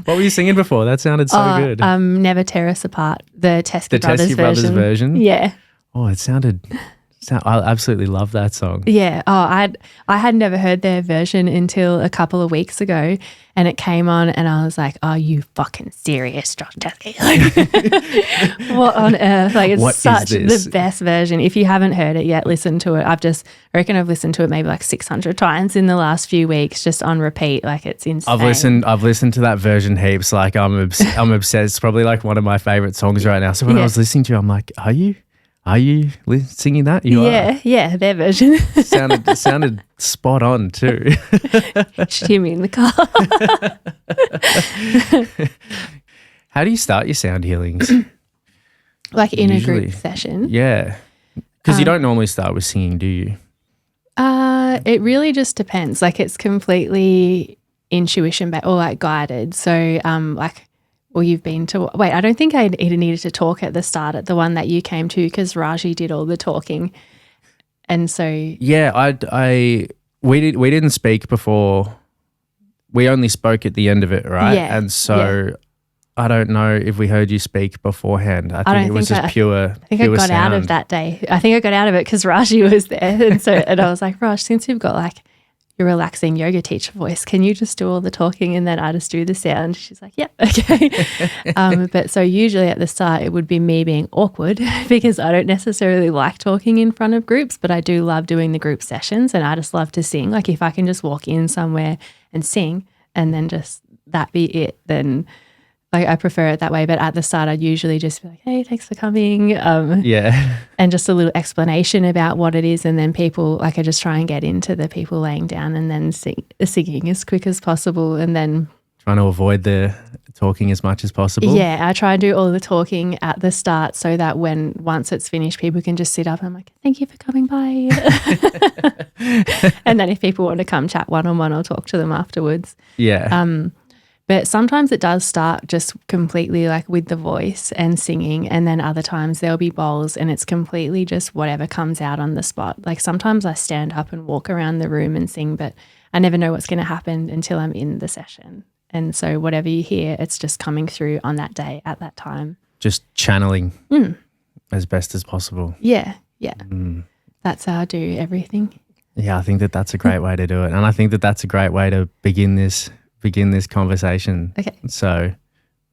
What were you singing before? That sounded so good. Never Tear Us Apart, the Teskey Teskey Brothers version. Yeah. Oh, it sounded. I absolutely love that song. Yeah. Oh, I had never heard their version until a couple of weeks ago, and it came on, and I was like, "Are you fucking serious, Josh Teskey? What on earth? Like, it's such the best version. If you haven't heard it yet, listen to it. I reckon I've listened to it maybe like 600 times in the last few weeks, just on repeat. Like, it's insane. I've listened to that version heaps. Like, I'm obsessed. It's probably like one of my favorite songs right now. So when I was listening to it, I'm like, Are you singing that? You are? Yeah, their version. sounded spot on too. Should hear me in the car. How do you start your sound healings? Like in a group session? Yeah. Because you don't normally start with singing, do you? It really just depends. Like, it's completely intuition or like guided. So you've been to, I don't think I even needed to talk at the start at the one that you came to, because Raji did all the talking. And so. Yeah, we didn't speak before. We only spoke at the end of it, right? Yeah. And so I don't know if we heard you speak beforehand. I think it was just pure I think I got out of that day. I think I got out of it because Raji was there. And I was like, Raj, since you've got like your relaxing yoga teacher voice, can you just do all the talking and then I just do the sound? She's like, yeah, okay. But so usually at the start it would be me being awkward because I don't necessarily like talking in front of groups, but I do love doing the group sessions and I just love to sing. Like, if I can just walk in somewhere and sing and then just that be it, then I prefer it that way. But at the start I'd usually just be like, hey, thanks for coming. And just a little explanation about what it is, and then people, like, I just try and get into the people laying down and then singing as quick as possible, and then trying to avoid the talking as much as possible. Yeah, I try and do all the talking at the start so that once it's finished, people can just sit up and I'm like, thank you for coming by. And then if people want to come chat one-on-one, I'll talk to them afterwards. Yeah. But sometimes it does start just completely like with the voice and singing, and then other times there'll be bowls and it's completely just whatever comes out on the spot. Like, sometimes I stand up and walk around the room and sing, but I never know what's going to happen until I'm in the session. And so whatever you hear, it's just coming through on that day at that time. Just channeling as best as possible. Yeah. That's how I do everything. Yeah, I think that's a great way to do it. And I think that's a great way to begin this conversation. Okay. So,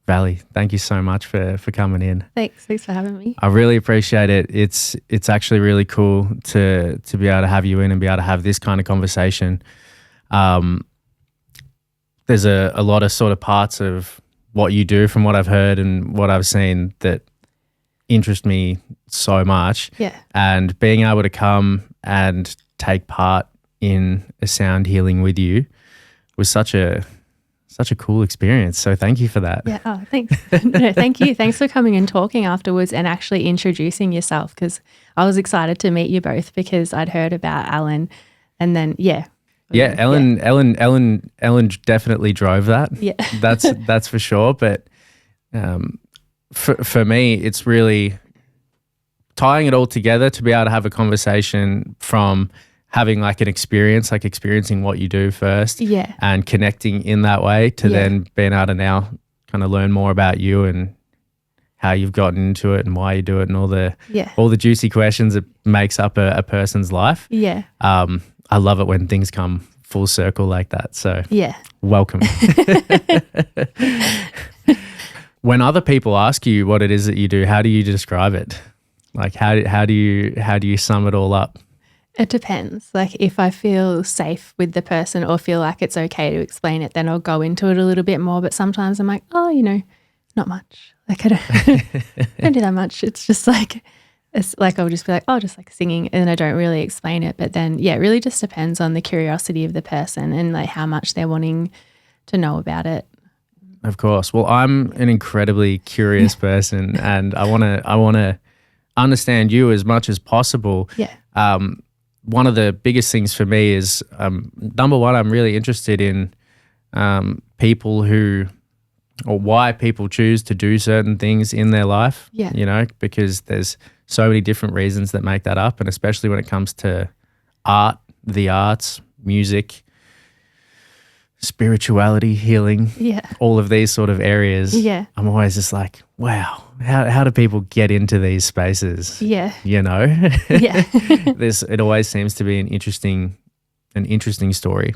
Valli, thank you so much for coming in. Thanks for having me. I really appreciate it. It's actually really cool to be able to have you in and be able to have this kind of conversation. There's a lot of sort of parts of what you do from what I've heard and what I've seen that interest me so much. Yeah. And being able to come and take part in a sound healing with you was such a cool experience. So thank you for that. Yeah. Oh, thanks. No, thank you. Thanks for coming and talking afterwards and actually introducing yourself, because I was excited to meet you both because I'd heard about Alan, and then Ellen definitely drove that. Yeah. That's for sure. But for me, it's really tying it all together to be able to have a conversation from having like an experience, like experiencing what you do first, and connecting in that way to then being able to now kind of learn more about you and how you've gotten into it and why you do it and all the juicy questions that makes up a person's life. Yeah. I love it when things come full circle like that. So welcome. When other people ask you what it is that you do, how do you describe it? Like how do you sum it all up? It depends. Like, if I feel safe with the person or feel like it's okay to explain it, then I'll go into it a little bit more. But sometimes I'm like, not much. Like, I don't do that much. It's just like, I'll just be like, just like singing, and I don't really explain it. But then, it really just depends on the curiosity of the person and like how much they're wanting to know about it. Of course. Well, I'm an incredibly curious person, and I want to understand you as much as possible. Yeah. One of the biggest things for me is, number one, I'm really interested in people or why people choose to do certain things in their life. Yeah. Because there's so many different reasons that make that up, and especially when it comes to art, the arts, music, spirituality, healing, all of these sort of areas, I'm always just like, wow, how do people get into these spaces? Yeah. You know? Yeah. It always seems to be an interesting story.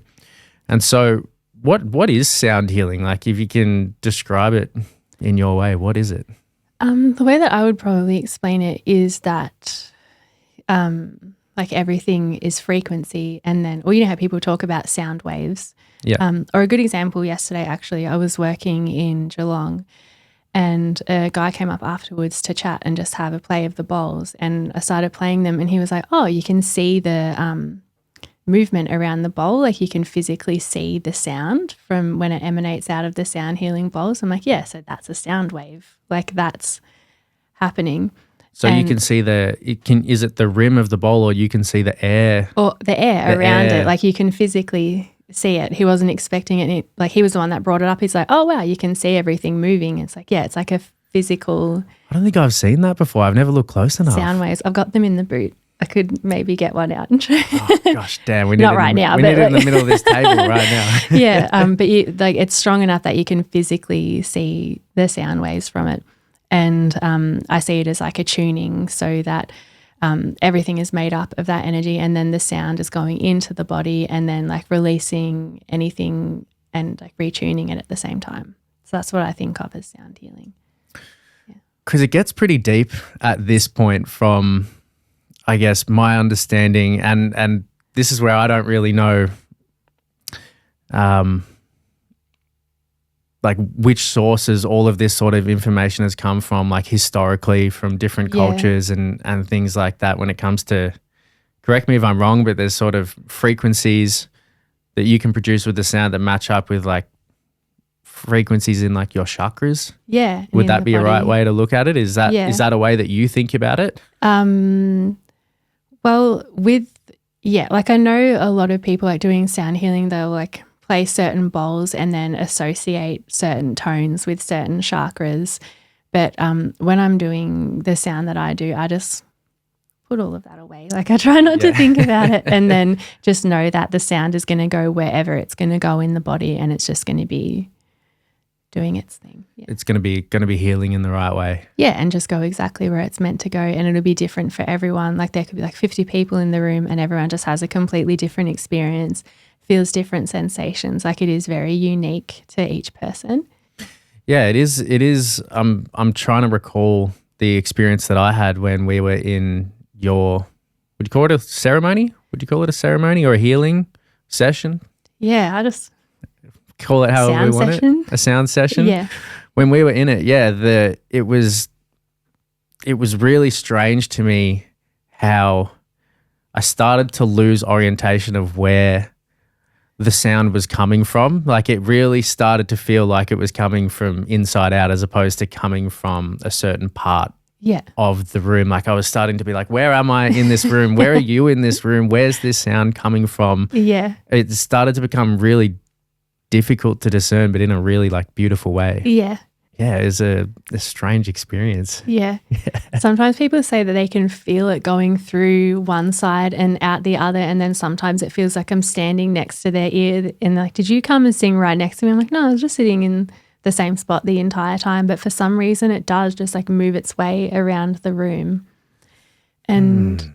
And so what is sound healing? Like, if you can describe it in your way, what is it? The way that I would probably explain it is that like everything is frequency, and then, or you know how people talk about sound waves. Yeah. Or a good example yesterday, actually, I was working in Geelong and a guy came up afterwards to chat and just have a play of the bowls, and I started playing them and he was like, oh, you can see the movement around the bowl, like you can physically see the sound from when it emanates out of the sound healing bowls. I'm like, yeah, so that's a sound wave, like that's happening. So you can see is it the rim of the bowl, or you can see the air? Or the air around it, like you can physically see it. He wasn't expecting it. Like, he was the one that brought it up. He's like, oh, wow, you can see everything moving. It's like, yeah, it's like a physical. I don't think I've seen that before. I've never looked close enough. Sound waves. I've got them in the boot. I could maybe get one out and try. Oh, gosh, damn. We need Not right now. We need it in the middle of this table right now. Yeah, but it's strong enough that you can physically see the sound waves from it. And I see it as like a tuning, so that everything is made up of that energy, and then the sound is going into the body and then like releasing anything and like retuning it at the same time. So that's what I think of as sound healing. Because it gets pretty deep at this point from, I guess, my understanding, and this is where I don't really know like which sources all of this sort of information has come from, like historically from different cultures and things like that when it comes to, correct me if I'm wrong, but there's sort of frequencies that you can produce with the sound that match up with like frequencies in like your chakras. Yeah. Would that be a right way to look at it? Is that a way that you think about it? Well, like I know a lot of people like doing sound healing, they'll like play certain bowls and then associate certain tones with certain chakras. But when I'm doing the sound that I do, I just put all of that away. Like I try not to think about it, and then just know that the sound is going to go wherever it's going to go in the body, and it's just going to be doing its thing. Yeah. It's going to be healing in the right way. Yeah, and just go exactly where it's meant to go, and it'll be different for everyone. Like there could be like 50 people in the room and everyone just has a completely different experience, feels different sensations. Like it is very unique to each person. Yeah, it is. I'm trying to recall the experience that I had when we were in your, would you call it a ceremony? Would you call it a ceremony or a healing session? Yeah, I just call it however we want it. A sound session. Yeah. When we were in it, it was really strange to me how I started to lose orientation of where the sound was coming from. Like it really started to feel like it was coming from inside out as opposed to coming from a certain part of the room. Like I was starting to be like, where am I in this room? Where are you in this room? Where's this sound coming from? Yeah. It started to become really difficult to discern, but in a really like beautiful way. Yeah. Yeah, it was a strange experience. Yeah. Sometimes people say that they can feel it going through one side and out the other, and then sometimes it feels like I'm standing next to their ear and like, did you come and sing right next to me? I'm like, no, I was just sitting in the same spot the entire time. But for some reason it does just like move its way around the room. And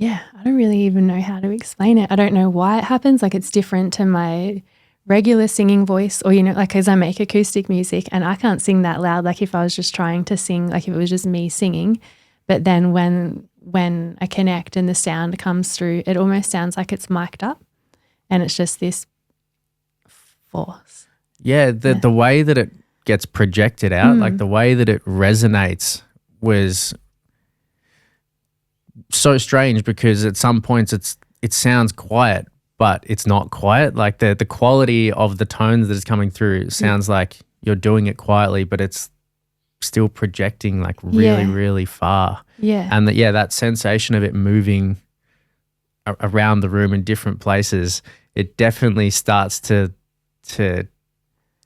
I don't really even know how to explain it. I don't know why it happens. Like it's different to my regular singing voice, or, you know, like, because I make acoustic music and I can't sing that loud, like if I was just trying to sing, like if it was just me singing. But then when I connect and the sound comes through, it almost sounds like it's mic'd up, and it's just this force. Yeah, the way that it gets projected out, like the way that it resonates was so strange, because at some points it sounds quiet, but it's not quiet. Like the quality of the tones that is coming through sounds like you're doing it quietly, but it's still projecting like really, really far. Yeah. And that sensation of it moving around the room in different places, it definitely starts to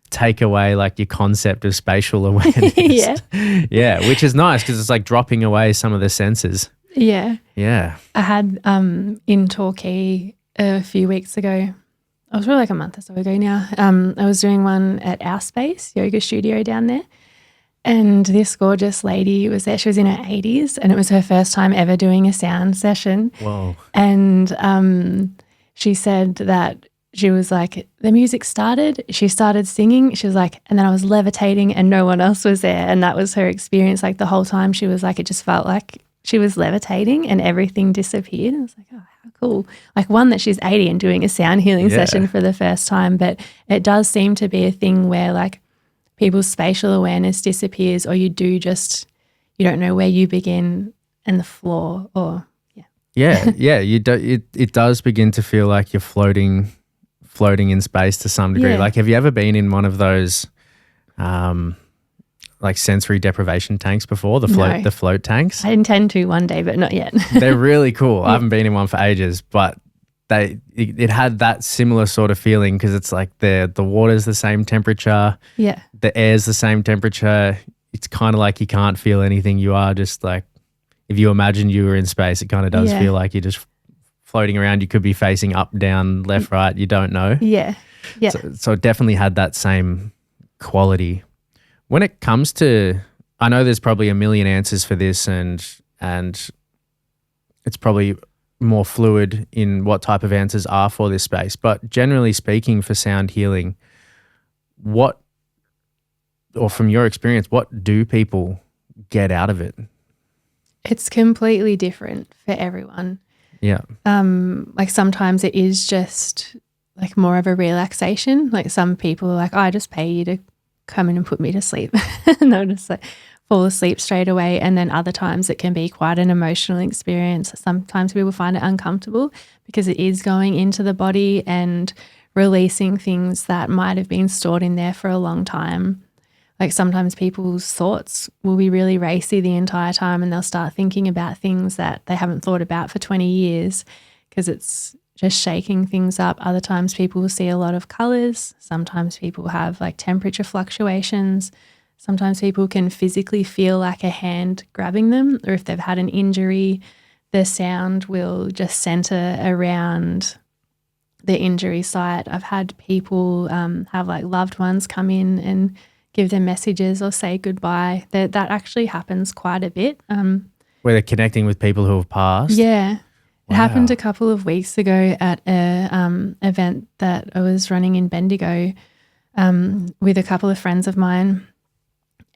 take away like your concept of spatial awareness. Yeah, which is nice because it's like dropping away some of the senses. Yeah. Yeah. I had in Torquay a few weeks ago, it was probably like a month or so ago now. I was doing one at Our Space yoga studio down there. And this gorgeous lady was there. She was in her 80s and it was her first time ever doing a sound session. Whoa. And she said that she was like, the music started, she started singing. She was like, and then I was levitating and no one else was there. And that was her experience. Like the whole time she was like, it just felt like she was levitating and everything disappeared. I was like, oh, how cool. Like one, that she's 80 and doing a sound healing session for the first time. But it does seem to be a thing where like people's spatial awareness disappears, or you don't know where you begin and the floor, or you do, it does begin to feel like you're floating in space to some degree. Like, have you ever been in one of those like sensory deprivation tanks before, the float tanks? I intend to one day, but not yet. They're really cool. I haven't been in one for ages, but it had that similar sort of feeling, because it's like the water's the same temperature, the air's the same temperature. It's kind of like you can't feel anything. You are just like, if you imagine you were in space, it kind of does feel like you're just floating around. You could be facing up, down, left, right. You don't know. So it definitely had that same quality. When it comes to, I know there's probably a million answers for this, and it's probably more fluid in what type of answers are for this space. But generally speaking, for sound healing, from your experience, what do people get out of it? It's completely different for everyone. Yeah. Like sometimes it is just like more of a relaxation. Like some people are like, oh, I just pay you to come in and put me to sleep. And they'll just like fall asleep straight away. And then other times it can be quite an emotional experience. Sometimes people find it uncomfortable because it is going into the body and releasing things that might have been stored in there for a long time. Like sometimes people's thoughts will be really racy the entire time, and they'll start thinking about things that they haven't thought about for 20 years because it's just shaking things up. Other times people will see a lot of colours. Sometimes people have like temperature fluctuations. Sometimes people can physically feel like a hand grabbing them, or if they've had an injury, the sound will just centre around the injury site. I've had people have like loved ones come in and give them messages or say goodbye. That actually happens quite a bit. Where they're connecting with people who have passed? Yeah. It happened a couple of weeks ago at a event that I was running in Bendigo with a couple of friends of mine.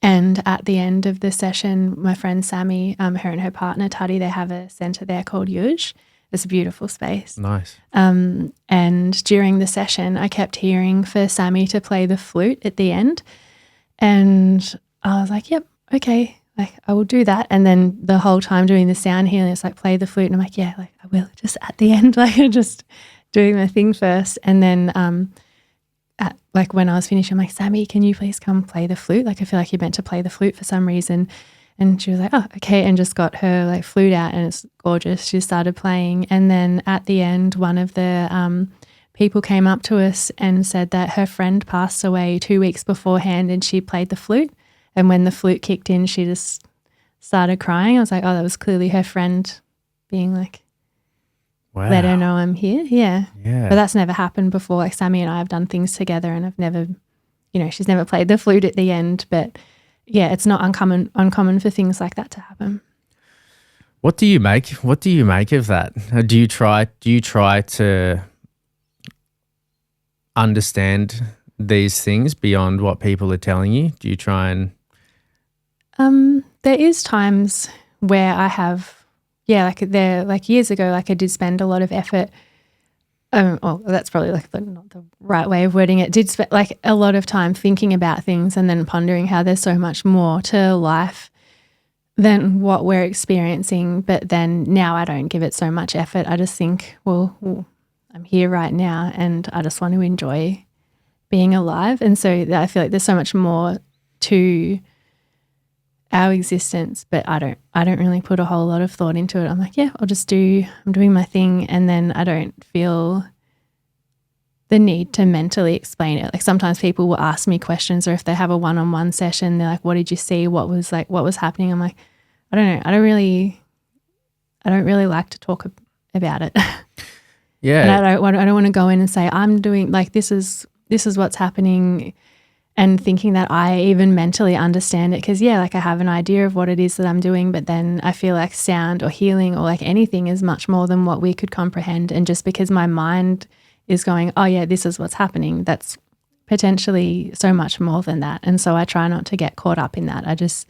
And at the end of the session, my friend Sammy, her and her partner Tuddy, they have a centre there called Yuj. It's a beautiful space. Nice. And during the session, I kept hearing for Sammy to play the flute at the end. And I was like, yep, okay, like I will do that. And then the whole time doing the sound healing, it's like play the flute. And I'm like, yeah, like I will, just at the end, like just doing the thing first. And then like when I was finished, I'm like, Sammy, can you please come play the flute? Like I feel like you're meant to play the flute for some reason. And she was like, oh, okay, and just got her like flute out, and it's gorgeous. She started playing. And then at the end, one of the people came up to us and said that her friend passed away 2 weeks beforehand and she played the flute. And when the flute kicked in, she just started crying. I was like, oh, that was clearly her friend being like, wow, let her know I'm here. Yeah. But that's never happened before. Like Sammy and I have done things together, and I've never, she's never played the flute at the end. But yeah, it's not uncommon for things like that to happen. What do you make of that? Do you try to understand these things beyond what people are telling you? Do you try and there is times where I have, like years ago, like I did spend a lot of effort. Well, that's probably like not the right way of wording it. Did spend like a lot of time thinking about things and then pondering how there's so much more to life than what we're experiencing. But then now I don't give it so much effort. I just think, well, I'm here right now and I just want to enjoy being alive. And so I feel like there's so much more to our existence, but I don't really put a whole lot of thought into it. I'm like, yeah, I'm doing my thing. And then I don't feel the need to mentally explain it. Like sometimes people will ask me questions, or if they have a one-on-one session, they're like, what did you see? What was happening? I'm like, I don't know. I don't really like to talk about it. Yeah. And I don't want to go in and say, I'm doing like, this is what's happening, and thinking that I even mentally understand it. Because like I have an idea of what it is that I'm doing, but then I feel like sound or healing or like anything is much more than what we could comprehend. And just because my mind is going, oh yeah, this is what's happening, that's potentially so much more than that. And so I try not to get caught up in that. I just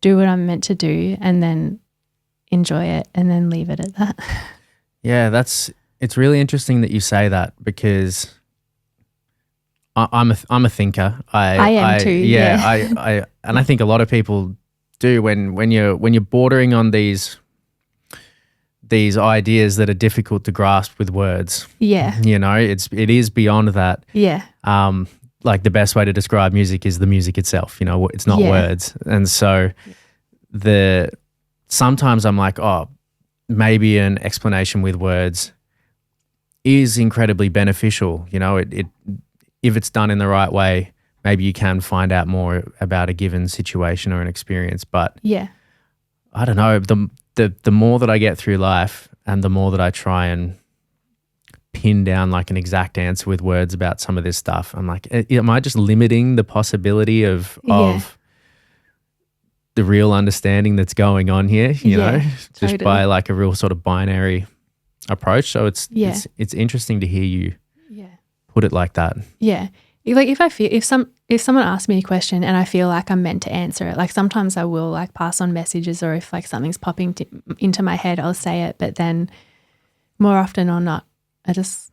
do what I'm meant to do and then enjoy it and then leave it at that. Yeah, it's really interesting that you say that, because I'm a thinker. I am too. Yeah. I think a lot of people do when you're bordering on these ideas that are difficult to grasp with words. Yeah. You know, it is beyond that. Yeah. Like the best way to describe music is the music itself. You know, it's not words. And so sometimes I'm like, oh, maybe an explanation with words is incredibly beneficial. You know, it if it's done in the right way, maybe you can find out more about a given situation or an experience. But I don't know, the more that I get through life and the more that I try and pin down like an exact answer with words about some of this stuff, I'm like, am I just limiting the possibility of the real understanding that's going on here, you know, just by like a real sort of binary approach. So it's interesting to hear you put it like that. Yeah. Like if someone asks me a question and I feel like I'm meant to answer it, like sometimes I will like pass on messages, or if like something's popping into my head, I'll say it. But then more often or not, I just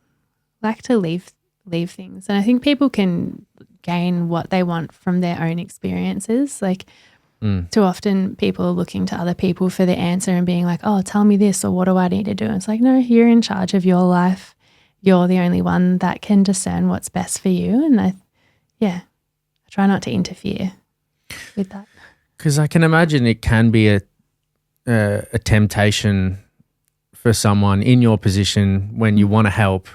like to leave things. And I think people can gain what they want from their own experiences. Like too often people are looking to other people for the answer and being like, oh, tell me this, or what do I need to do? And it's like, no, you're in charge of your life. You're the only one that can discern what's best for you. And I try not to interfere with that. Because I can imagine it can be a temptation for someone in your position when you want to help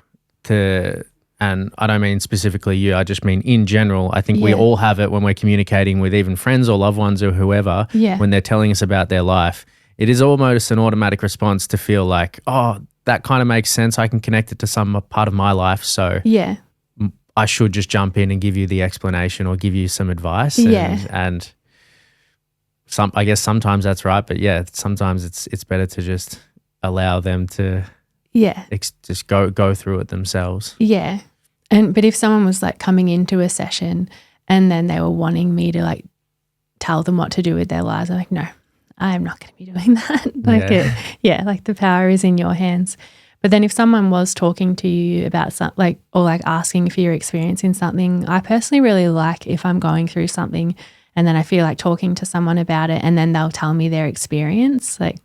and I don't mean specifically you, I just mean in general. I think we all have it when we're communicating with even friends or loved ones or whoever, when they're telling us about their life. It is almost an automatic response to feel like, oh, that kind of makes sense. I can connect it to some part of my life. So I should just jump in and give you the explanation or give you some advice. And I guess sometimes that's right. But sometimes it's better to just allow them to just go through it themselves. Yeah. But if someone was like coming into a session and then they were wanting me to like tell them what to do with their lives, I'm like, no, I'm not going to be doing that. Like the power is in your hands. But then if someone was talking to you about something or like asking for your experience in something, I personally really like if I'm going through something and then I feel like talking to someone about it and then they'll tell me their experience. Like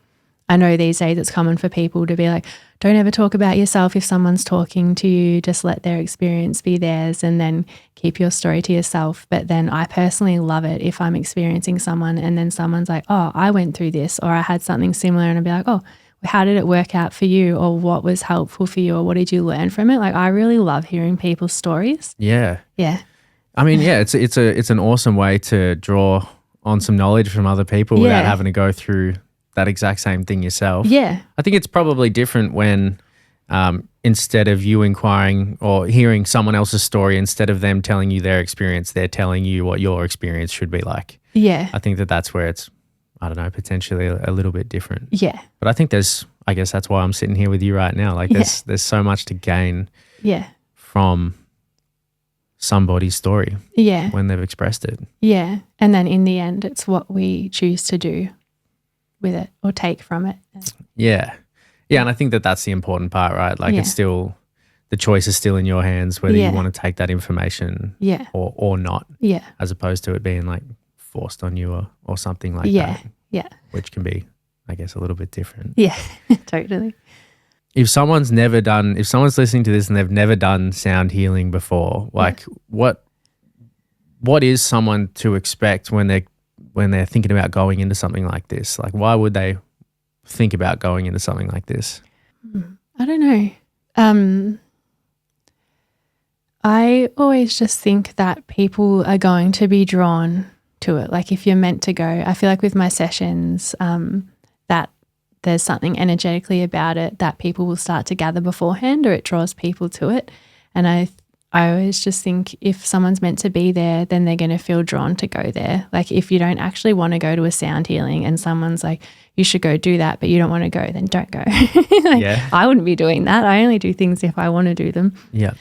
I know these days it's common for people to be like, don't ever talk about yourself if someone's talking to you, just let their experience be theirs and then keep your story to yourself. But then I personally love it if I'm experiencing someone and then someone's like, oh, I went through this, or I had something similar, and I'd be like, oh, how did it work out for you, or what was helpful for you, or what did you learn from it? Like I really love hearing people's stories. Yeah. Yeah. I mean, it's an awesome way to draw on some knowledge from other people without having to go through that exact same thing yourself. Yeah. I think it's probably different when instead of you inquiring or hearing someone else's story, instead of them telling you their experience, they're telling you what your experience should be like. Yeah. I think that's where it's, I don't know, potentially a little bit different. Yeah. But I think I guess that's why I'm sitting here with you right now. Like there's so much to gain from somebody's story when they've expressed it. Yeah. And then in the end, it's what we choose to do with it or take from it. Yeah. Yeah. And I think that's the important part, right? Like it's still, the choice is still in your hands whether you want to take that information or not. Yeah. As opposed to it being like forced on you or something like that. Yeah. Which can be, I guess, a little bit different. Yeah, totally. If someone's listening to this and they've never done sound healing before, like what is someone to expect when they're thinking about going into something like this? Like why would they think about going into something like this? I don't know. I always just think that people are going to be drawn to it. Like if you're meant to go, I feel like with my sessions, that there's something energetically about it that people will start to gather beforehand, or it draws people to it. And I always just think if someone's meant to be there, then they're going to feel drawn to go there. Like if you don't actually want to go to a sound healing and someone's like, you should go do that, but you don't want to go, then don't go. I wouldn't be doing that. I only do things if I want to do them. Yeah.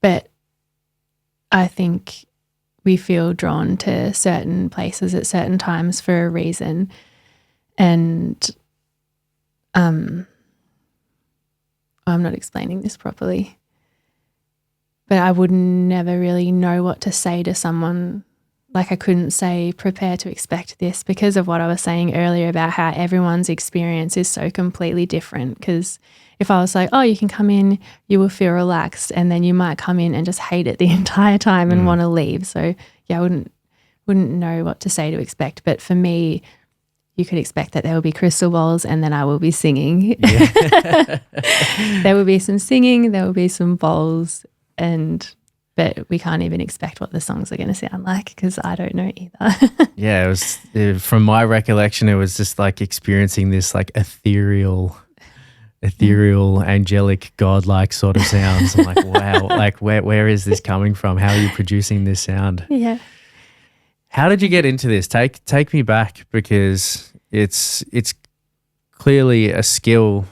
But I think we feel drawn to certain places at certain times for a reason. And I'm not explaining this properly, but I would never really know what to say to someone. Like I couldn't say, prepare to expect this, because of what I was saying earlier about how everyone's experience is so completely different. Because if I was like, oh, you can come in, you will feel relaxed, and then you might come in and just hate it the entire time and want to leave. So yeah, I wouldn't know what to say to expect. But for me, you could expect that there will be crystal balls and then I will be singing. Yeah. There will be some singing, there will be some bowls, but we can't even expect what the songs are going to sound like because I don't know either. Yeah, it was from my recollection, it was just like experiencing this like ethereal, angelic, godlike sort of sounds. I'm like, wow, like where is this coming from? How are you producing this sound? Yeah. How did you get into this? Take me back, because it's clearly a skill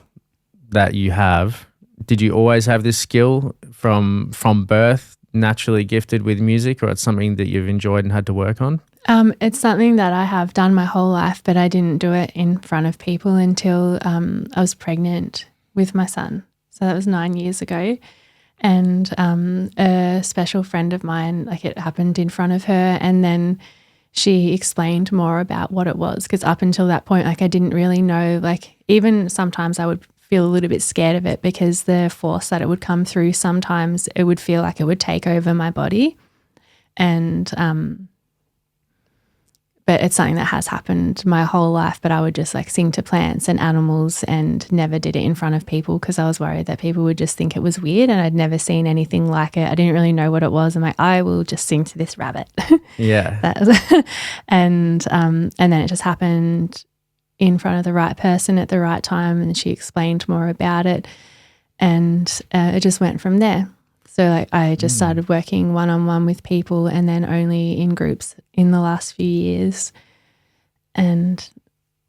that you have. Did you always have this skill from birth, naturally gifted with music, or it's something that you've enjoyed and had to work on? It's something that I have done my whole life, but I didn't do it in front of people until I was pregnant with my son. So that was 9 years ago. And a special friend of mine, like it happened in front of her, and then she explained more about what it was, because up until that point, like I didn't really know, like even sometimes I would feel a little bit scared of it because the force that it would come through, sometimes it would feel like it would take over my body. And but it's something that has happened my whole life, but I would just like sing to plants and animals and never did it in front of people because I was worried that people would just think it was weird, and I'd never seen anything like it. I didn't really know what it was. I'm like, I will just sing to this rabbit. Yeah. And then it just happened in front of the right person at the right time, and she explained more about it, and it just went from there. So like I just started working one-on-one with people, and then only in groups in the last few years. And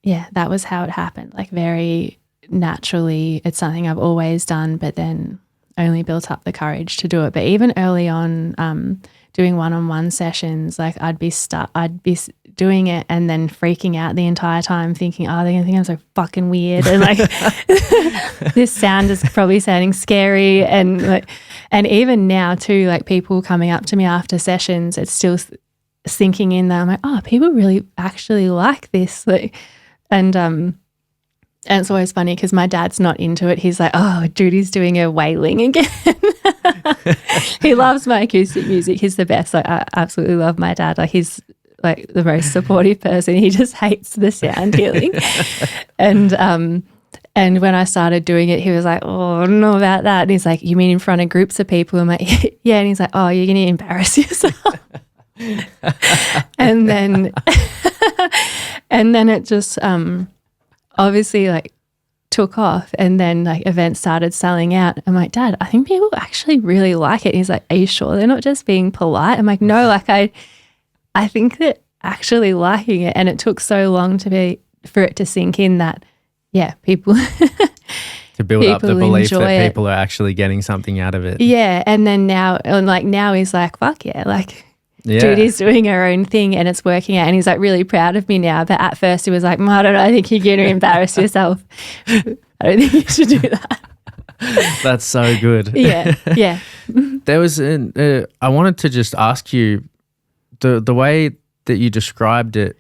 yeah, that was how it happened, like very naturally. It's something I've always done, but then only built up the courage to do it. But even early on, doing one-on-one sessions, like I'd be doing it and then freaking out the entire time, thinking, oh, they're going to think I'm so fucking weird, and like this sound is probably sounding scary, and even now too, like people coming up to me after sessions, it's still sinking in that I'm like, oh, people really actually like this, like, and it's always funny because my dad's not into it. He's like, oh, Judy's doing a wailing again. He loves my acoustic music. He's the best. Like I absolutely love my dad. Like he's like the most supportive person. He just hates the sound healing. And when I started doing it, he was like, oh, I don't know about that. And he's like, you mean in front of groups of people? I'm like, yeah. And he's like, oh, you're going to embarrass yourself. And then it just obviously like took off, and then like events started selling out. I'm like, Dad, I think people actually really like it. And he's like, are you sure they're not just being polite? I'm like, no, like I think that actually liking it. And it took so long for it to sink in that, yeah, people to build up the belief that people are actually getting something out of it. Yeah. And then now he's like, fuck yeah, like Judy's doing her own thing and it's working out, and he's like really proud of me now. But at first he was like, I don't know, I think you're going to embarrass yourself. I don't think you should do that. That's so good. Yeah. There was I wanted to just ask you, the way that you described it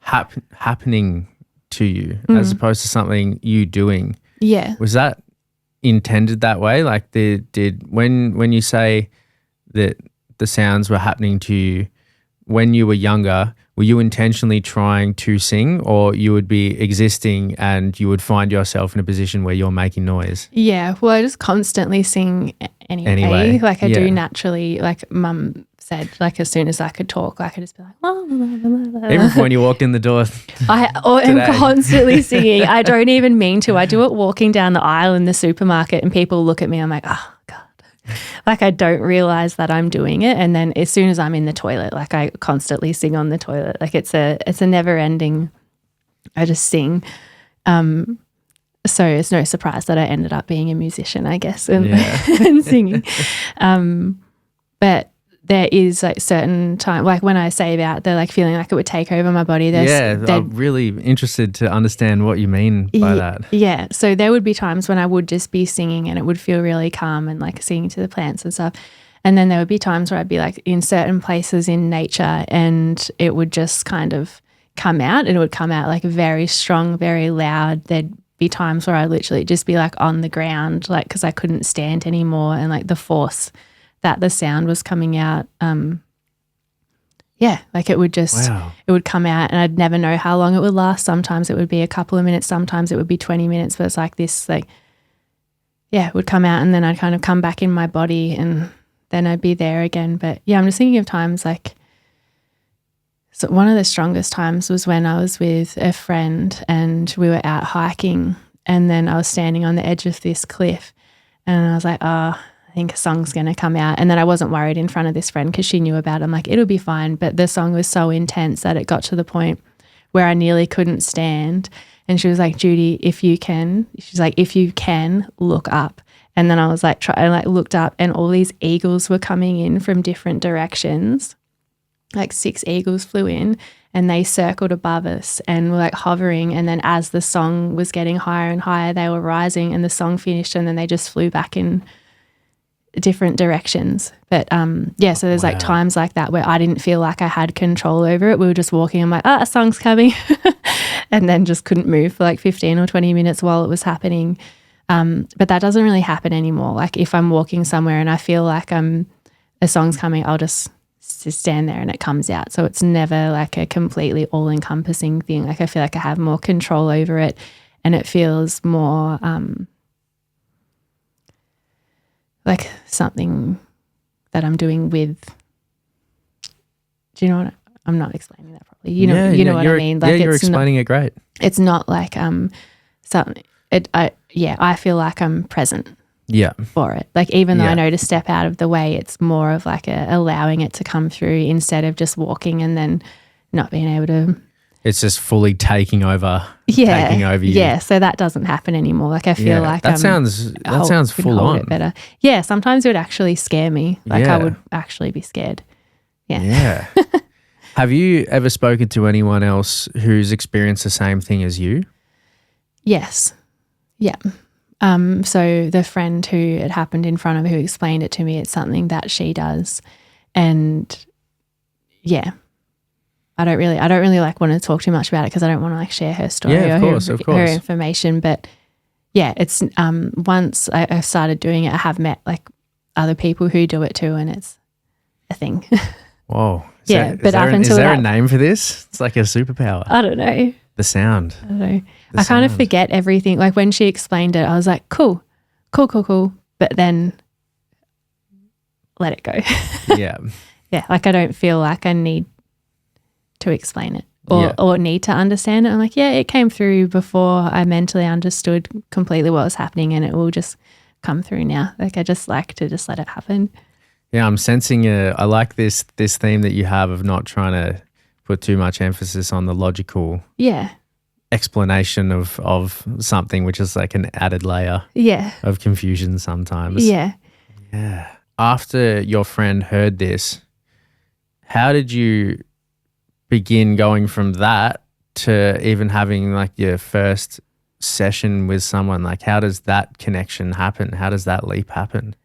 happening to you as opposed to something you doing. Yeah. Was that intended that way? Like when you say that the sounds were happening to you when you were younger, were you intentionally trying to sing, or you would be existing and you would find yourself in a position where you're making noise? Yeah, well, I just constantly sing anyway. Like I do naturally, like Mum said, like as soon as I could talk, I could just be like, blah, blah, blah, blah. Even when you walked in the door. I am constantly singing. I don't even mean to. I do it walking down the aisle in the supermarket and people look at me. I'm like, oh, God. Like I don't realize that I'm doing it. And then as soon as I'm in the toilet, like I constantly sing on the toilet. Like it's a never ending, I just sing. So it's no surprise that I ended up being a musician, I guess, and, and singing. But there is like certain time, like when I say about the like feeling like it would take over my body. I'm really interested to understand what you mean by that. Yeah. So there would be times when I would just be singing and it would feel really calm and like singing to the plants and stuff. And then there would be times where I'd be like in certain places in nature and it would just kind of come out, and it would come out like very strong, very loud. There'd be times where I'd literally just be like on the ground, like because I couldn't stand anymore, and like the force that the sound was coming out. Like it would just, it would come out and I'd never know how long it would last. Sometimes it would be a couple of minutes, sometimes it would be 20 minutes, but it's like this, like, it would come out and then I'd kind of come back in my body and then I'd be there again. But yeah, I'm just thinking of times like, so one of the strongest times was when I was with a friend and we were out hiking, and then I was standing on the edge of this cliff and I was like, oh, I think a song's going to come out. And then I wasn't worried in front of this friend because she knew about it. I'm like, it'll be fine. But the song was so intense that it got to the point where I nearly couldn't stand. And she was like, Judy, if you can, look up. And then I was like, looked up and all these eagles were coming in from different directions. Like 6 eagles flew in and they circled above us and were like hovering. And then as the song was getting higher and higher, they were rising and the song finished and then they just flew back in different directions. But so there's like times like that where I didn't feel like I had control over it. We were just walking. I'm like, a song's coming and then just couldn't move for like 15 or 20 minutes while it was happening. But that doesn't really happen anymore. Like if I'm walking somewhere and I feel like a song's coming, I'll just stand there and it comes out. So it's never like a completely all-encompassing thing. Like I feel like I have more control over it and it feels more like something that I'm doing with, do you know what, I'm not explaining that properly. You know what I mean? Like you're explaining it great. It's not like something, I feel like I'm present for it. Like even though I know to step out of the way, it's more of like allowing it to come through instead of just walking and then not being able to. It's just fully taking over you. Yeah, so that doesn't happen anymore. Like I feel like that sounds full on. It better. Yeah, sometimes it would actually scare me. Like I would actually be scared. Yeah. Have you ever spoken to anyone else who's experienced the same thing as you? Yes. Yeah. So the friend who it happened in front of, who explained it to me, it's something that she does. And I don't really like want to talk too much about it because I don't want to like share her story or her information. But it's once I started doing it, I have met like other people who do it too, and it's a thing. Whoa. Is there a name for this? It's like a superpower. I don't know. The sound. I don't know. I kind of forget everything. Like when she explained it, I was like, cool. But then let it go. Yeah. Like I don't feel like I need to explain it or need to understand it. I'm like, it came through before I mentally understood completely what was happening, and it will just come through now. Like I just like to just let it happen. Yeah, I'm sensing I like this theme that you have of not trying to put too much emphasis on the logical explanation of something, which is like an added layer of confusion sometimes. Yeah. After your friend heard this, how did you begin going from that to even having like your first session with someone? Like how does that connection happen? How does that leap happen?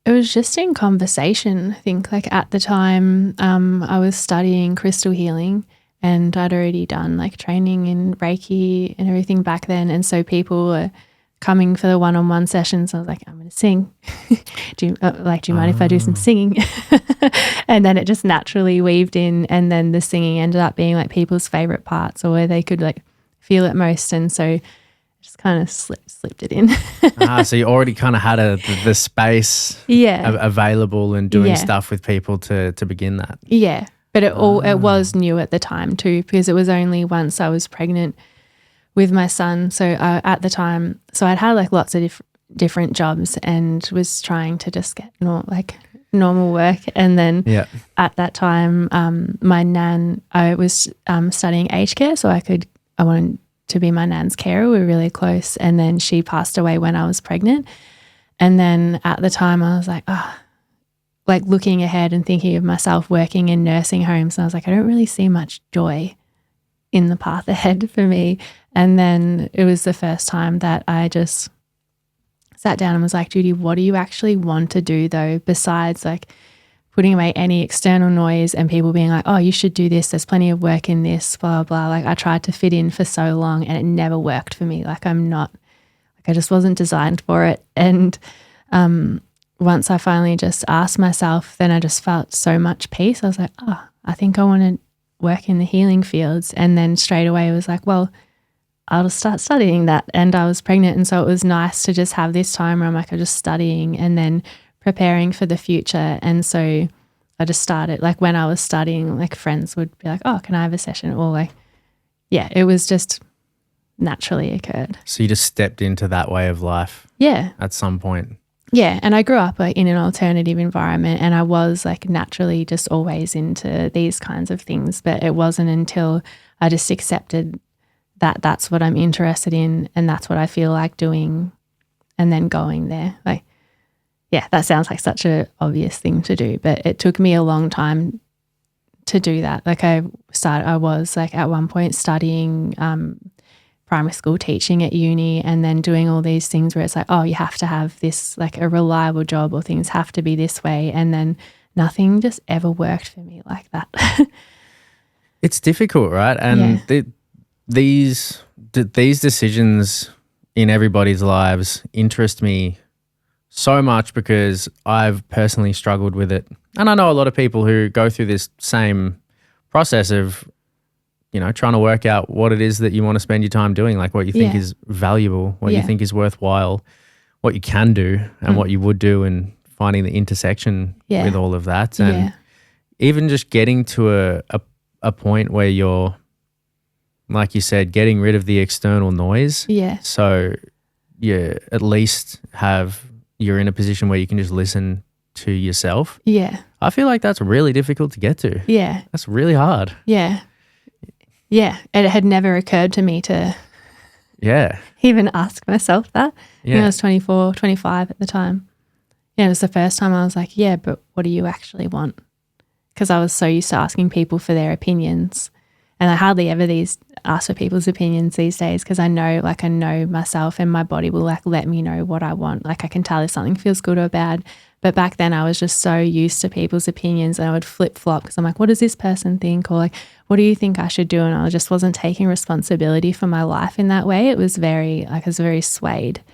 It was just in conversation. I think like at the time I was studying crystal healing and I'd already done like training in Reiki and everything back then. And so people were coming for the one-on-one sessions. I was like, I'm going to sing. do you mind if I do some singing? And then it just naturally weaved in. And then the singing ended up being like people's favorite parts or where they could like feel it most. And so just kind of slipped it in. So you already kind of had the space available and doing stuff with people to begin that. Yeah, but it was new at the time too, because it was only once I was pregnant with my son. So at the time, I'd had like lots of different jobs and was trying to just get normal work. And then at that time, my nan, I was studying aged care, so I wanted to be my nan's carer. We were really close. And then she passed away when I was pregnant. And then at the time I was like, like looking ahead and thinking of myself working in nursing homes. And I was like, I don't really see much joy in the path ahead for me. And then it was the first time that I just sat down and was like, Judy, what do you actually want to do though, besides like putting away any external noise and people being like, oh, you should do this, there's plenty of work in this, blah, blah. Like I tried to fit in for so long and it never worked for me. Like I just wasn't designed for it. And once I finally just asked myself, then I just felt so much peace. I was like, I think I want to work in the healing fields. And then straight away it was like, well, I'll just start studying that. And I was pregnant. And so it was nice to just have this time where I'm like, I'm just studying and then preparing for the future. And so I just started, like when I was studying, like friends would be like, oh, can I have a session? Or like, it was just naturally occurred. So you just stepped into that way of life. Yeah. At some point. Yeah. And I grew up like in an alternative environment and I was like naturally just always into these kinds of things. But it wasn't until I just accepted that that's what I'm interested in and that's what I feel like doing and then going there. Like, yeah, that sounds like such an obvious thing to do, but it took me a long time to do that. Like I was like at one point studying primary school teaching at uni and then doing all these things where it's like, oh, you have to have this like a reliable job or things have to be this way. And then nothing just ever worked for me like that. It's difficult, right? And these decisions in everybody's lives interest me so much because I've personally struggled with it. And I know a lot of people who go through this same process of, trying to work out what it is that you want to spend your time doing, like what you think is valuable, what you think is worthwhile, what you can do and what you would do, and finding the intersection with all of that. And even just getting to a point where you're, like you said, getting rid of the external noise. Yeah. So you at least you're in a position where you can just listen to yourself. Yeah. I feel like that's really difficult to get to. Yeah. That's really hard. Yeah. Yeah. And it had never occurred to me to even ask myself that. Yeah. I was 24, 25 at the time. Yeah, it was the first time I was like, yeah, but what do you actually want? Because I was so used to asking people for their opinions. And I hardly ever ask for people's opinions these days because I know myself and my body will like let me know what I want. Like I can tell if something feels good or bad. But back then I was just so used to people's opinions and I would flip-flop because I'm like, what does this person think? Or like, what do you think I should do? And I just wasn't taking responsibility for my life in that way. It was very swayed.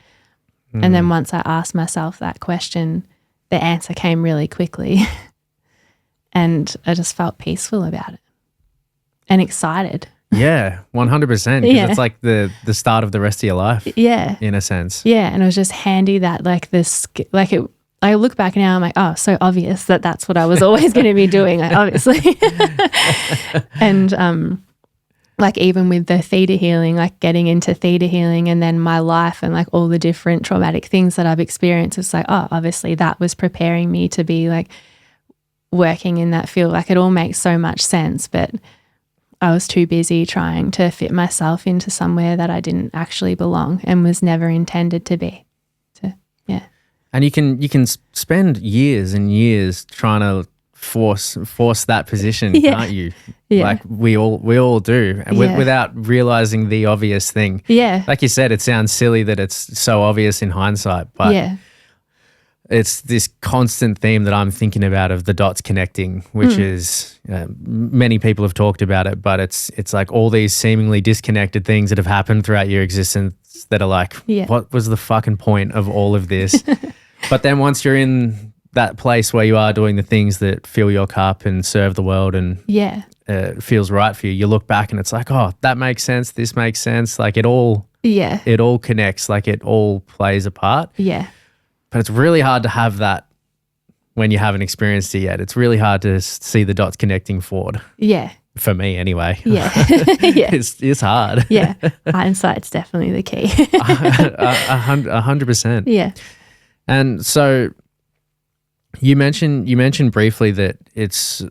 And then once I asked myself that question, the answer came really quickly. And I just felt peaceful about it. And excited. Yeah, 100%. Because it's like the start of the rest of your life. Yeah. In a sense. Yeah. And it was just handy that I look back now, I'm like, oh, so obvious that that's what I was always going to be doing, like, obviously. And like even with the Theta healing, like getting into Theta healing and then my life and like all the different traumatic things that I've experienced, it's like, oh, obviously that was preparing me to be like working in that field. Like it all makes so much sense, but I was too busy trying to fit myself into somewhere that I didn't actually belong and was never intended to be. So, yeah. And you can spend years and years trying to force that position, can't you? Yeah. Like we all do, and without realizing the obvious thing. Yeah. Like you said, it sounds silly that it's so obvious in hindsight, but it's this constant theme that I'm thinking about of the dots connecting, which is many people have talked about it, but it's like all these seemingly disconnected things that have happened throughout your existence that are like, what was the fucking point of all of this? But then once you're in that place where you are doing the things that fill your cup and serve the world and feels right for you, you look back and it's like, oh, that makes sense. This makes sense. Like it all Yeah. It all connects, like it all plays a part. Yeah. But it's really hard to have that when you haven't experienced it yet. It's really hard to see the dots connecting forward. Yeah. For me anyway. Yeah. Yeah. It's hard. Yeah. Hindsight's definitely the key. 100%. Yeah. And so you mentioned briefly that it's,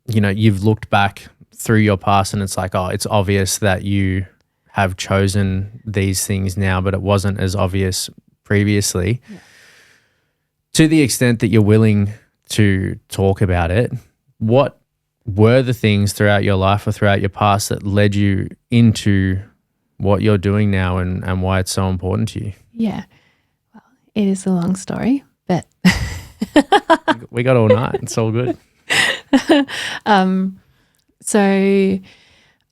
you've looked back through your past and it's like, oh, it's obvious that you have chosen these things now, but it wasn't as obvious previously. Yeah. To the extent that you're willing to talk about it, what were the things throughout your life or throughout your past that led you into what you're doing now and why it's so important to you? Yeah. Well, it is a long story, but we got all night. It's all good. So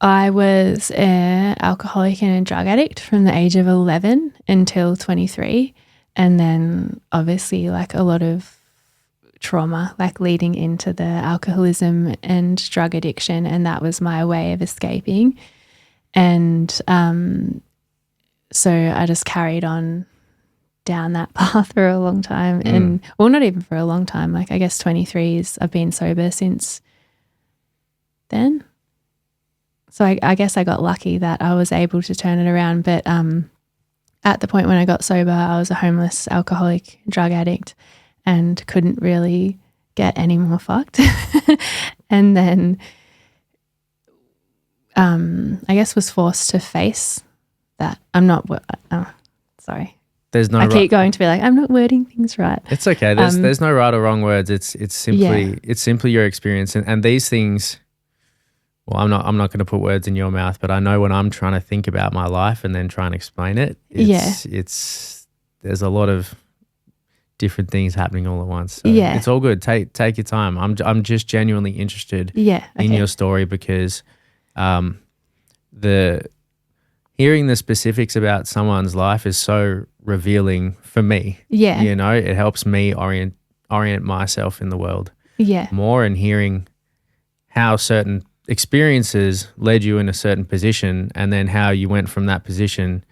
I was an alcoholic and a drug addict from the age of 11 until 23. And then obviously like a lot of trauma, like leading into the alcoholism and drug addiction. And that was my way of escaping. And so I just carried on down that path for a long time. And well, not even for a long time, like I guess 23 is, I've been sober since then. So I guess I got lucky that I was able to turn it around. But at the point when I got sober, I was a homeless alcoholic drug addict and couldn't really get any more fucked. And then I guess was forced to face that. I'm not, sorry. There's no. I keep going to be like, I'm not wording things right. It's okay. There's no right or wrong words. It's simply your experience, and these things. Well, I'm not going to put words in your mouth, but I know when I'm trying to think about my life and then try and explain it, there's a lot of different things happening all at once. So it's all good. Take your time. I'm just genuinely interested in your story because hearing the specifics about someone's life is so revealing for me. Yeah. It helps me orient myself in the world more, and hearing how certain experiences led you in a certain position and then how you went from that position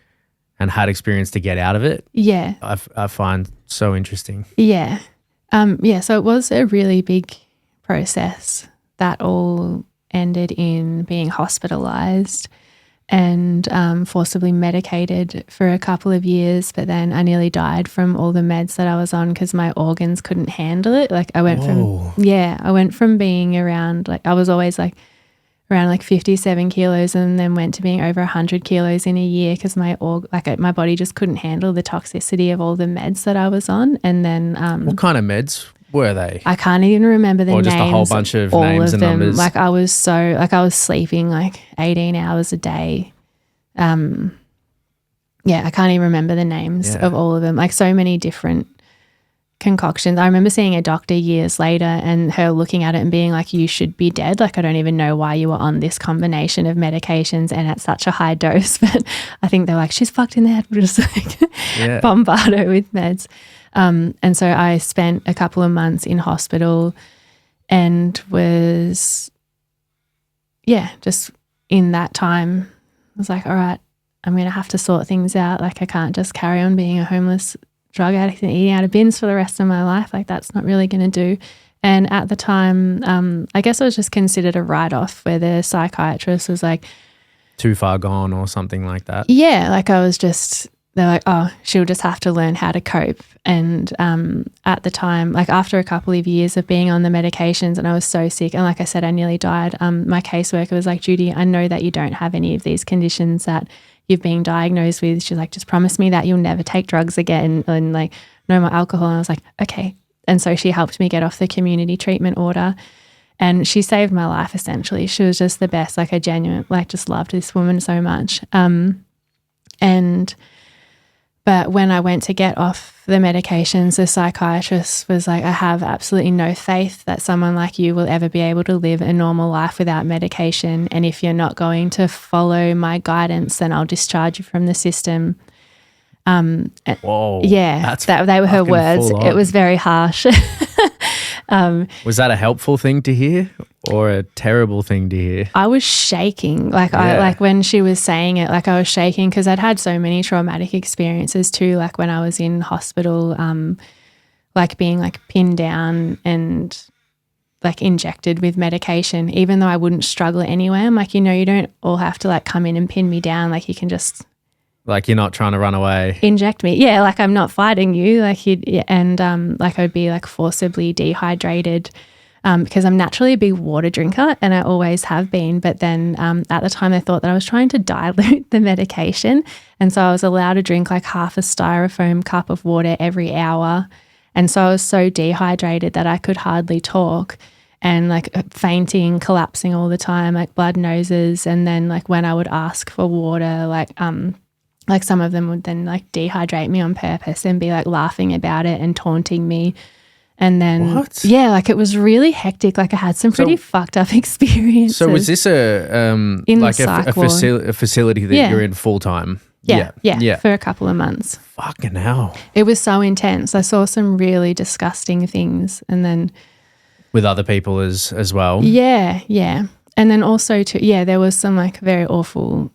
and had experience to get out of it. Yeah. I find so interesting. Yeah. So it was a really big process that all ended in being hospitalized and forcibly medicated for a couple of years, but then I nearly died from all the meds that I was on because my organs couldn't handle it. Like I went from being around, like I was always like around like 57 kilos and then went to being over 100 kilos in a year because my body just couldn't handle the toxicity of all the meds that I was on. And then what kind of meds were they? I can't even remember the names. Or just a whole bunch of names and numbers? Like I was sleeping like 18 hours a day. I can't even remember the names of all of them. Like so many different concoctions. I remember seeing a doctor years later and her looking at it and being like, you should be dead. Like I don't even know why you were on this combination of medications and at such a high dose. But I think they're like, she's fucked in the head. We'll just like bombard her with meds. And so I spent a couple of months in hospital and was, just in that time, I was like, all right, I'm going to have to sort things out. Like I can't just carry on being a homeless drug addict and eating out of bins for the rest of my life. Like that's not really going to do. And at the time, I guess I was just considered a write-off where the psychiatrist was like, too far gone or something like that. Yeah, like they're like, oh, she'll just have to learn how to cope. And at the time, like after a couple of years of being on the medications and I was so sick and like I said, I nearly died, my caseworker was like, Judy, I know that you don't have any of these conditions that you've been diagnosed with. She's like, just promise me that you'll never take drugs again and like no more alcohol. And I was like, okay. And so she helped me get off the community treatment order and she saved my life essentially. She was just the best. Like I genuinely just loved this woman so much. But when I went to get off the medications, the psychiatrist was like, I have absolutely no faith that someone like you will ever be able to live a normal life without medication. And if you're not going to follow my guidance, then I'll discharge you from the system. Whoa. Yeah, they were her words. It was very harsh. Was that a helpful thing to hear or a terrible thing to hear? I was shaking. Like when she was saying it, like I was shaking because I'd had so many traumatic experiences too. Like when I was in hospital, like being like pinned down and like injected with medication, even though I wouldn't struggle anywhere. I'm like, you don't all have to like come in and pin me down. Like you can just like you're not trying to run away. Inject me. Yeah, like I'm not fighting you. Like like I'd be like forcibly dehydrated because I'm naturally a big water drinker and I always have been. But then at the time they thought that I was trying to dilute the medication. And so I was allowed to drink like half a styrofoam cup of water every hour. And so I was so dehydrated that I could hardly talk and like fainting, collapsing all the time, like blood noses. And then like when I would ask for water, like some of them would then like dehydrate me on purpose and be like laughing about it and taunting me. And then, what? Yeah, like it was really hectic. Like I had some pretty fucked up experiences. So was this a facility that you're in full time? Yeah, for a couple of months. Fucking hell. It was so intense. I saw some really disgusting things. And then with other people as well. Yeah. And then also there was some like very awful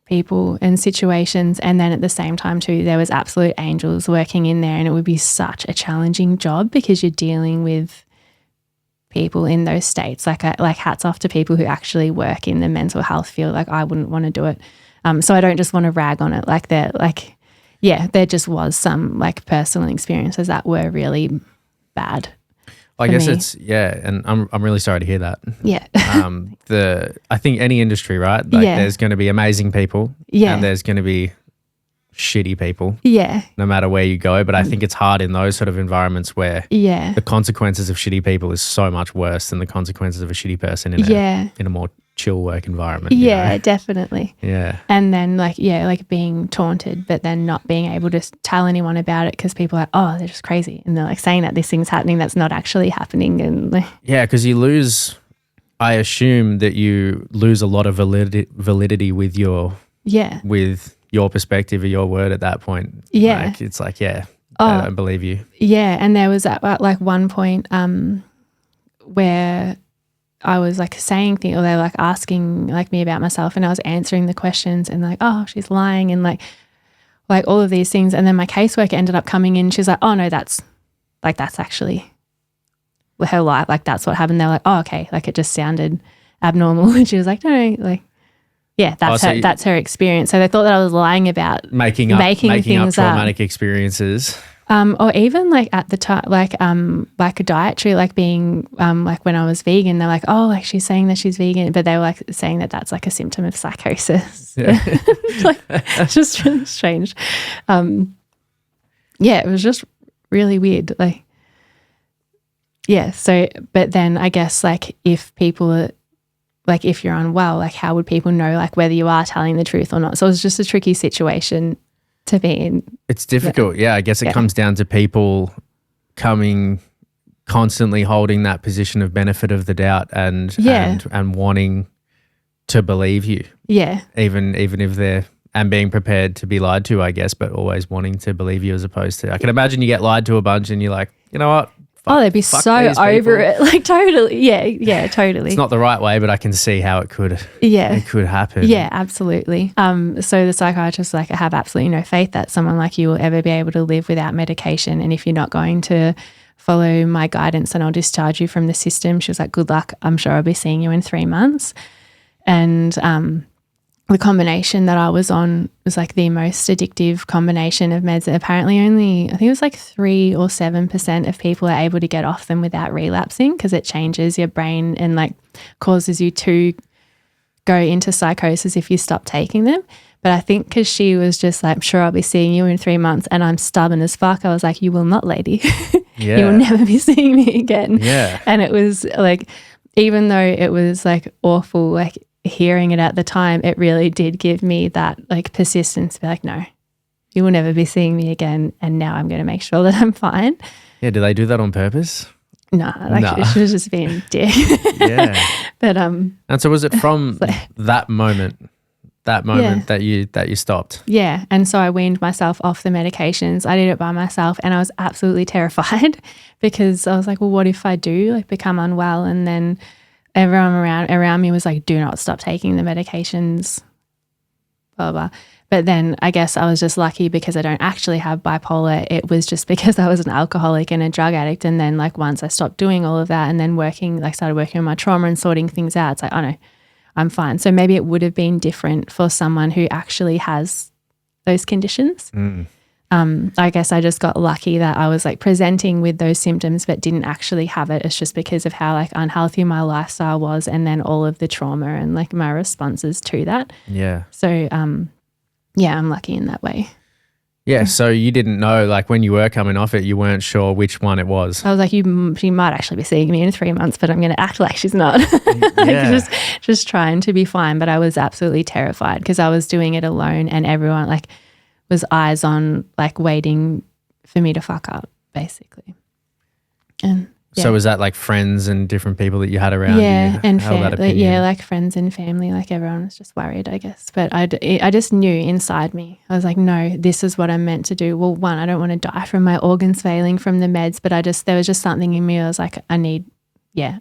people and situations, and then at the same time too there was absolute angels working in there, and it would be such a challenging job because you're dealing with people in those states. Like hats off to people who actually work in the mental health field. Like I wouldn't want to do it. So I don't just want to rag on it. Like there just was some like personal experiences that were really bad. I guess me. And I'm really sorry to hear that. Yeah. I think any industry, right? Like there's going to be amazing people. Yeah. And there's going to be shitty people. Yeah. No matter where you go. But I think it's hard in those sort of environments where the consequences of shitty people is so much worse than the consequences of a shitty person in a more chill work environment. Yeah, definitely. Yeah. And then like being taunted, but then not being able to tell anyone about it because people are like, oh, they're just crazy. And they're like saying that this thing's happening that's not actually happening. And yeah, because I assume that you lose a lot of validity with your perspective or your word at that point. Yeah. Like, it's like, I don't believe you. Yeah. And there was at like one point where I was like saying things, or they were like asking like me about myself, and I was answering the questions and like, oh, she's lying, and like all of these things. And then my caseworker ended up coming in. She's like, oh no, that's actually her lie. Like that's what happened. They're like, oh, okay. Like it just sounded abnormal. And she was like, no, like, yeah, that's her experience. So they thought that I was lying about making up traumatic experiences. Or even like at the time, like a dietary, like being like when I was vegan, they're like, oh, like she's saying that she's vegan, but they were like saying that that's like a symptom of psychosis. Yeah. Like it's just really strange. It was just really weird. Like, yeah. So, but then I guess like if people are like, if you're unwell, like how would people know like whether you are telling the truth or not? So it was just a tricky situation to be in. It's difficult. Yeah. I guess it comes down to people constantly holding that position of benefit of the doubt and wanting to believe you. Yeah. Even if and being prepared to be lied to, I guess, but always wanting to believe you as opposed to, I can imagine you get lied to a bunch and you're like, you know what? They'd be so over it. Like totally. Yeah, totally. It's not the right way, but I can see how it could happen. Yeah, absolutely. So the psychiatrist like, I have absolutely no faith that someone like you will ever be able to live without medication. And if you're not going to follow my guidance, then I'll discharge you from the system. She was like, good luck. I'm sure I'll be seeing you in 3 months. And the combination that I was on was like the most addictive combination of meds. Apparently only, I think it was like 3 or 7% of people are able to get off them without relapsing because it changes your brain and like causes you to go into psychosis if you stop taking them. But I think because she was just like, I'm sure I'll be seeing you in 3 months, and I'm stubborn as fuck. I was like, you will not, lady. You will never be seeing me again. Yeah. And it was like, even though it was like awful, like hearing it at the time, it really did give me that like persistence to be like, no, you will never be seeing me again, and now I'm going to make sure that I'm fine. Yeah, do they do that on purpose? No, she was just being a dick. Yeah. But and so was it from that moment that moment that you stopped. Yeah. And so I weaned myself off the medications. I did it by myself and I was absolutely terrified because I was like, well, what if I do like become unwell? And then everyone around me was like, do not stop taking the medications, blah, blah. But then I guess I was just lucky because I don't actually have bipolar. It was just because I was an alcoholic and a drug addict. And then like once I stopped doing all of that and then started working on my trauma and sorting things out, it's like, oh no, I'm fine. So maybe it would have been different for someone who actually has those conditions. I guess I just got lucky that I was like presenting with those symptoms but didn't actually have it. It's just because of how like unhealthy my lifestyle was and then all of the trauma and like my responses to that. Yeah. So yeah, I'm lucky in that way. Yeah, so you didn't know, like when you were coming off it, you weren't sure which one it was. I was like, she might actually be seeing me in 3 months, but I'm going to act like she's not. just trying to be fine. But I was absolutely terrified because I was doing it alone and everyone like was eyes on like waiting for me to fuck up, basically. And so was that like friends and different people that you had around you? And family. Yeah, like friends and family, like everyone was just worried, I guess. But I just knew inside me. I was like, no, this is what I'm meant to do. Well, one, I don't want to die from my organs failing from the meds, but there was just something in me. I was like, I think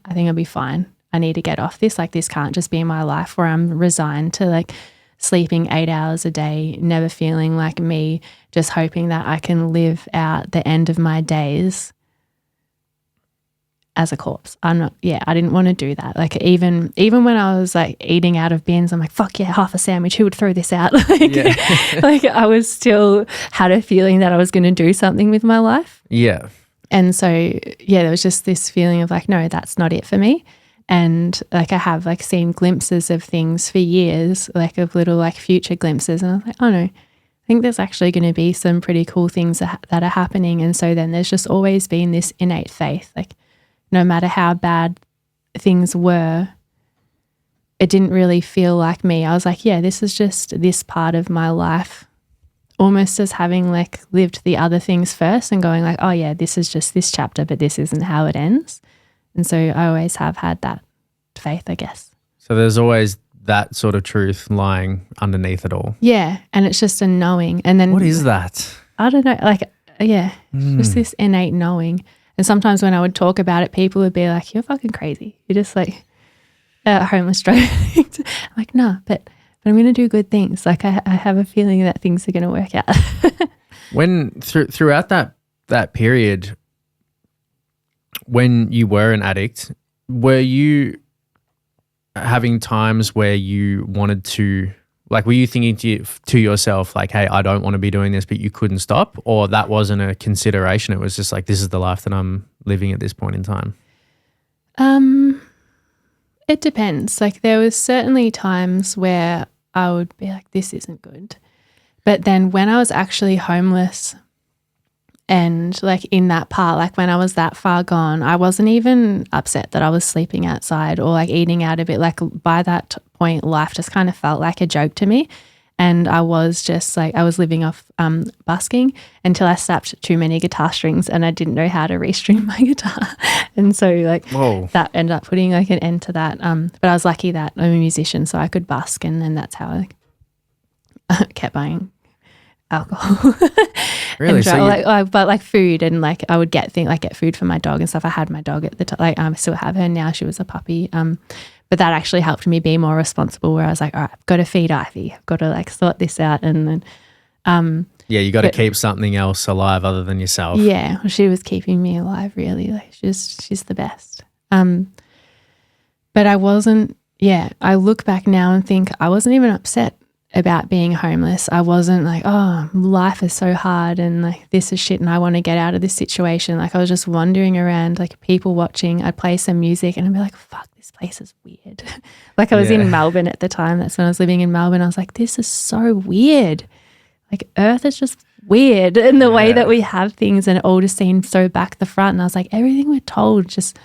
I'll be fine. I need to get off this. Like this can't just be my life where I'm resigned to like sleeping 8 hours a day, never feeling like me, just hoping that I can live out the end of my days as a corpse. I didn't want to do that. Like even when I was like eating out of bins, I'm like, fuck yeah, half a sandwich, who would throw this out? Like I was still had a feeling that I was going to do something with my life. Yeah. And so, there was just this feeling of like, no, that's not it for me. And like I have like seen glimpses of things for years, like of little like future glimpses. And I was like, oh no, I think there's actually going to be some pretty cool things that are happening. And so then there's just always been this innate faith, like no matter how bad things were, it didn't really feel like me. I was like, yeah, this is just this part of my life, almost as having like lived the other things first and going like, oh yeah, this is just this chapter, but this isn't how it ends. And so I always have had that faith, I guess. So there's always that sort of truth lying underneath it all. Yeah, and it's just a knowing. And then what is that? I don't know, like, just this innate knowing. And sometimes when I would talk about it, people would be like, you're fucking crazy. You're just like a homeless drug addict. I'm like, nah, but I'm going to do good things. Like I have a feeling that things are going to work out. When throughout that period, when you were an addict, were you having times where you wanted to, like, were you thinking to yourself, like, hey, I don't want to be doing this, but you couldn't stop? Or that wasn't a consideration? It was just like, this is the life that I'm living at this point in time? It depends. Like, there was certainly times where I would be like, this isn't good. But then when I was actually homeless and like in that part, like when I was that far gone, I wasn't even upset that I was sleeping outside or like eating out of it. Like by that point, life just kind of felt like a joke to me. And I was just like, I was living off busking until I snapped too many guitar strings and I didn't know how to restring my guitar. And so like that ended up putting like an end to that. But I was lucky that I'm a musician, so I could busk, and then that's how I kept buying alcohol. Really? But like food, and like I would get food for my dog and stuff. I had my dog at the time. Like I still have her now. She was a puppy. But that actually helped me be more responsible, where I was like, all right, I've got to feed Ivy. I've got to like sort this out. And then, you got to keep something else alive other than yourself. Yeah. Well, she was keeping me alive, really. Like she's the best. But I wasn't, I look back now and think I wasn't even upset about being homeless. I wasn't like, oh, life is so hard and like this is shit and I want to get out of this situation. Like I was just wandering around, like people watching. I'd play some music and I'd be like, fuck, this place is weird. Like I was in Melbourne at the time. That's when I was living in Melbourne. I was like, this is so weird. Like Earth is just weird in the way that we have things, and it all just seemed so back the front. And I was like, everything we're told just,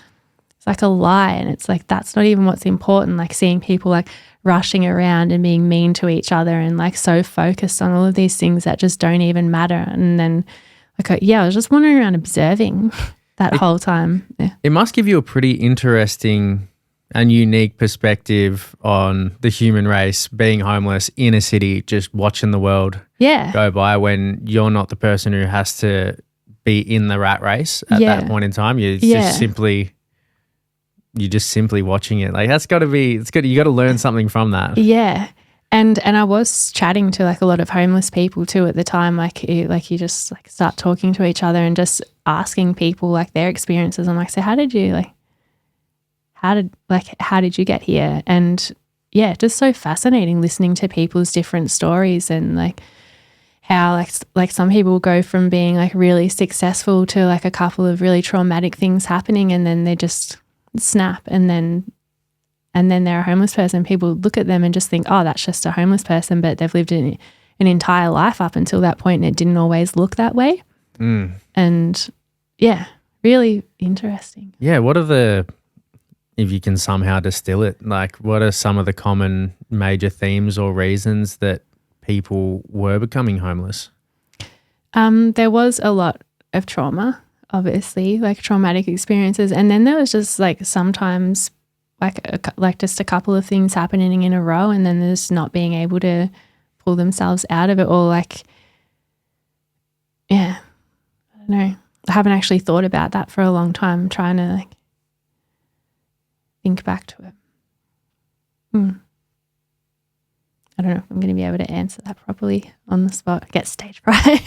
it's like a lie. And it's like, that's not even what's important. Like seeing people like rushing around and being mean to each other and like so focused on all of these things that just don't even matter. And then like, I was just wandering around observing that whole time. Yeah. It must give you a pretty interesting and unique perspective on the human race being homeless in a city, just watching the world go by when you're not the person who has to be in the rat race at that point in time. You're just simply watching it. Like that's got to be, it's good. You got to learn something from that. Yeah. And I was chatting to like a lot of homeless people too at the time. Like you just like start talking to each other and just asking people like their experiences. I'm like, so how did you get here? And yeah, just so fascinating listening to people's different stories and like how like some people go from being like really successful to like a couple of really traumatic things happening, and then they just snap, and then they're a homeless person. People look at them and just think, oh, that's just a homeless person, but they've lived an entire life up until that point and it didn't always look that way. And yeah, really interesting. Yeah, if you can somehow distill it, like what are some of the common major themes or reasons that people were becoming homeless? There was a lot of trauma, obviously, like traumatic experiences. And then there was just like sometimes like just a couple of things happening in a row, and then there's not being able to pull themselves out of it, or like, yeah, I don't know. I haven't actually thought about that for a long time, trying to like think back to it. I don't know if I'm going to be able to answer that properly on the spot. I get stage fright.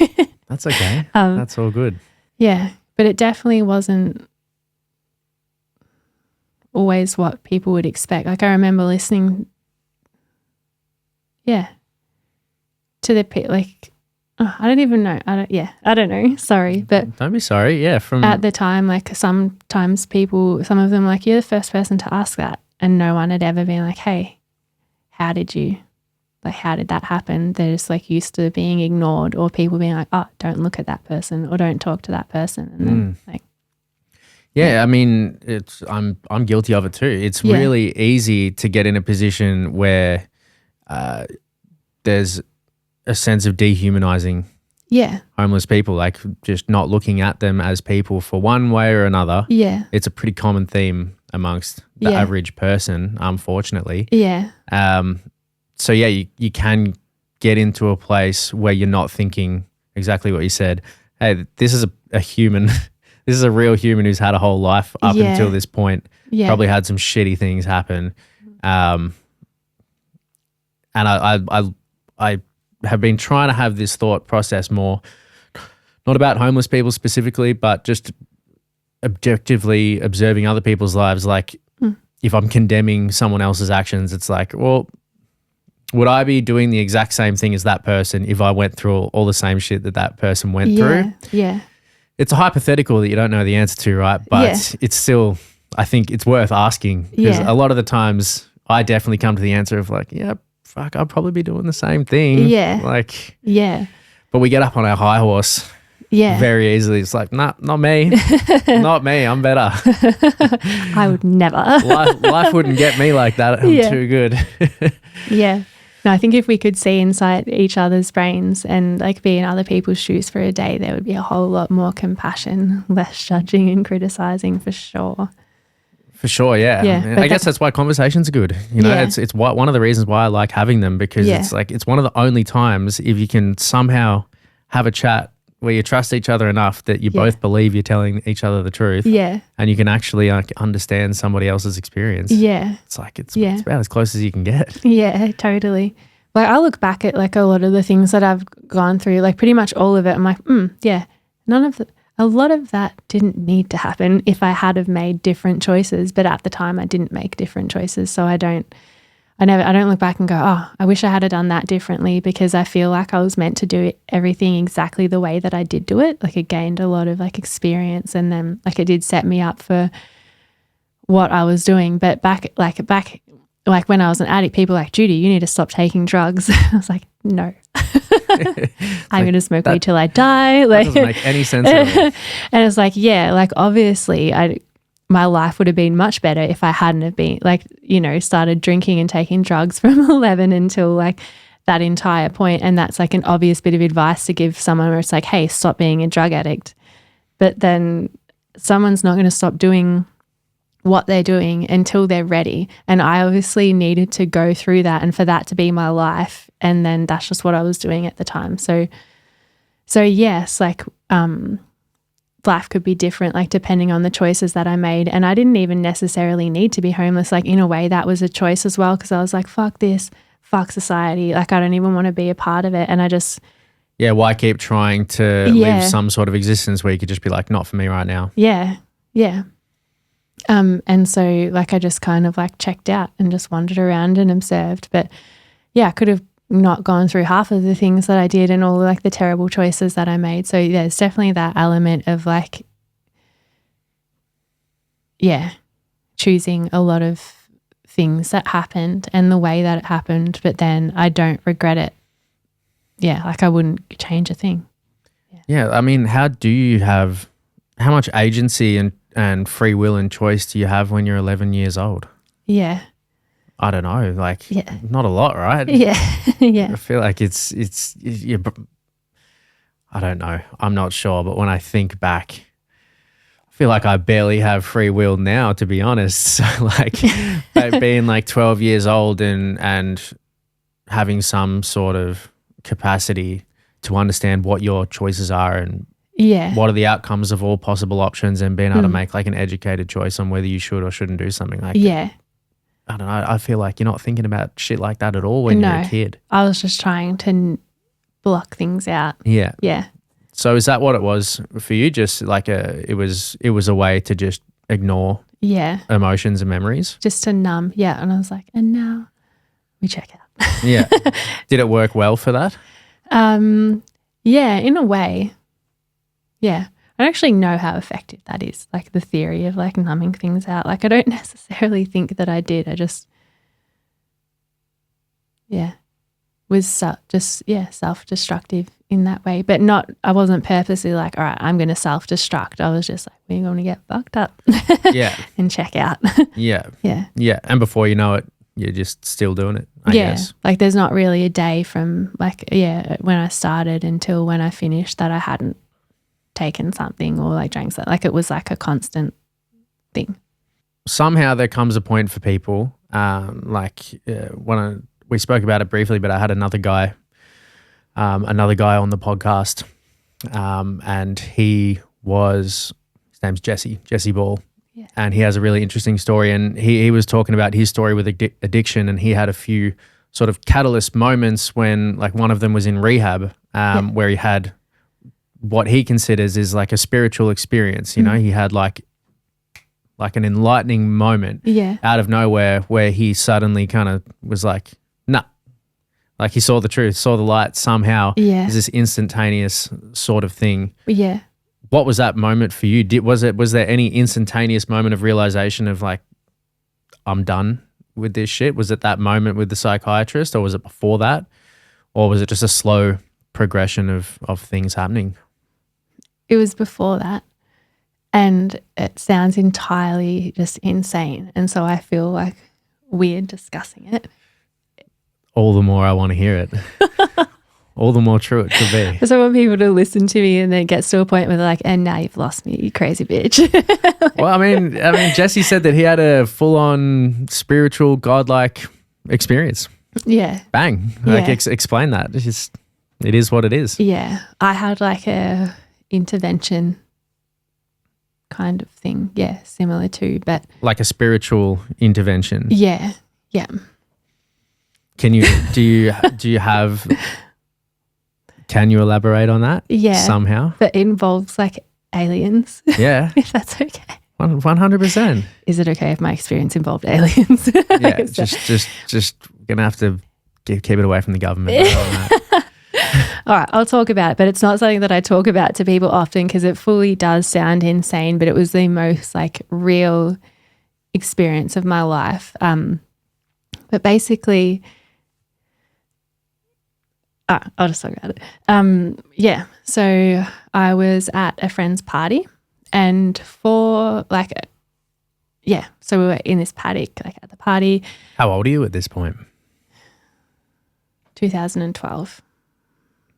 That's okay. That's all good. Yeah, but it definitely wasn't always what people would expect. Like I remember listening, to the like, I don't even know. I don't know. Sorry, but don't be sorry. Yeah, from at the time, like sometimes people, some of them, like you're the first person to ask that, and no one had ever been like, "Hey, how did that happen?" They're just like used to being ignored, or people being like, "Oh, don't look at that person," or "Don't talk to that person," and then like. Yeah, I mean, I'm guilty of it too. It's really easy to get in a position where there's a sense of dehumanizing homeless people, like just not looking at them as people for one way or another. Yeah. It's a pretty common theme amongst the average person, unfortunately. Yeah. So yeah, you can get into a place where you're not thinking exactly what you said. Hey, this is a human. This is a real human who's had a whole life up until this point. Yeah. Probably had some shitty things happen. And I have been trying to have this thought process more, not about homeless people specifically, but just objectively observing other people's lives. Like if I'm condemning someone else's actions, it's like, well, would I be doing the exact same thing as that person if I went through all the same shit that person went through? Yeah. It's a hypothetical that you don't know the answer to, right? But it's still, I think it's worth asking, because a lot of the times I definitely come to the answer of like, yeah, fuck, I'll probably be doing the same thing. Yeah. Like, but we get up on our high horse very easily. It's like, nah, not me. Not me. I'm better. I would never. Life wouldn't get me like that. I'm too good. No, I think if we could see inside each other's brains and like be in other people's shoes for a day, there would be a whole lot more compassion, less judging and criticizing, for sure. For sure, yeah. I guess that's why conversations are good. You know, it's one of the reasons why I like having them, because it's like it's one of the only times if you can somehow have a chat where you trust each other enough that you both believe you're telling each other the truth. Yeah. And you can actually understand somebody else's experience. Yeah. It's like it's about as close as you can get. Yeah, totally. Like I look back at like a lot of the things that I've gone through, like pretty much all of it. I'm like, a lot of that didn't need to happen if I had have made different choices. But at the time I didn't make different choices. So I don't look back and go, oh, I wish I had done that differently, because I feel like I was meant to do everything exactly the way that I did do it. Like it gained a lot of like experience, and then like it did set me up for what I was doing. But back when I was an addict, people were like, Judy, you need to stop taking drugs. I was like, no, I'm going to smoke weed till I die. Like, that doesn't make any sense at all. And it's like, like obviously my life would have been much better if I hadn't have been started drinking and taking drugs from 11 until like that entire point. And that's like an obvious bit of advice to give someone where it's like, hey, stop being a drug addict. But then someone's not going to stop doing what they're doing until they're ready. And I obviously needed to go through that and for that to be my life. And then that's just what I was doing at the time. So yes, like life could be different, like depending on the choices that I made. And I didn't even necessarily need to be homeless. Like in a way that was a choice as well, because I was like, fuck this, fuck society. Like I don't even want to be a part of it. And I just... Yeah, why keep trying to live some sort of existence where you could just be like, not for me right now? Yeah, yeah. And so like I just kind of like checked out and just wandered around and observed. But yeah, I could have not gone through half of the things that I did and all like the terrible choices that I made. So there's definitely that element of like, yeah, choosing a lot of things that happened and the way that it happened, but then I don't regret it. Yeah, like I wouldn't change a thing. Yeah, I mean, how much agency and free will and choice do you have when you're 11 years old? Yeah. I don't know, like not a lot, right? Yeah. Yeah. I feel like it's I don't know. I'm not sure, but when I think back, I feel like I barely have free will now, to be honest. So like being like 12 years old and having some sort of capacity to understand what your choices are and what are the outcomes of all possible options and being able to make like an educated choice on whether you should or shouldn't do something like that. I don't know. I feel like you're not thinking about shit like that at all when you're a kid. I was just trying to block things out. Yeah. Yeah. So is that what it was for you? Just like it was a way to just ignore emotions and memories? Just to numb. Yeah. And I was like, and now we check out. Yeah. Did it work well for that? Yeah, in a way. Yeah. I don't actually know how effective that is, like the theory of like numbing things out. Like I don't necessarily think that I did. I just, was self-destructive in that way. But I wasn't purposely like, all right, I'm going to self-destruct. I was just like, we're going to get fucked up and check out. Yeah. Yeah. Yeah. And before you know it, you're just still doing it, I guess. Like there's not really a day from like, when I started until when I finished that I hadn't taken something or like drank something. Like it was like a constant thing. Somehow there comes a point for people, we spoke about it briefly, but I had another guy on the podcast, and his name's Jesse Ball. Yeah. And he has a really interesting story, and he was talking about his story with addiction, and he had a few sort of catalyst moments when like one of them was in rehab, where he had what he considers is like a spiritual experience. You know, he had like an enlightening moment out of nowhere where he suddenly kind of was like, nah, like he saw the truth, saw the light somehow. Yeah. It's this instantaneous sort of thing. Yeah. What was that moment for you? Was there any instantaneous moment of realization of like, I'm done with this shit? Was it that moment with the psychiatrist, or was it before that? Or was it just a slow progression of things happening? It was before that. And it sounds entirely just insane. And so I feel like weird discussing it. All the more I want to hear it. All the more true it could be. I just want people to listen to me and then it gets to a point where they're like, and now you've lost me, you crazy bitch. Well, I mean, Jesse said that he had a full-on spiritual, godlike experience. Yeah. Bang. Like, explain that. It is what it is. Yeah. I had like a intervention kind of thing. Yeah. Similar to, but. Like a spiritual intervention. Yeah. Yeah. Can you elaborate on that? Yeah. Somehow? That involves like aliens. Yeah. If that's okay. 100%. Is it okay if my experience involved aliens? Yeah. Just gonna have to keep it away from the government. All right, I'll talk about it, but it's not something that I talk about to people often because it fully does sound insane, but it was the most like real experience of my life. But basically, I'll just talk about it. So I was at a friend's party and so we were in this paddock, like at the party. How old are you at this point? 2012.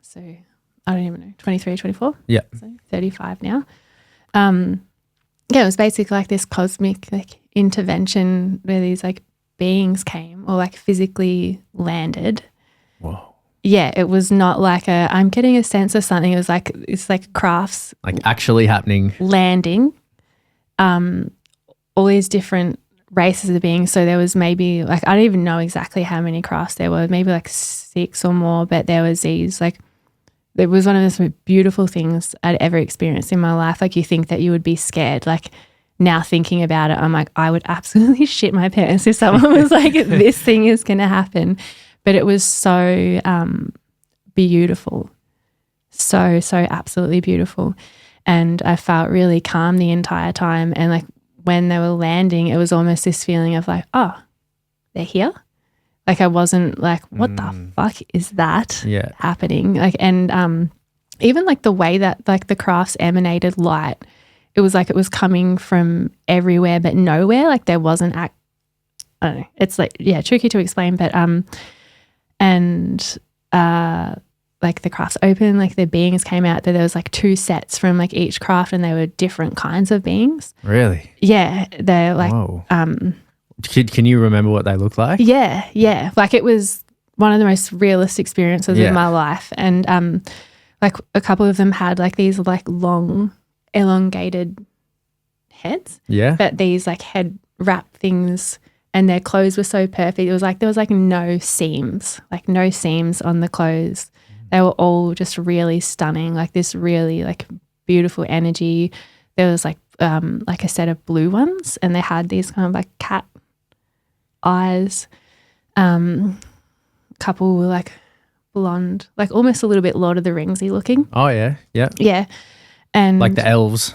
So I don't even know, 23, 24? Yeah. So 35 now. It was basically like this cosmic like intervention where these like beings came or like physically landed. Whoa. Yeah, it was not like I'm getting a sense of something. It was like, it's like crafts. Like actually happening. Landing. All these different races of beings. So there was maybe like, I don't even know exactly how many crafts there were, maybe like 6 or more, but there was these like, it was one of the most beautiful things I'd ever experienced in my life. Like you think that you would be scared. Like now thinking about it, I'm like, I would absolutely shit my pants if someone was like, this thing is going to happen. But it was so beautiful. So absolutely beautiful. And I felt really calm the entire time. And like when they were landing, it was almost this feeling of like, oh, they're here. Like I wasn't like, what the fuck is that happening? Like, and even like the way that like the crafts emanated light, it was like it was coming from everywhere but nowhere. Like there wasn't, I don't know. It's like, yeah, tricky to explain, but like the crafts open, like the beings came out, but there was like 2 sets from like each craft and they were different kinds of beings. Really? Yeah. They're like, whoa. Can you remember what they looked like? Yeah. Like it was one of the most realist experiences of my life. And like a couple of them had like these like long elongated heads. Yeah. But these like head wrap things and their clothes were so perfect. It was like there was like no seams on the clothes. They were all just really stunning, like this really like beautiful energy. There was like a set of blue ones and they had these kind of like cat eyes. Couple were like blonde, like almost a little bit Lord of the Ringsy looking. Oh yeah. Yeah. And like the elves.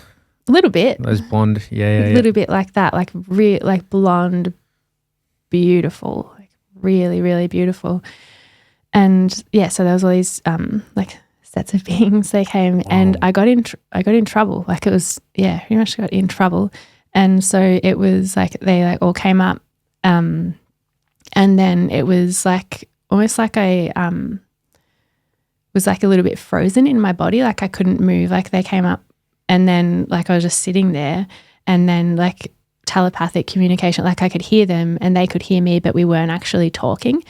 A little bit. Those blonde, yeah. A little bit like that, like like blonde, beautiful, like really, really beautiful. And yeah, so there was all these like sets of beings. They came and I got in trouble. Like it was, yeah, pretty much got in trouble. And so it was like they like all came up, and then it was like almost like I was like a little bit frozen in my body. Like I couldn't move. Like they came up, and then like I was just sitting there, and then like telepathic communication. Like I could hear them, and they could hear me, but we weren't actually talking.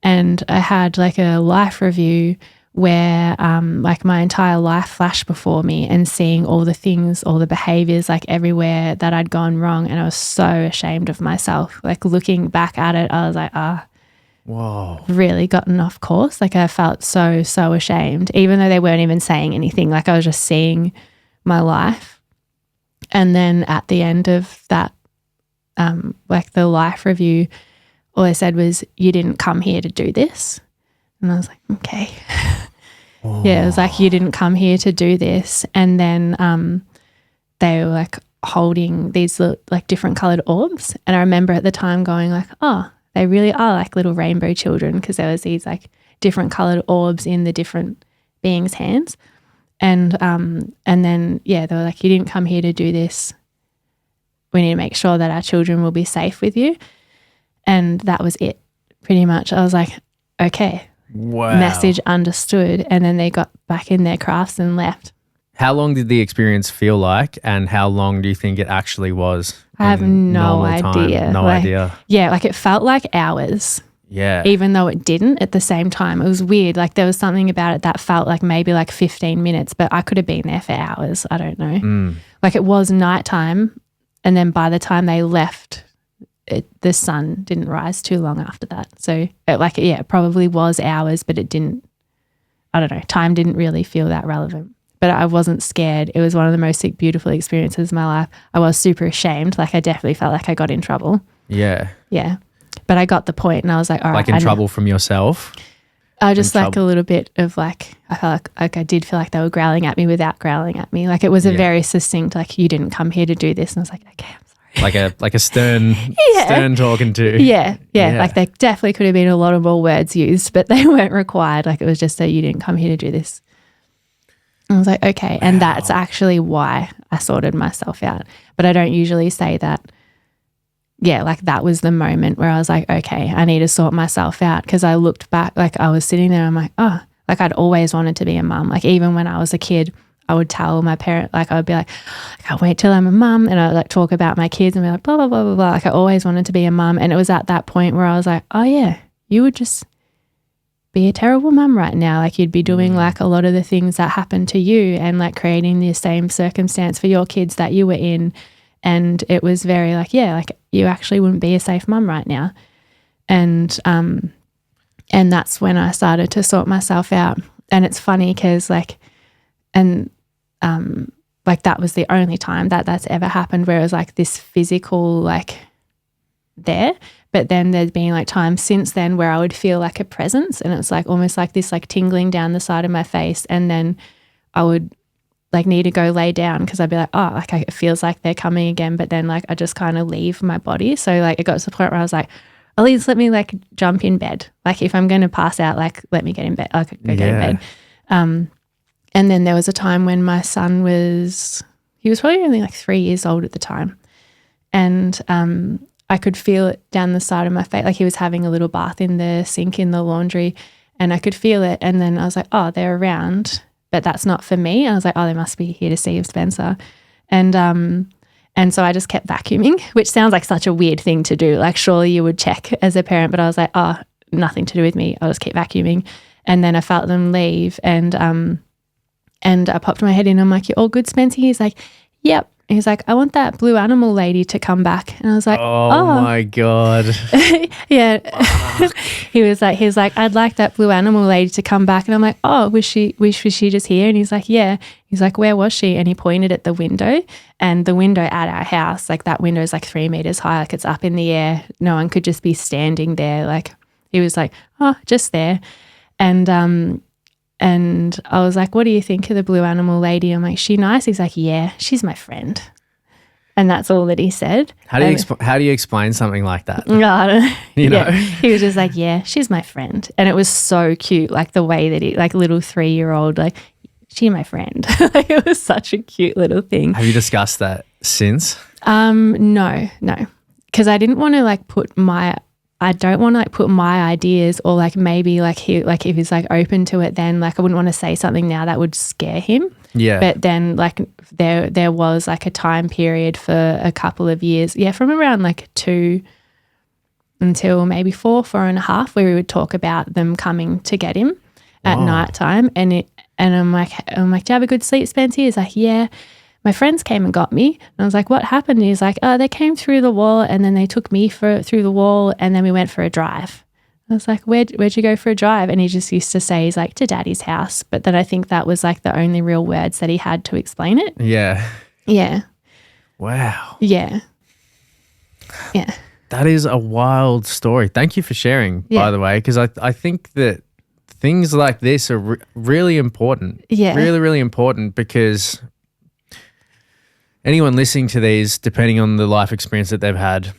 And I had like a life review where like my entire life flashed before me and seeing all the things, all the behaviors, like everywhere that I'd gone wrong. And I was so ashamed of myself. Like looking back at it, I was like, whoa, really gotten off course. Like I felt so ashamed, even though they weren't even saying anything. Like I was just seeing my life. And then at the end of that, like the life review, all they said was, you didn't come here to do this. And I was like, okay. Yeah, it was like, you didn't come here to do this. And then they were like holding these like different colored orbs. And I remember at the time going like, oh, they really are like little rainbow children, because there was these like different colored orbs in the different beings' hands. And then, yeah, they were like, you didn't come here to do this. We need to make sure that our children will be safe with you. And that was it, pretty much. I was like, okay. Wow. Message understood. And then they got back in their crafts and left. How long did the experience feel like, and how long do you think it actually was? I have no idea. No idea. Yeah, like it felt like hours. Yeah. Even though it didn't at the same time. It was weird. Like there was something about it that felt like maybe like 15 minutes, but I could have been there for hours. I don't know. Like it was nighttime, and then by the time they left, the sun didn't rise too long after that. So it probably was hours, but it didn't, I don't know, time didn't really feel that relevant. But I wasn't scared. It was one of the most beautiful experiences of my life. I was super ashamed. Like I definitely felt like I got in trouble. Yeah. Yeah. But I got the point, and I was like, all right. Like in trouble from yourself? Just like a little bit of like, I felt like I did feel like they were growling at me without growling at me. Like it was a very succinct, like, you didn't come here to do this. And I was like, okay, I'm sorry. Like a stern talking to. Yeah. Like there definitely could have been a lot of more words used, but they weren't required. Like it was just that you didn't come here to do this. And I was like, okay. Wow. And that's actually why I sorted myself out. But I don't usually say that. Yeah, like that was the moment where I was like, okay, I need to sort myself out, because I looked back, like I was sitting there, I'm like, oh, like I'd always wanted to be a mum. Like even when I was a kid, I would tell my parent, like I would be like, I can't wait till I'm a mum, and I would like talk about my kids and be like blah blah blah blah blah. Like I always wanted to be a mum, and it was at that point where I was like, oh yeah, you would just be a terrible mum right now. Like you'd be doing like a lot of the things that happened to you, and like creating the same circumstance for your kids that you were in. And it was very like, yeah, like you actually wouldn't be a safe mum right now. And that's when I started to sort myself out. And it's funny because like that was the only time that that's ever happened where it was like this physical like there. But then there's been like times since then where I would feel like a presence, and it's like almost like this like tingling down the side of my face, and then I would like need to go lay down because I'd be like, oh, like it feels like they're coming again, but then like I just kind of leave my body. So like it got to the point where I was like, at least let me like jump in bed. Like if I'm going to pass out, like let me get in bed. I could go get in bed. And then there was a time when my son he was probably only like 3 years old at the time, and I could feel it down the side of my face. Like he was having a little bath in the sink in the laundry, and I could feel it. And then I was like, oh, they're around, but that's not for me. I was like, oh, they must be here to see Spencer. And so I just kept vacuuming, which sounds like such a weird thing to do. Like surely you would check as a parent, but I was like, oh, nothing to do with me. I'll just keep vacuuming. And then I felt them leave, and I popped my head in. I'm like, you all good, Spencer? He's like, yep. He's like, I want that blue animal lady to come back. And I was like, oh my God. Yeah. He was like, I'd like that blue animal lady to come back. And I'm like, oh, was she just here? And he's like, yeah. He's like, where was she? And he pointed at the window, and the window at our house, like that window is like 3 meters high. Like it's up in the air. No one could just be standing there. Like he was like, oh, just there. And I was like, what do you think of the blue animal lady? I'm like, she nice? He's like, yeah, she's my friend. And that's all that he said. How do you explain something like that? No, I don't know. You know? He was just like, yeah, she's my friend. And it was so cute, like the way that he, like little 3-year-old, like, she my friend. Like, it was such a cute little thing. Have you discussed that since? No. Because I didn't want to like put my ideas, or like maybe like if he's like open to it, then like I wouldn't want to say something now that would scare him. Yeah. But then like there was like a time period for a couple of years, from around like 2 until maybe 4.5, where we would talk about them coming to get him at night time. And I'm like, do you have a good sleep, Spencer? He's like, yeah. My friends came and got me. And I was like, what happened? And he's like, oh, they came through the wall, and then they took me through the wall, and then we went for a drive. I was like, where'd you go for a drive? And he just used to say, he's like, to Daddy's house. But then I think that was like the only real words that he had to explain it. Yeah. Yeah. Wow. Yeah. Yeah. That is a wild story. Thank you for sharing, by the way, because I think that things like this are really important. Yeah. Really, really important, because anyone listening to these, depending on the life experience that they've had,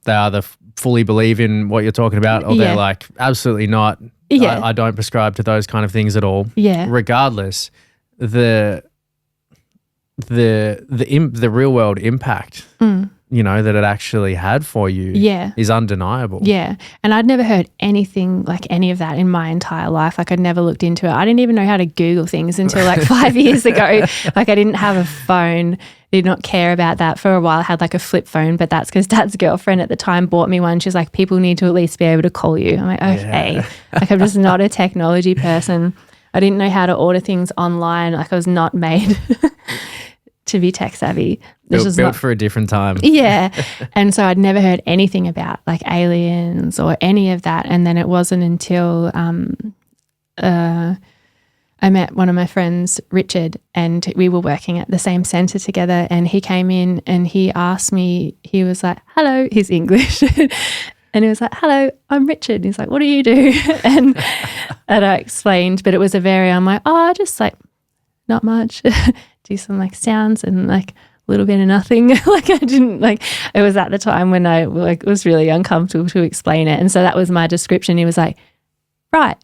they either fully believe in what you're talking about, or they're like, absolutely not. Yeah. I don't prescribe to those kind of things at all. Yeah. Regardless, the real world impact, that it actually had for you is undeniable. Yeah. And I'd never heard anything like any of that in my entire life. Like I'd never looked into it. I didn't even know how to Google things until like 5 years ago. Like I didn't have a phone, did not care about that. For a while I had like a flip phone, but that's because Dad's girlfriend at the time bought me one. She's like, people need to at least be able to call you. I'm like, okay. Yeah. Like I'm just not a technology person. I didn't know how to order things online. Like I was not made to be tech savvy. Built for a different time. Yeah. And so I'd never heard anything about like aliens or any of that. And then it wasn't until I met one of my friends, Richard, and we were working at the same centre together, and he came in and he asked me, he was like, hello, he's English. And he was like, hello, I'm Richard. And he's like, what do you do? And I explained, but it was I'm like, oh, I just like, not much. Do some like sounds and like a little bit of nothing. Like I didn't like, it was at the time when I like was really uncomfortable to explain it. And so that was my description. He was like, right,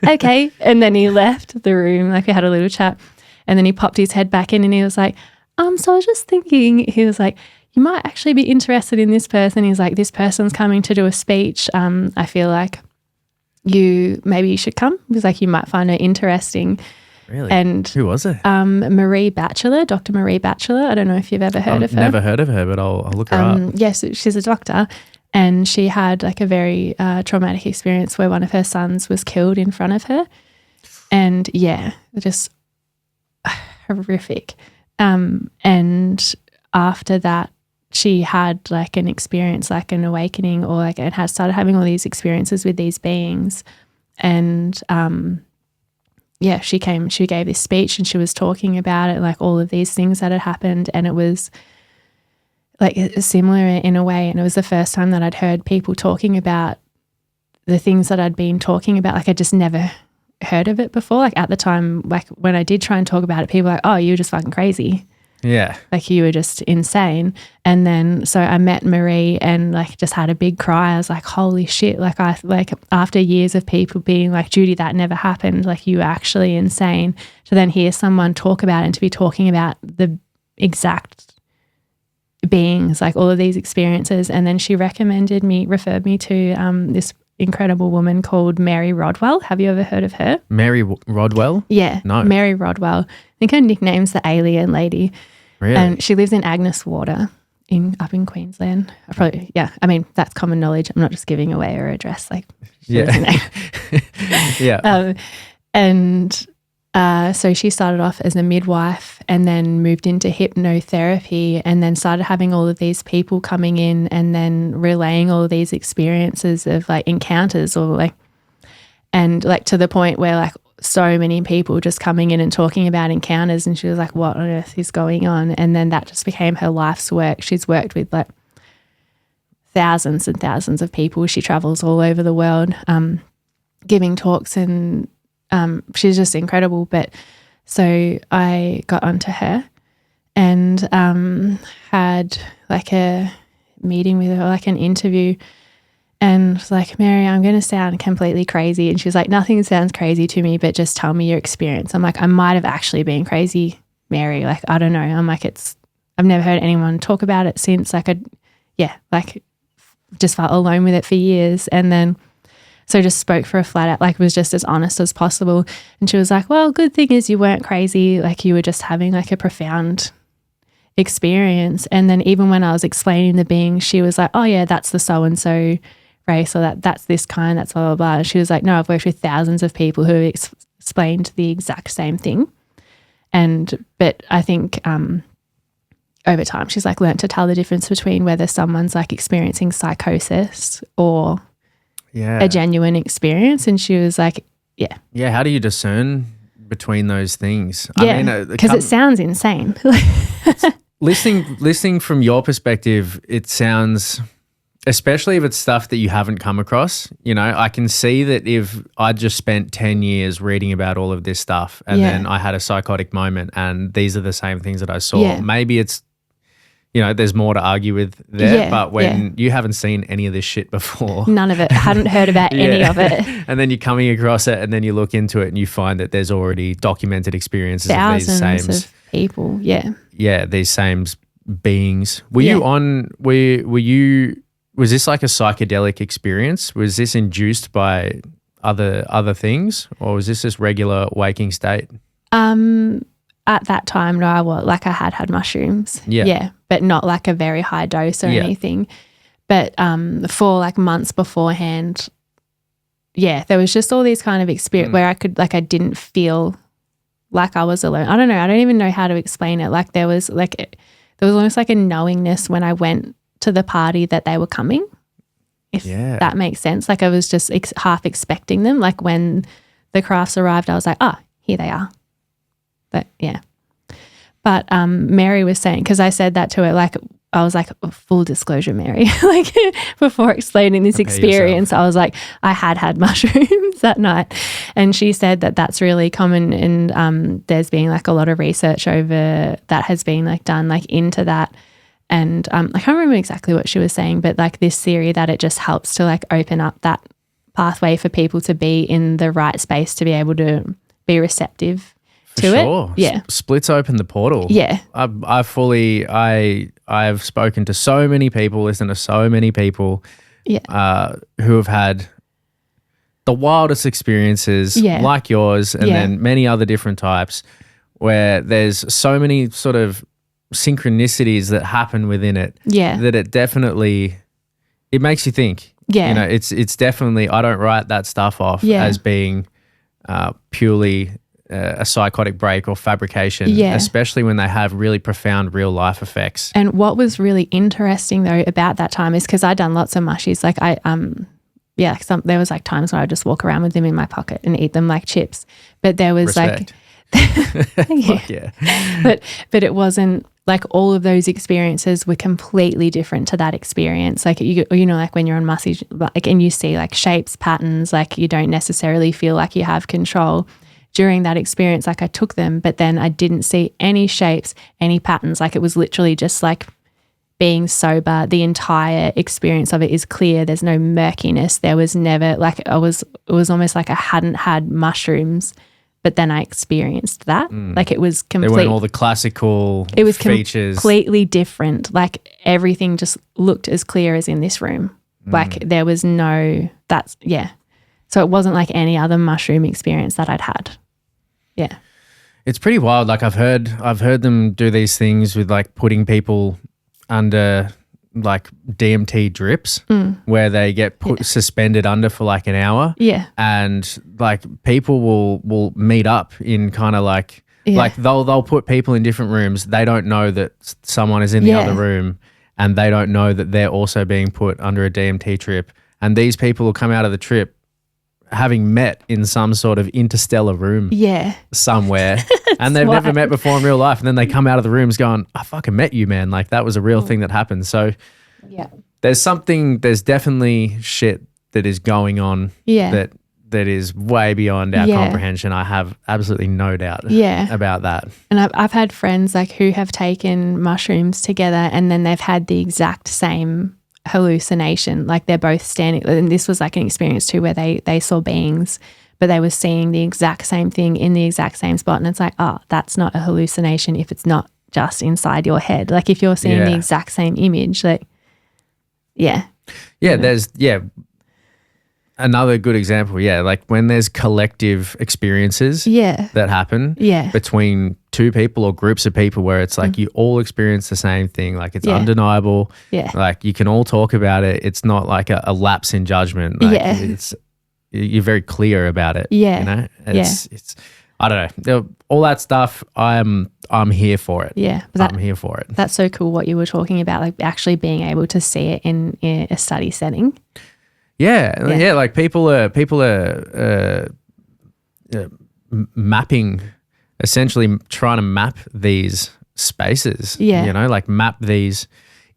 okay. And then he left the room. Like we had a little chat, and then he popped his head back in and he was like, so I was just thinking, he was like, you might actually be interested in this person. He's like, this person's coming to do a speech. I feel like maybe you should come. He was like, you might find it interesting. Really? And who was it? Marie Batchelor, Dr. Marie Batchelor. I don't know if you've ever heard of her. Never heard of her, but I'll look her up. Yes, she's a doctor, and she had like a very traumatic experience where one of her sons was killed in front of her, and just horrific. And after that, she had like an experience, like an awakening, or like it had started having all these experiences with these beings, and she gave this speech and she was talking about it, like all of these things that had happened, and it was like similar in a way. And it was the first time that I'd heard people talking about the things that I'd been talking about. Like I just never heard of it before. Like at the time, like when I did try and talk about it, people were like, oh, you were just fucking crazy. Yeah. Like you were just insane. And then so I met Marie and like just had a big cry. I was like, holy shit. Like after years of people being like, Judy, that never happened. Like you were actually insane. To then hear someone talk about it and to be talking about the exact beings, like all of these experiences. And then she referred me to this incredible woman called Mary Rodwell. Have you ever heard of her? Mary Rodwell? Yeah. No. Mary Rodwell. I think her nickname's the Alien Lady. Really? And she lives in Agnes Water up in Queensland. I mean, that's common knowledge. I'm not just giving away her address. Like, yeah. Yeah. So she started off as a midwife and then moved into hypnotherapy and then started having all of these people coming in and then relaying all of these experiences of like encounters and to the point where like so many people just coming in and talking about encounters, and she was like, what on earth is going on? And then that just became her life's work. She's worked with like thousands and thousands of people. She travels all over the world giving talks, and she's just incredible. But so I got onto her and had like a meeting with her, like an interview, and was like, Mary, I'm going to sound completely crazy. And she was like, nothing sounds crazy to me, but just tell me your experience. I'm like, I might have actually been crazy, Mary. Like, I don't know. I'm like, I've never heard anyone talk about it since. Like, just felt alone with it for years. And then so just spoke for a flat out, like was just as honest as possible. And she was like, well, good thing is you weren't crazy. Like you were just having like a profound experience. And then even when I was explaining the being, she was like, oh yeah, that's the so-and-so race, or that's this kind, that's blah, blah, blah. And she was like, no, I've worked with thousands of people who have explained the exact same thing. But I think over time, she's like learned to tell the difference between whether someone's like experiencing psychosis or a genuine experience. And she was like, yeah. Yeah. How do you discern between those things? Yeah, I mean, because it sounds insane. Listening from your perspective, it sounds, especially if it's stuff that you haven't come across, I can see that if I just spent 10 years reading about all of this stuff and then I had a psychotic moment and these are the same things that I saw, maybe it's, there's more to argue with there, but when you haven't seen any of this shit before. None of it. Hadn't heard about any of it. And then you're coming across it and then you look into it and you find that there's already documented experiences thousands of these same people. Yeah. Yeah, these same beings. Was this like a psychedelic experience? Was this induced by other things, or was this just regular waking state? At that time, no, I had mushrooms. Yeah. But not like a very high dose or anything. But for like months beforehand, there was just all these kind of experience where I didn't feel like I was alone. I don't know. I don't even know how to explain it. Like there was almost like a knowingness when I went to the party that they were coming, if that makes sense. Like I was just half expecting them. Like when the crafts arrived, I was like, here they are. But Mary was saying, because I said that to her, like I was like, full disclosure, Mary, like before explaining this experience, I was like, I had mushrooms that night. And she said that that's really common, and there's been like a lot of research over that has been like done like into that. And I can't remember exactly what she was saying, but like this theory that it just helps to like open up that pathway for people to be in the right space to be able to be receptive to it. Yeah. Splits open the portal. Yeah. I've spoken to so many people, listened to so many people who have had the wildest experiences like yours and then many other different types where there's so many sort of synchronicities that happen within it that it definitely, it makes you think. Yeah. You know, it's definitely, I don't write that stuff off as being purely a psychotic break or fabrication, especially when they have really profound real life effects. And what was really interesting though about that time is because I'd done lots of mushies. Like there was like times where I just walk around with them in my pocket and eat them like chips. But there was Respect. But it wasn't like all of those experiences were completely different to that experience. Like, you know, like when you're on mushy, like, and you see like shapes, patterns, like you don't necessarily feel like you have control. During that experience, like I took them, but then I didn't see any shapes, any patterns. Like it was literally just like being sober. The entire experience of it is clear. There's no murkiness. There was never like it was almost like I hadn't had mushrooms, but then I experienced that. Like it was complete. They weren't all the classical features. It was completely different. Like everything just looked as clear as in this room. Like there was no, So it wasn't like any other mushroom experience that I'd had. Yeah. It's pretty wild. Like I've heard them do these things with like putting people under like DMT drips where they get suspended under for like an hour. Yeah. And like people will meet up in kind of like they'll put people in different rooms. They don't know that someone is in the other room and they don't know that they're also being put under a DMT trip. And these people will come out of the trip having met in some sort of interstellar room somewhere and they've never met before in real life, and then they come out of the rooms going, I fucking met you, man. Like that was a real thing that happened. So there's definitely shit that is going on that is way beyond our comprehension. I have absolutely no doubt about that. And I've had friends like who have taken mushrooms together and then they've had the exact same hallucination. Like they're both standing, and this was like an experience too where they saw beings, but they were seeing the exact same thing in the exact same spot, and it's like, oh, that's not a hallucination if it's not just inside your head. Like if you're seeing the exact same image, like there's another good example, like when there's collective experiences that happen between two people or groups of people where it's like you all experience the same thing, like it's undeniable, like you can all talk about it. It's not like a lapse in judgment. Like you're very clear about it. You know, it's I don't know, all that stuff. I'm here for it. I'm here for it. That's so cool what you were talking about, like actually being able to see it in a study setting. Yeah, like people are mapping, essentially trying to map these spaces. You know, like map these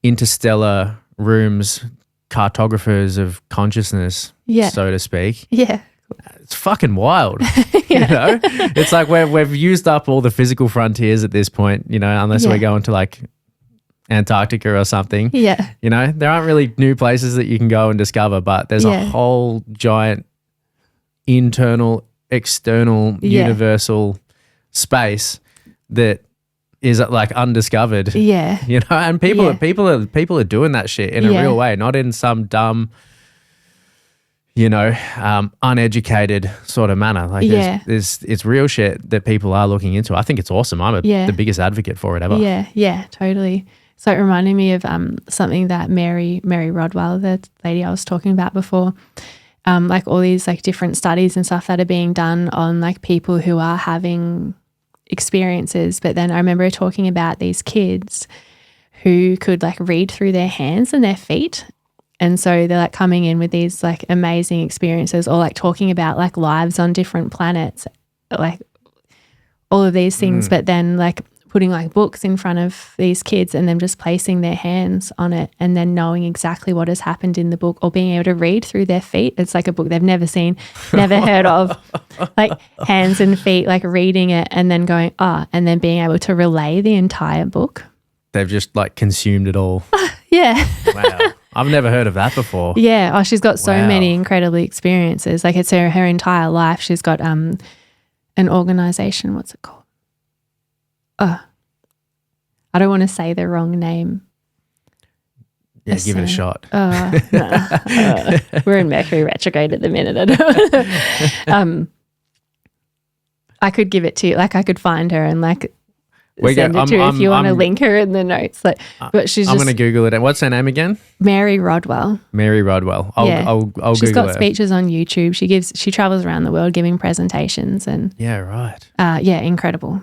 interstellar rooms, cartographers of consciousness, so to speak. It's fucking wild. You know, it's like we've used up all the physical frontiers at this point. You know, unless we're going to like Antarctica or something. You know, there aren't really new places that you can go and discover, but there's a whole giant internal, external, universal space that is like undiscovered. You know, and people are doing that shit in a real way, not in some dumb, you know, uneducated sort of manner. Like it's real shit that people are looking into. I think it's awesome. I'm the biggest advocate for it ever. Yeah, totally. So it reminded me of something that Mary Rodwell, the lady I was talking about before, like all these like different studies and stuff that are being done on like people who are having experiences. But then I remember her talking about these kids who could like read through their hands and their feet. And so they're like coming in with these like amazing experiences, or like talking about like lives on different planets, like all of these things, but then like putting like books in front of these kids and them just placing their hands on it and then knowing exactly what has happened in the book, or being able to read through their feet. It's like a book they've never seen, never heard of, like hands and feet, like reading it and then going, and then being able to relay the entire book. They've just like consumed it all. Wow. I've never heard of that before. Yeah. Oh, she's got so many incredible experiences. Like it's her entire life. She's got an organization. What's it called? I don't want to say the wrong name. Yeah, give it a shot. We're in Mercury retrograde at the minute. I could give it to you. Like I could find her and like send it to you if you want to link her in the notes. Like, but I'm going to Google it. And what's her name again? Mary Rodwell. Mary Rodwell. I'll Google her. She's got speeches on YouTube. She travels around the world giving presentations and yeah, right. Incredible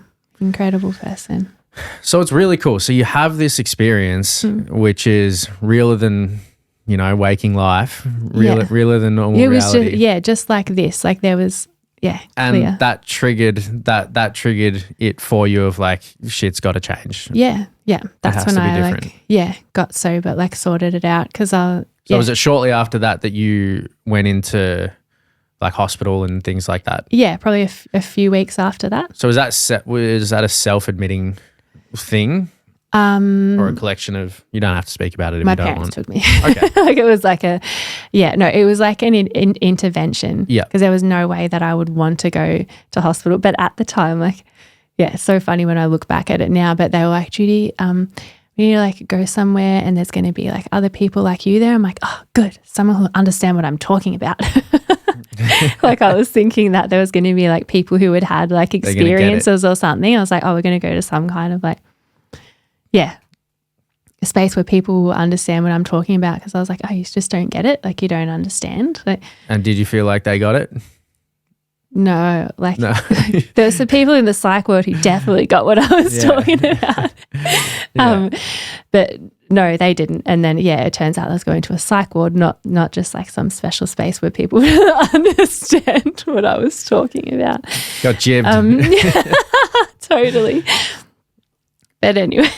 person. So it's really cool. So you have this experience, which is realer than, waking life, realer than normal reality. It was just like this. Like there was, and clear. that triggered it for you of like, shit's got to change. Yeah. That's when I got sober, like sorted it out because So was it shortly after that you went into like hospital and things like that? Yeah, probably a few weeks after that. So was that a self-admitting thing? Or a collection of, you don't have to speak about it if you don't want. My parents took me. Okay. Like it was like it was like an intervention. Yeah. Because there was no way that I would want to go to hospital. But at the time, like, it's so funny when I look back at it now, but they were like, Judy, we need to like go somewhere and there's going to be like other people like you there. I'm like, oh, good. Someone who will understand what I'm talking about. Like I was thinking that there was going to be like people who had like experiences or something. I was like, oh, we're going to go to some kind of like, a space where people will understand what I'm talking about because I was like, oh, you just don't get it. Like you don't understand. Like, and did you feel like they got it? No. There were some people in the psych world who definitely got what I was talking about. But no, they didn't. And then, it turns out I was going to a psych ward, not just like some special space where people would understand what I was talking about. Got jibbed. Totally. But anyway,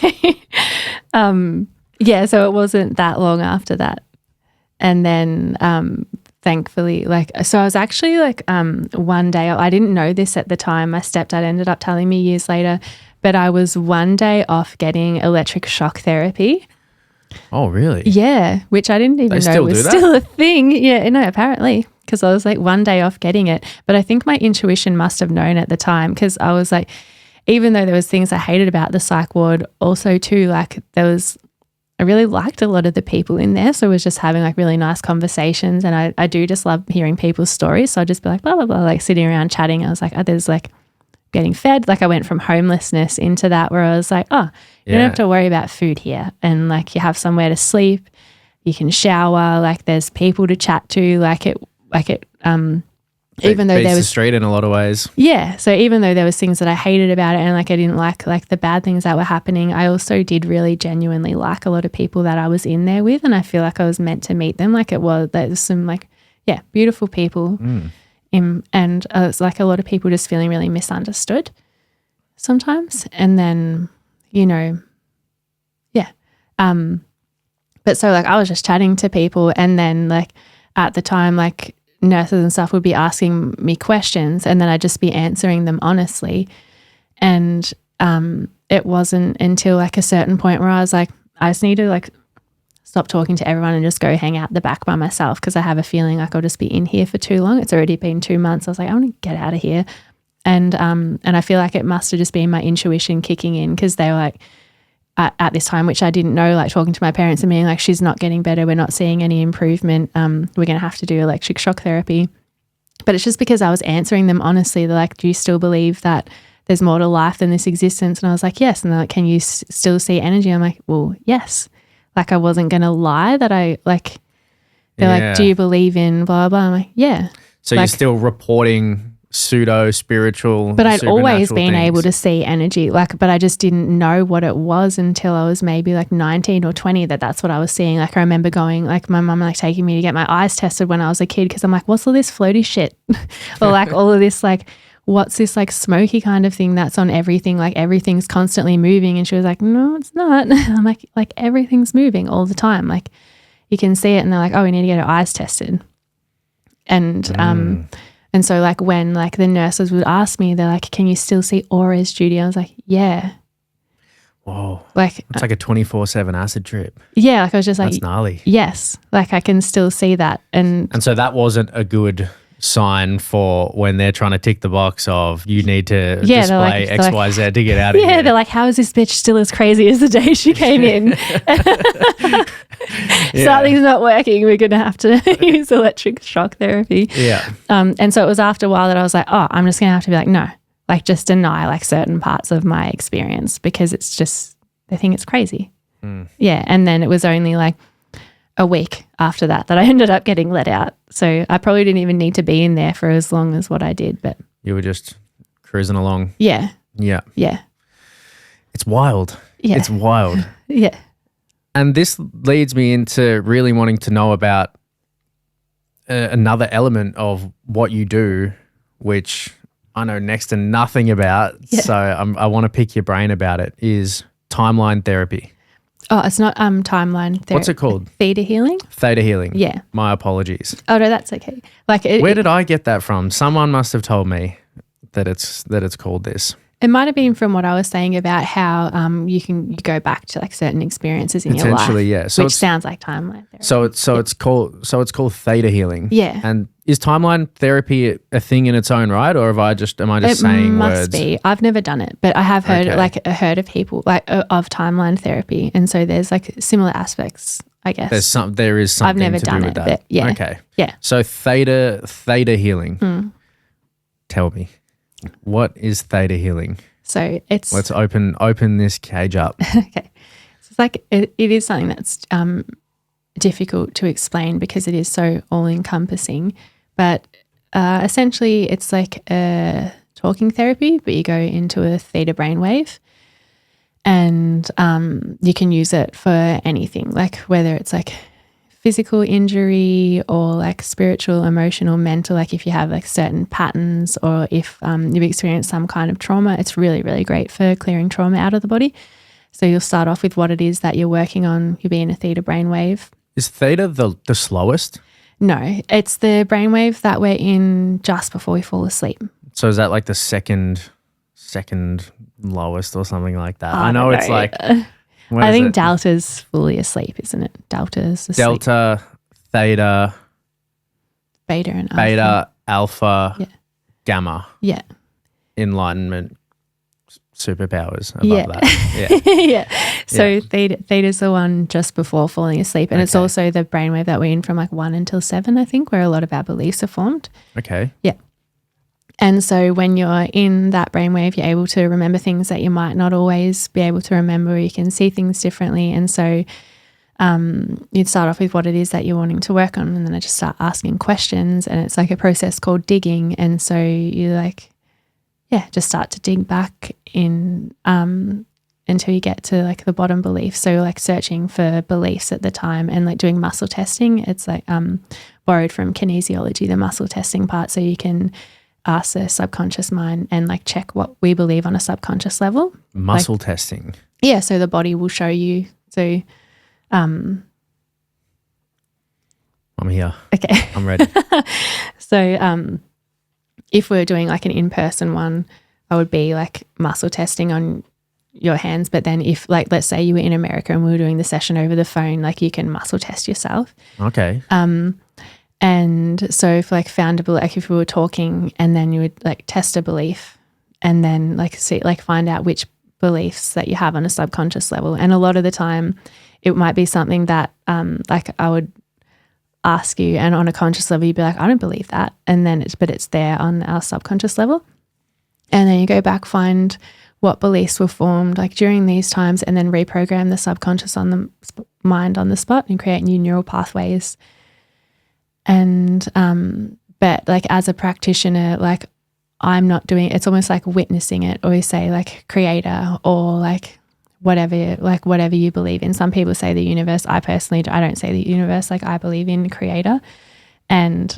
so it wasn't that long after that. And then thankfully, so I was actually one day, I didn't know this at the time. My stepdad ended up telling me years later, but I was one day off getting electric shock therapy. Oh, really? Yeah, which I didn't even know was still a thing. Yeah, no, apparently, because I was like one day off getting it. But I think my intuition must have known at the time because I was like, even though there was things I hated about the psych ward, also too, like I really liked a lot of the people in there. So I was just having like really nice conversations and I do just love hearing people's stories. So I'd just be like, blah, blah, blah, like sitting around chatting. I was like, there's like getting fed. Like I went from homelessness into that where I was like, you don't have to worry about food here. And like you have somewhere to sleep, you can shower, like there's people to chat to, even though there was straight in a lot of ways. Yeah. So even though there was things that I hated about it and like I didn't like the bad things that were happening, I also did really genuinely like a lot of people that I was in there with. And I feel like I was meant to meet them. Like there's some beautiful people. And it's like a lot of people just feeling really misunderstood sometimes. And then, but so like I was just chatting to people and then like at the time, like nurses and stuff would be asking me questions and then I'd just be answering them honestly. And it wasn't until like a certain point where I was like, I just need to like stop talking to everyone and just go hang out the back by myself because I have a feeling like I'll just be in here for too long. It's already been 2 months. I was like, I want to get out of here. And I feel like it must have just been my intuition kicking in because they were like, at this time, which I didn't know, like talking to my parents and being like, she's not getting better. We're not seeing any improvement. We're going to have to do electric shock therapy. But it's just because I was answering them honestly. They're like, do you still believe that there's more to life than this existence? And I was like, yes. And they're like, can you still see energy? I'm like, well, yes. Like I wasn't going to lie that I like, they're like, do you believe in blah, blah? I'm like, yeah. So you're still reporting pseudo-spiritual, but I'd always been able to see energy, but I just didn't know what it was until I was maybe like 19 or 20 that's what I was seeing. Like I remember going, like my mum like taking me to get my eyes tested when I was a kid because I'm like, what's all this floaty shit? Or like all of this like, what's this like smoky kind of thing that's on everything? Like everything's constantly moving. And she was like, no, it's not. I'm like everything's moving all the time. Like you can see it. And they're like, oh, we need to get our eyes tested. And so like when like the nurses would ask me, they're like, can you still see auras, Judy? I was like, yeah. Whoa. Like it's like a 24/7 acid trip. Yeah. Like I was just like, that's gnarly. Yes. Like I can still see that. And so that wasn't a good sign for when they're trying to tick the box of you need to display X, Y, Z to get out of here. Yeah, they're like, how is this bitch still as crazy as the day she came in? Something's not working. We're going to have to use electric shock therapy. Yeah. And so it was after a while that I was like, oh, I'm just going to have to be like, no, like just deny like certain parts of my experience because it's just, they think it's crazy. Yeah. And then it was only like a week after that I ended up getting let out. So I probably didn't even need to be in there for as long as what I did. But you were just cruising along. Yeah. Yeah. Yeah. It's wild. Yeah. It's wild. Yeah. And this leads me into really wanting to know about another element of what you do, which I know next to nothing about. Yeah. So I want to pick your brain about it, is timeline therapy. Oh, it's not timeline therapy. What's it called? Theta healing? Theta healing. Yeah. My apologies. Oh, no, that's okay. Where did I get that from? Someone must have told me that it's called this. It might have been from what I was saying about how you go back to like certain experiences in your life. Potentially, yeah. So which sounds like timeline therapy. It's called theta healing. Yeah. And is timeline therapy a thing in its own right, or am I just saying words? It must be. I've never done it, but I have heard heard of people of timeline therapy, and so there's like similar aspects, I guess. There is something I've never to done do with it, that. But yeah. Okay. Yeah. So theta healing. Tell me, what is theta healing? So let's open this cage up. Okay. So it's like it is something that's difficult to explain because it is so all encompassing. But essentially, it's like a talking therapy, but you go into a theta brainwave, and you can use it for anything, like whether it's like physical injury or like spiritual, emotional, mental, like if you have like certain patterns or if you've experienced some kind of trauma, it's really, really great for clearing trauma out of the body. So you'll start off with what it is that you're working on. You'll be in a theta brainwave. Is theta the slowest? No, it's the brainwave that we're in just before we fall asleep. So is that like the second lowest or something like that? I know it's like... I think delta's fully asleep, isn't it? Delta's asleep. Delta, theta, beta and alpha. Beta, alpha, yeah. Gamma. Yeah. Enlightenment, superpowers above that. Yeah. Yeah. So theta's the one just before falling asleep. And it's also the brainwave that we're in from like 1 until 7, I think, where a lot of our beliefs are formed. Okay. Yeah. And so when you're in that brainwave, you're able to remember things that you might not always be able to remember. You can see things differently. And so you'd start off with what it is that you're wanting to work on, and then I just start asking questions, and it's like a process called digging. And so you just start to dig back in until you get to like the bottom belief. So like searching for beliefs at the time and like doing muscle testing. It's like borrowed from kinesiology, the muscle testing part. So you can ask the subconscious mind and like check what we believe on a subconscious level. Muscle testing. Yeah. So the body will show you. So I'm here. Okay. I'm ready. So if we're doing like an in-person one, I would be like muscle testing on your hands. But then if like, let's say you were in America and we were doing the session over the phone, like you can muscle test yourself. Okay. And so if like found a belief, like if we were talking and then you would like test a belief and then like see, like find out which beliefs that you have on a subconscious level. And a lot of the time it might be something that like I would ask you, and on a conscious level you'd be like, I don't believe that. And then it's there on our subconscious level. And then you go back, find what beliefs were formed like during these times, and then reprogram the subconscious on the mind on the spot and create new neural pathways. And but like as a practitioner, like I'm not doing it. It's almost like witnessing it, or you say like creator, or like whatever you believe in. Some people say the universe. I personally don't say the universe. Like I believe in creator, and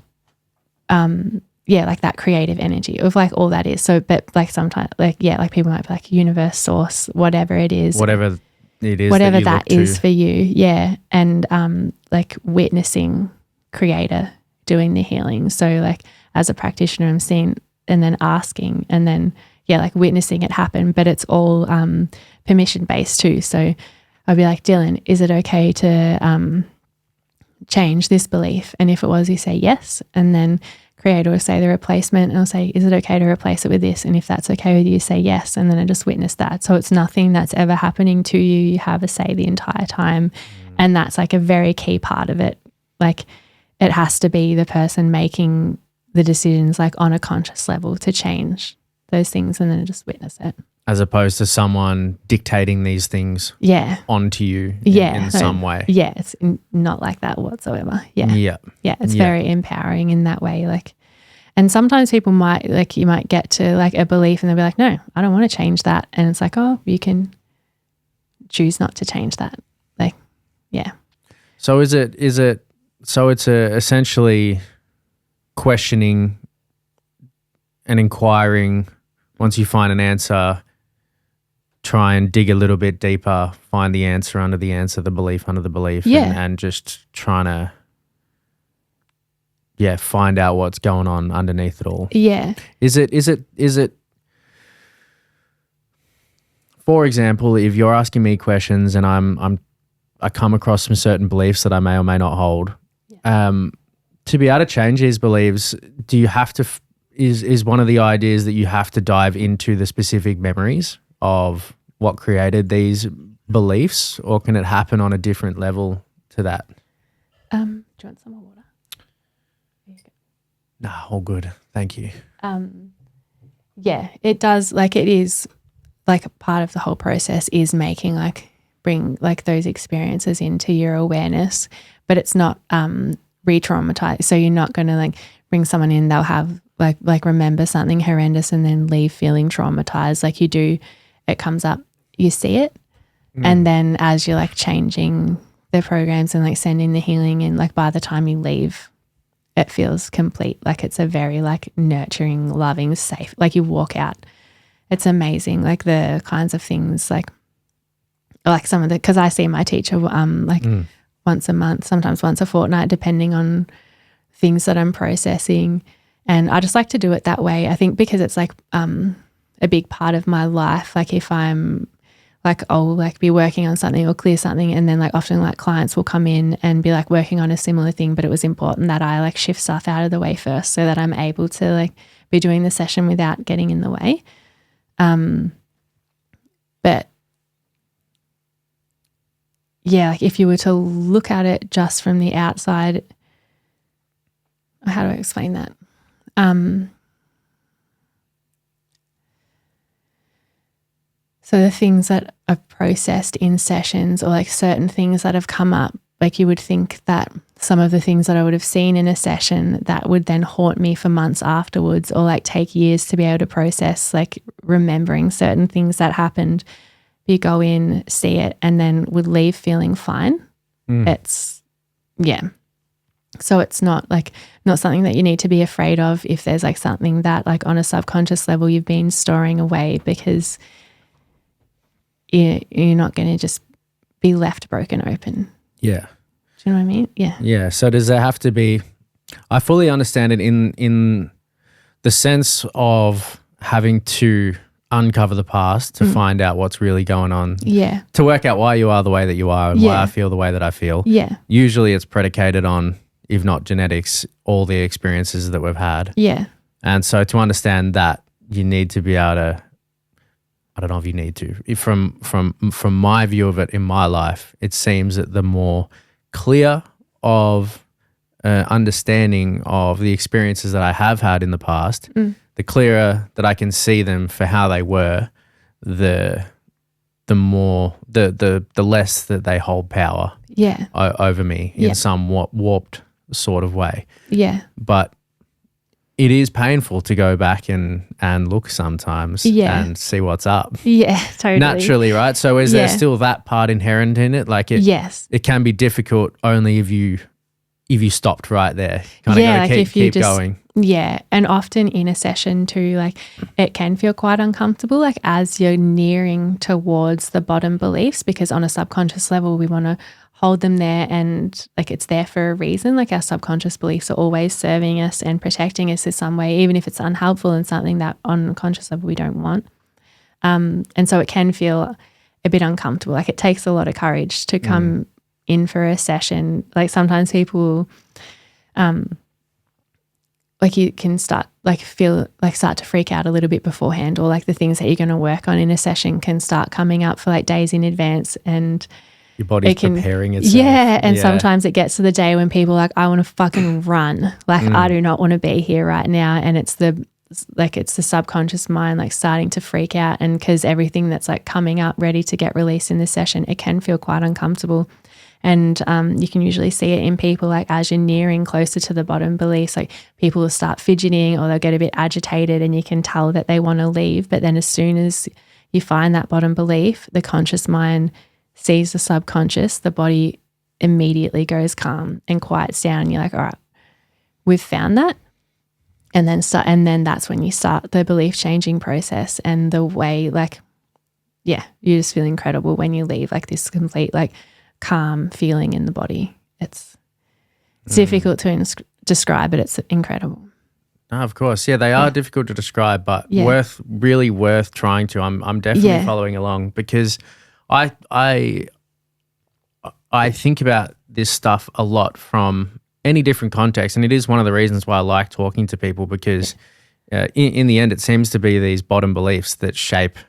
like that creative energy of like all that is. So but like sometimes like people might be like universe, source, whatever it is, whatever it is, whatever that is for you. Yeah. And like witnessing creator doing the healing. So like as a practitioner, I'm seeing and then asking and then like witnessing it happen, but it's all permission based too. So I'd be like, Dylan, is it okay to change this belief? And if it was, you say yes, and then creator will say the replacement, and I'll say, is it okay to replace it with this? And if that's okay with you, say yes. And then I just witness that. So it's nothing that's ever happening to you. You have a say the entire time. And that's like a very key part of it. Like it has to be the person making the decisions like on a conscious level to change those things, and then just witness it. As opposed to someone dictating these things onto you in some way. Yeah, it's not like that whatsoever. Yeah. Yeah, it's very empowering in that way. Like, and sometimes people might, like, you might get to like a belief and they'll be like, no, I don't want to change that. And it's like, oh, you can choose not to change that. Like, yeah. So it's essentially questioning and inquiring. Once you find an answer, try and dig a little bit deeper, find the answer under the answer, the belief under the belief, and just trying to, find out what's going on underneath it all. Yeah. Is it, for example, if you're asking me questions and I come across some certain beliefs that I may or may not hold, to be able to change these beliefs, do you have to, is one of the ideas that you have to dive into the specific memories of what created these beliefs, or can it happen on a different level to that? Do you want some more water? No, all good. Thank you. Yeah, it does. Like it is like part of the whole process is making bring like those experiences into your awareness, but it's not re-traumatized. So you're not going to like bring someone in, they'll have like remember something horrendous and then leave feeling traumatized. Like you do, it comes up, you see it. And then as you're like changing the programs and like sending the healing in, like by the time you leave, it feels complete. Like it's a very like nurturing, loving, safe, like you walk out. It's amazing. Like the kinds of things like some of the, cause I see my teacher once a month, sometimes once a fortnight, depending on things that I'm processing. And I just like to do it that way. I think because it's like a big part of my life. Like if I'm like, I'll like be working on something or clear something, and then like often like clients will come in and be like working on a similar thing, but it was important that I like shift stuff out of the way first so that I'm able to like be doing the session without getting in the way. But yeah, like if you were to look at it just from the outside, how do I explain that? So the things that are processed in sessions, or like certain things that have come up, like you would think that some of the things that I would have seen in a session that would then haunt me for months afterwards, or like take years to be able to process, like remembering certain things that happened. You go in, see it, and then would leave feeling fine. It's, so it's not something that you need to be afraid of if there's like something that like on a subconscious level you've been storing away, because you're not going to just be left broken open. Yeah. Do you know what I mean? Yeah. Yeah. So does there have to be, I fully understand it in the sense of having to uncover the past to find out what's really going on. Yeah. To work out why you are the way that you are and why I feel the way that I feel. Yeah. Usually it's predicated on, if not genetics, all the experiences that we've had. Yeah. And so to understand that, you need to be able to, I don't know if you need to. From my view of it in my life, it seems that the more clear of understanding of the experiences that I have had in the past, the clearer that I can see them for how they were, the more the less that they hold power over me in some warped sort of way. Yeah. But it is painful to go back and look sometimes and see what's up. Yeah, totally. Naturally, right? So is there still that part inherent in it? Like it can be difficult only if you stopped right there. Kind of got to keep going. Yeah, and often in a session too, like it can feel quite uncomfortable, like as you're nearing towards the bottom beliefs, because on a subconscious level we want to hold them there, and like it's there for a reason. Like our subconscious beliefs are always serving us and protecting us in some way, even if it's unhelpful and something that on a conscious level we don't want. And so it can feel a bit uncomfortable. Like it takes a lot of courage to come in for a session. Like sometimes people like you can start to freak out a little bit beforehand, or like the things that you're going to work on in a session can start coming up for like days in advance, and your body's preparing itself. Yeah, and sometimes it gets to the day when people are like, I want to fucking run. Like I do not want to be here right now, and it's the subconscious mind like starting to freak out, and because everything that's like coming up ready to get released in the session, it can feel quite uncomfortable. And you can usually see it in people like as you're nearing closer to the bottom beliefs, like people will start fidgeting or they'll get a bit agitated, and you can tell that they want to leave. But then as soon as you find that bottom belief, the conscious mind sees the subconscious, the body immediately goes calm and quiets down. And you're like, all right, we've found that. And then that's when you start the belief changing process, and the way like, yeah, you just feel incredible when you leave, like this complete like calm feeling in the body. It's difficult to describe, but it's incredible. Oh, of course. Yeah, they are difficult to describe, but really worth trying to. I'm definitely following along, because I think about this stuff a lot from any different context, and it is one of the reasons why I like talking to people, because in the end it seems to be these bottom beliefs that shape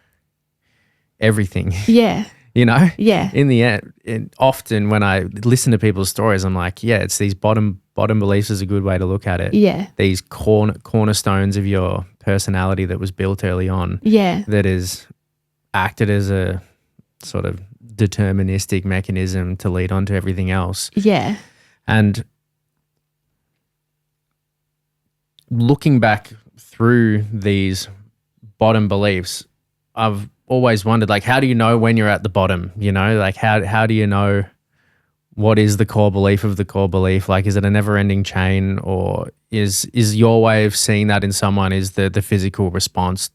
everything. Yeah. You know? Yeah. In the end, and often when I listen to people's stories, I'm like, yeah, it's these bottom beliefs is a good way to look at it. Yeah. These cornerstones of your personality that was built early on. Yeah. That is acted as a sort of deterministic mechanism to lead on to everything else. Yeah. And looking back through these bottom beliefs, I've always wondered, like, how do you know when you're at the bottom? You know, like how do you know what is the core belief of the core belief? Like, is it a never-ending chain, or is your way of seeing that in someone is the physical response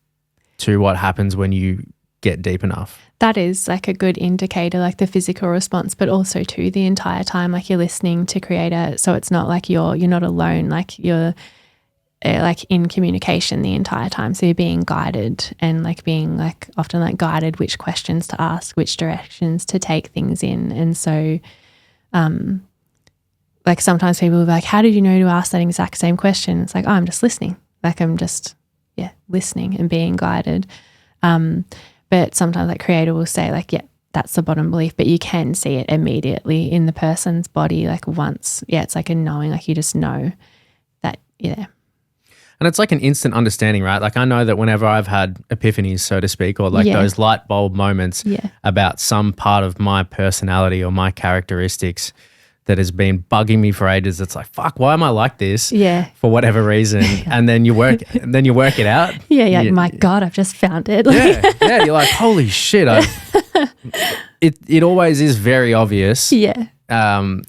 to what happens when you get deep enough? That is like a good indicator, like the physical response, but also too the entire time, like you're listening to Creator, so it's not like you're not alone, like you're like in communication the entire time. So you're being guided, and like being like often like guided which questions to ask, which directions to take things in. And so like sometimes people will be like, how did you know to ask that exact same question? It's like, oh, I'm just listening. Like I'm just, listening and being guided. But sometimes like Creator will say like, that's the bottom belief, but you can see it immediately in the person's body. Like once, it's like a knowing, like you just know that, And it's like an instant understanding, right? Like I know that whenever I've had epiphanies, so to speak, or like those light bulb moments about some part of my personality or my characteristics that has been bugging me for ages, it's like, fuck, why am I like this? Yeah. For whatever reason. And then you work it out. Yeah, you're like, my God, I've just found it. You're like, holy shit. It always is very obvious. Yeah.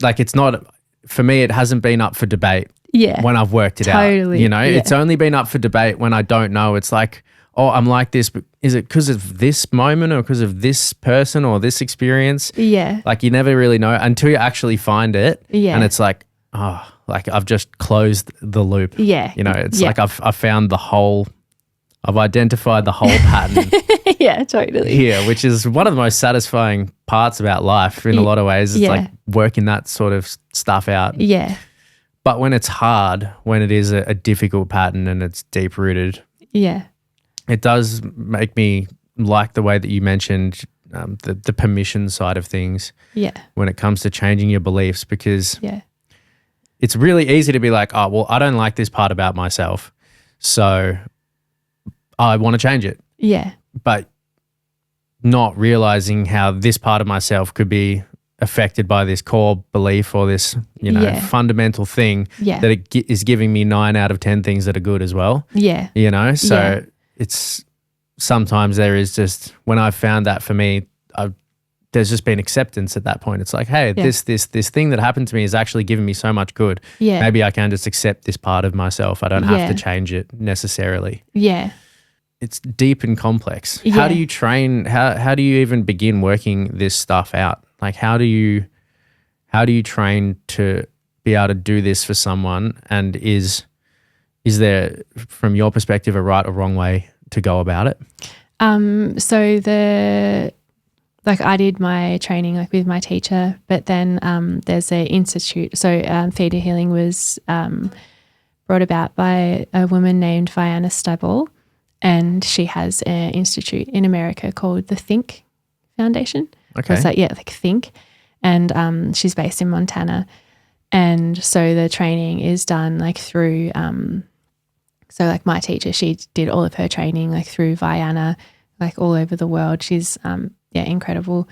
Like it's not, for me, it hasn't been up for debate. Yeah. When I've worked it out, you know, it's only been up for debate when I don't know. It's like, oh, I'm like this, but is it because of this moment or because of this person or this experience? Yeah. Like you never really know until you actually find it. Yeah. And it's like, oh, like I've just closed the loop. Yeah. You know, it's like I've identified the whole pattern. Yeah, totally. Here, which is one of the most satisfying parts about life in a lot of ways. It's like working that sort of stuff out. Yeah. But when it's hard, when it is a difficult pattern and it's deep rooted, it does make me like the way that you mentioned the permission side of things. Yeah. When it comes to changing your beliefs, because it's really easy to be like, oh, well, I don't like this part about myself, so I want to change it. Yeah. But not realizing how this part of myself could be affected by this core belief or this, fundamental thing that it is giving me 9 out of 10 things that are good as well. Yeah. You know, so it's sometimes there is just, when I've found that for me, there's just been acceptance at that point. It's like, hey, this thing that happened to me is actually giving me so much good. Yeah. Maybe I can just accept this part of myself. I don't have to change it necessarily. Yeah. It's deep and complex. Yeah. How do you train? How do you even begin working this stuff out? Like how do you train to be able to do this for someone? And is there, from your perspective, a right or wrong way to go about it? So I did my training like with my teacher, but then there's an institute. So Theta healing was brought about by a woman named Vianna Stiball, and she has an institute in America called the Think Foundation. Okay. So it's like Think, and she's based in Montana, and so the training is done like through. So like my teacher, she did all of her training like through Vianna, like all over the world. She's incredible.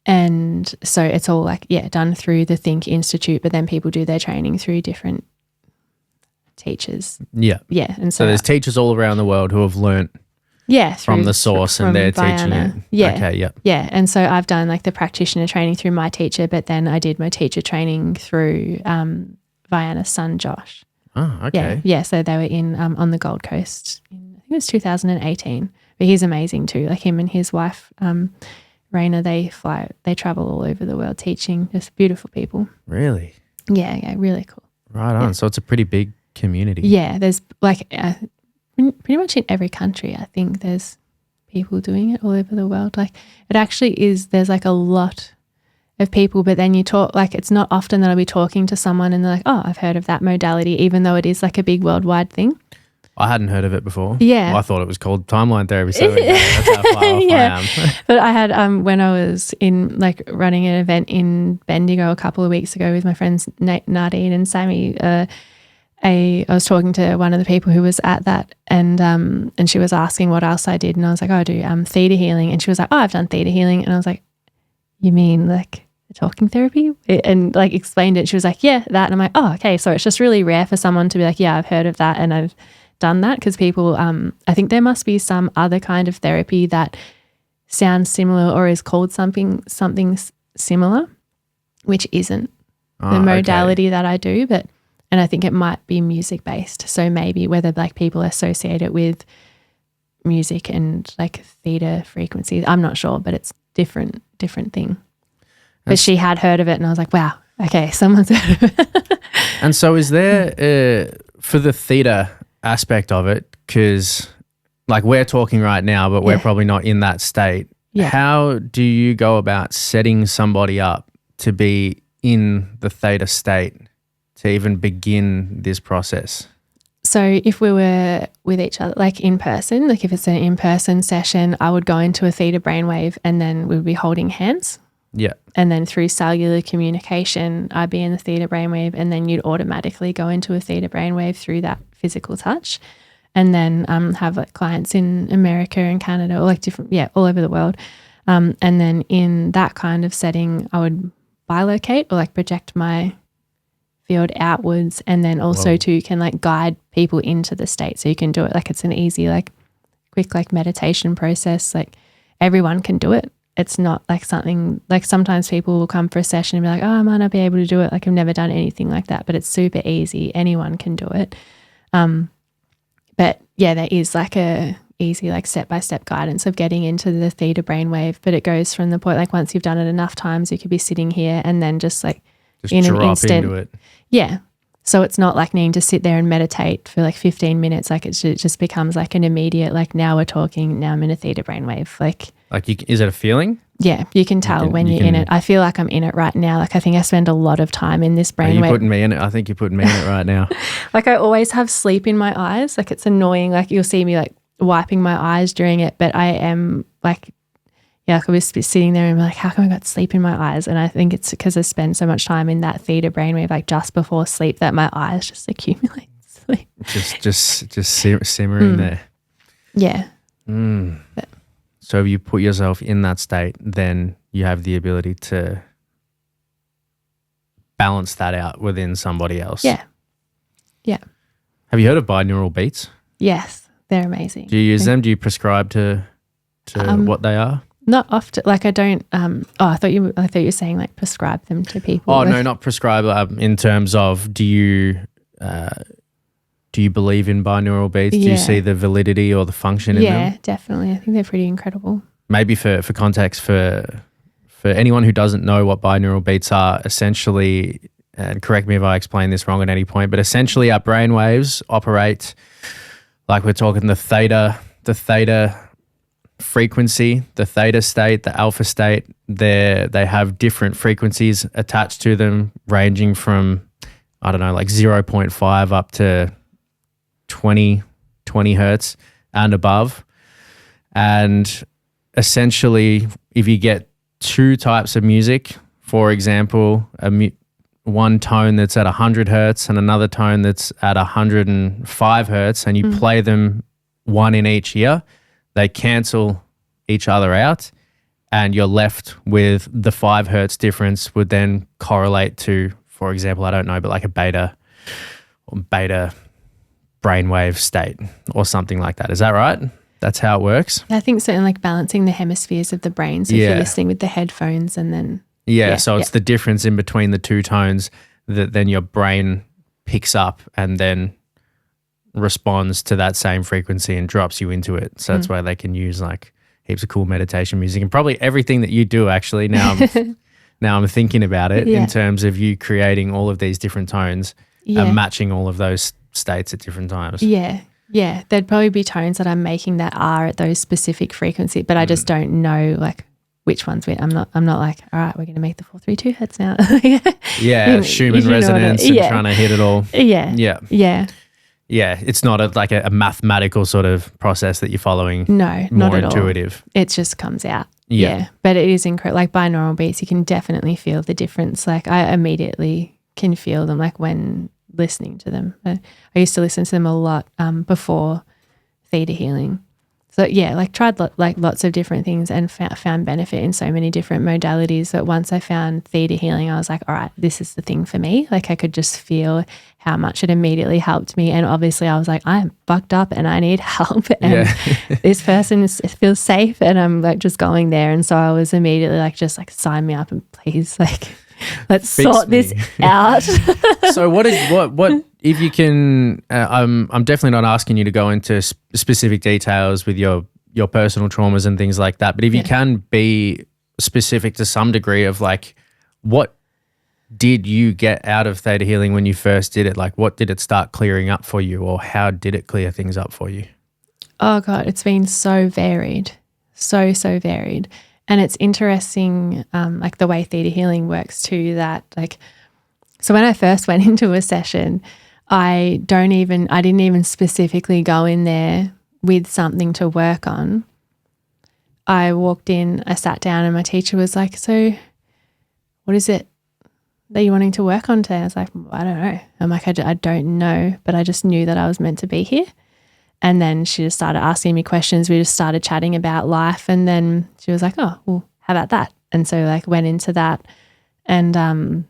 And so it's all like, done through the Think Institute, but then people do their training through different teachers. Yeah. Yeah. And so there's teachers all around the world who have learnt from the source and they're teaching it. Yeah. Okay, yeah. Yeah. And so I've done like the practitioner training through my teacher, but then I did my teacher training through Vianna's son, Josh. Oh, okay. Yeah. So they were in on the Gold Coast in, I think it was 2018. But he's amazing too. Like him and his wife, Raina, they travel all over the world teaching. Just beautiful people. Really? Yeah, really cool. Right on. Yeah. So it's a pretty big community. Yeah, there's like pretty much in every country, I think there's people doing it all over the world. Like it actually is, there's like a lot of people, but then you talk, like it's not often that I'll be talking to someone and they're like, oh, I've heard of that modality, even though it is like a big worldwide thing. I hadn't heard of it before. Yeah. Well, I thought it was called timeline therapy. So that's how far off I am. But I had, when I was in like running an event in Bendigo a couple of weeks ago with my friends Nadine and Sammy, I was talking to one of the people who was at that, and she was asking what else I did, and I was like, oh, I do theta healing, and she was like, oh, I've done theta healing, and I was like, you mean like talking therapy? And like explained it. She was like, yeah, that, and I'm like, oh, okay. So it's just really rare for someone to be like, yeah, I've heard of that, and I've done that, because people, I think there must be some other kind of therapy that sounds similar or is called something similar, which isn't the modality that I do, and I think it might be music based. So maybe whether like people associate it with music and like theta frequencies, I'm not sure, but it's different thing. But she had heard of it, and I was like, wow, okay, someone's heard of it. And so is there, for the theta aspect of it, because like we're talking right now, but we're probably not in that state. Yeah. How do you go about setting somebody up to be in the theta state to even begin this process? So if we were with each other, like in person, like if it's an in-person session, I would go into a theta brainwave and then we would be holding hands. Yeah. And then through cellular communication, I'd be in the theta brainwave, and then you'd automatically go into a theta brainwave through that physical touch. And then have like clients in America and Canada, or like different, all over the world. And then in that kind of setting, I would bilocate or like project my field outwards, and then also too can like guide people into the state. So you can do it like it's an easy, like quick, like meditation process. Like everyone can do it. It's not like something like sometimes people will come for a session and be like, oh, I might not be able to do it. Like I've never done anything like that, but it's super easy. Anyone can do it. But yeah, there is like a easy, like step-by-step guidance of getting into the theta brainwave, but it goes from the point, like once you've done it enough times, you could be sitting here and then just like in an instant. Into it. Yeah. So it's not like needing to sit there and meditate for like 15 minutes. Like it just becomes like an immediate, like now we're talking, now I'm in a theta brainwave. Like is it a feeling? Yeah, you can tell when you're in it. I feel like I'm in it right now. Like I think I spend a lot of time in this brainwave. You're putting me in it. I think you're putting me in it right now. Like I always have sleep in my eyes. Like it's annoying. Like you'll see me like wiping my eyes during it, but I am like, like I was sitting there and be like, how come I got sleep in my eyes? And I think it's because I spend so much time in that theta brainwave, like just before sleep, that my eyes just accumulate sleep. Just simmering there. Yeah. But, so if you put yourself in that state, then you have the ability to balance that out within somebody else. Yeah. Yeah. Have you heard of binaural beats? Yes, they're amazing. Do you use them? Do you prescribe to what they are? Not often. Like I don't. I thought you were saying like prescribe them to people. Oh no, not prescribe. In terms of, do you believe in binaural beats? Do you see the validity or the function in them? Yeah, definitely. I think they're pretty incredible. Maybe for context, for anyone who doesn't know what binaural beats are, essentially, and correct me if I explain this wrong at any point, but essentially our brain waves operate like we're talking the theta frequency, the theta state, the alpha state. They have different frequencies attached to them, ranging from I don't know, like 0.5 up to 20 hertz and above. And essentially, if you get two types of music, for example, one tone that's at 100 hertz and another tone that's at 105 hertz, and you play them one in each ear, they cancel each other out, and you're left with the 5 hertz difference would then correlate to, for example, I don't know, but like a beta brainwave state or something like that. Is that right? That's how it works? I think so, and like balancing the hemispheres of the brain. So if you're listening with the headphones and then... So it's the difference in between the two tones that then your brain picks up and then responds to that same frequency and drops you into it. So that's why they can use like heaps of cool meditation music and probably everything that you do actually now. Now I'm thinking about it in terms of you creating all of these different tones and matching all of those states at different times. Yeah. There'd probably be tones that I'm making that are at those specific frequencies, but I just don't know like which ones. I'm not like, all right, we're going to make the 432 hertz now. Schumann resonance and trying to hit it all. Yeah, it's not like a mathematical sort of process that you're following. No, more not at intuitive. All. It just comes out. Yeah. But it is incredible. Like binaural beats, you can definitely feel the difference. Like I immediately can feel them like when listening to them. I used to listen to them a lot before theta healing. So like tried like lots of different things and found benefit in so many different modalities that once I found theta healing, I was like, all right, this is the thing for me. Like I could just feel how much it immediately helped me. And obviously I was like, I'm fucked up and I need help. And this person feels safe and I'm like just going there. And so I was immediately like, just like sign me up and please like, let's sort this out. So what if you can, I'm definitely not asking you to go into specific details with your personal traumas and things like that, but if you can be specific to some degree of like, what did you get out of theta healing when you first did it? Like what did it start clearing up for you, or how did it clear things up for you? Oh God, it's been so varied, so varied. And it's interesting, like the way theta healing works too, that like, so when I first went into a session, I didn't even specifically go in there with something to work on. I walked in, I sat down and my teacher was like, so what is it that you're wanting to work on today? I was like, I don't know. I'm like, I don't know, but I just knew that I was meant to be here. And then she just started asking me questions. We just started chatting about life. And then she was like, oh, well, how about that? And so like went into that and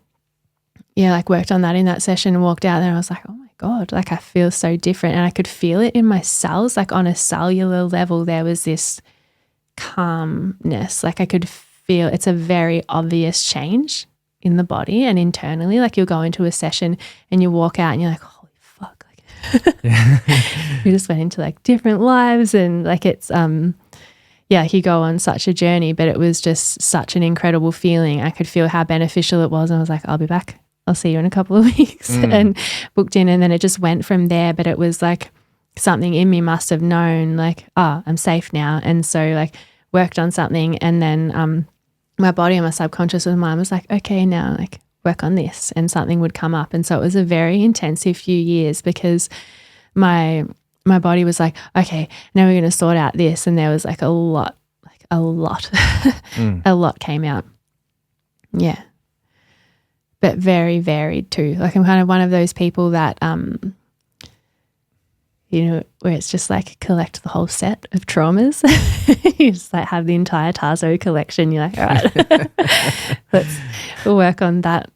like worked on that in that session and walked out there and I was like, oh my God, like I feel so different. And I could feel it in my cells, like on a cellular level, there was this calmness. Like I could feel it's a very obvious change in the body and internally. Like you'll go into a session and you walk out and you're like, holy fuck. We just went into like different lives and like it's you go on such a journey, but it was just such an incredible feeling. I could feel how beneficial it was and I was like, I'll be back. I'll see you in a couple of weeks and booked in, and then it just went from there. But it was like something in me must have known like, oh, I'm safe now. And so like worked on something and then my body and my subconscious mind was like, okay, now like work on this, and something would come up. And so it was a very intensive few years because my body was like, okay, now we're going to sort out this. And there was like a lot, a lot came out. Yeah. But very varied too. Like I'm kind of one of those people that, where it's just like collect the whole set of traumas. You just like have the entire Tazo collection. You're like, all right, we'll work on that.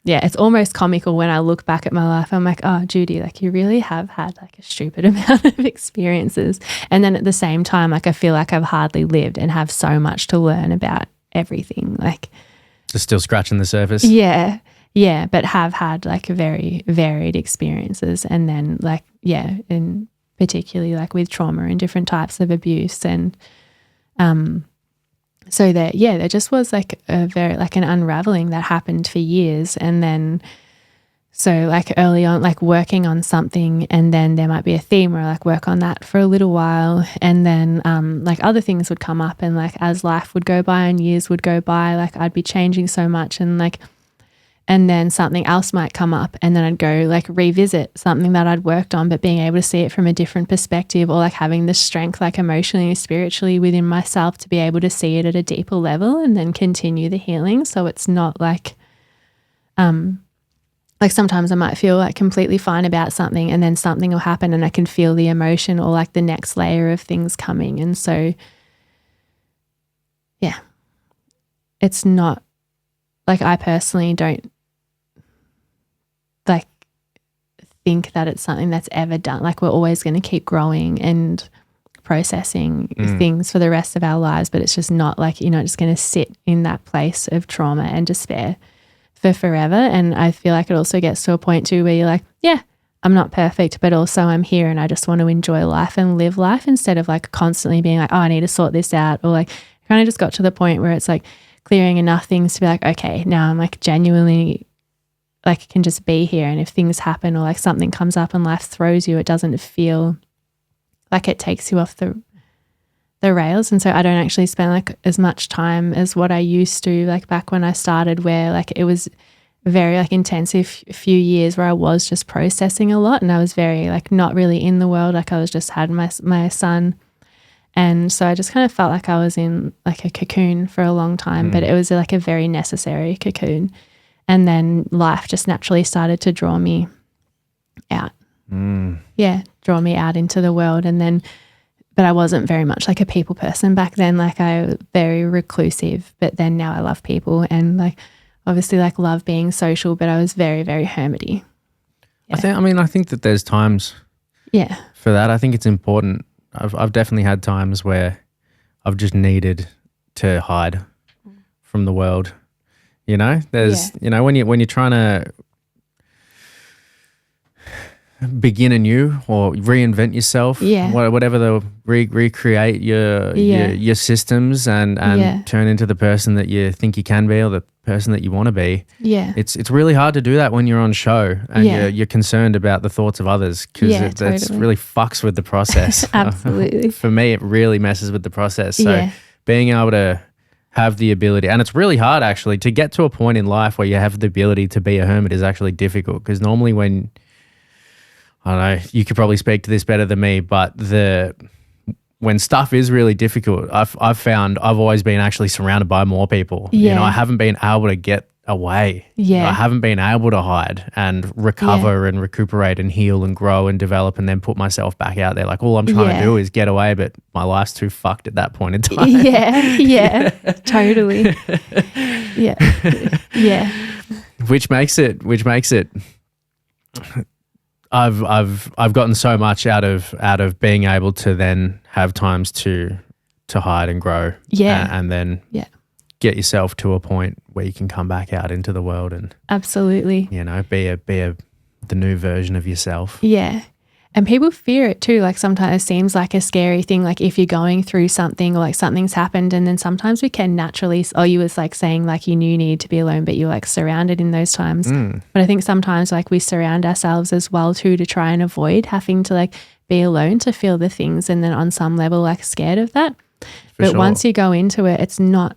It's almost comical when I look back at my life. I'm like, oh, Judy, like you really have had like a stupid amount of experiences. And then at the same time, like I feel like I've hardly lived and have so much to learn about everything. Like just still scratching the surface. Yeah, but have had like very varied experiences. And then like, and particularly like with trauma and different types of abuse. And so there just was like a very like an unraveling that happened for years. And then so like early on, like working on something and then there might be a theme where I like work on that for a little while. And then like other things would come up and like as life would go by and years would go by, like I'd be changing so much and and then something else might come up, and then I'd go like revisit something that I'd worked on, but being able to see it from a different perspective, or like having the strength like emotionally, spiritually within myself to be able to see it at a deeper level and then continue the healing. So it's not like sometimes I might feel like completely fine about something, and then something will happen and I can feel the emotion or like the next layer of things coming. And so, yeah, it's not like, I personally don't like think that it's something that's ever done. Like, we're always going to keep growing and processing things for the rest of our lives, but it's just not like, you're not just going to sit in that place of trauma and despair for forever. And I feel like it also gets to a point too where you're like, yeah, I'm not perfect, but also I'm here and I just want to enjoy life and live life, instead of like constantly being like, oh, I need to sort this out. Or like, kind of just got to the point where it's like clearing enough things to be like, okay, now I'm like genuinely like can just be here. And if things happen or like something comes up and life throws you, it doesn't feel like it takes you off the rails. And so I don't actually spend like as much time as what I used to, like back when I started, where like it was very like intensive few years where I was just processing a lot, and I was very like not really in the world. Like I was just had my son, and so I just kind of felt like I was in like a cocoon for a long time, but it was like a very necessary cocoon. And then life just naturally started to draw me out. Yeah, draw me out into the world. And then, but I wasn't very much like a people person back then. Like I was very reclusive, but then now I love people and like obviously like love being social, but I was very, very hermity. Yeah. I think that there's times for that. I think it's important. I've definitely had times where I've just needed to hide from the world. You know, there's, you know, when you're trying to begin anew or reinvent yourself, whatever, the recreate your systems and turn into the person that you think you can be or the person that you want to be. Yeah, it's really hard to do that when you're on show and you're concerned about the thoughts of others, because that's really fucks with the process. Absolutely. For me, it really messes with the process. So being able to have the ability, and it's really hard actually to get to a point in life where you have the ability to be a hermit is actually difficult, because normally when, I don't know, you could probably speak to this better than me, but when stuff is really difficult, I've found I've always been actually surrounded by more people. You know, I haven't been able to get away. You know, I haven't been able to hide and recover and recuperate and heal and grow and develop and then put myself back out there. Like all I'm trying to do is get away, but my life's too fucked at that point in time. Yeah, totally. Yeah. Which makes it I've gotten so much out of being able to then have times to hide and grow. And then get yourself to a point where you can come back out into the world and absolutely, you know, be the new version of yourself. Yeah. And people fear it too. Like sometimes it seems like a scary thing, like if you're going through something or like something's happened, and then sometimes we can naturally, you was like saying like you knew you needed to be alone, but you're like surrounded in those times. But I think sometimes like we surround ourselves as well too to try and avoid having to like be alone to feel the things, and then on some level like scared of that. But once you go into it, it's not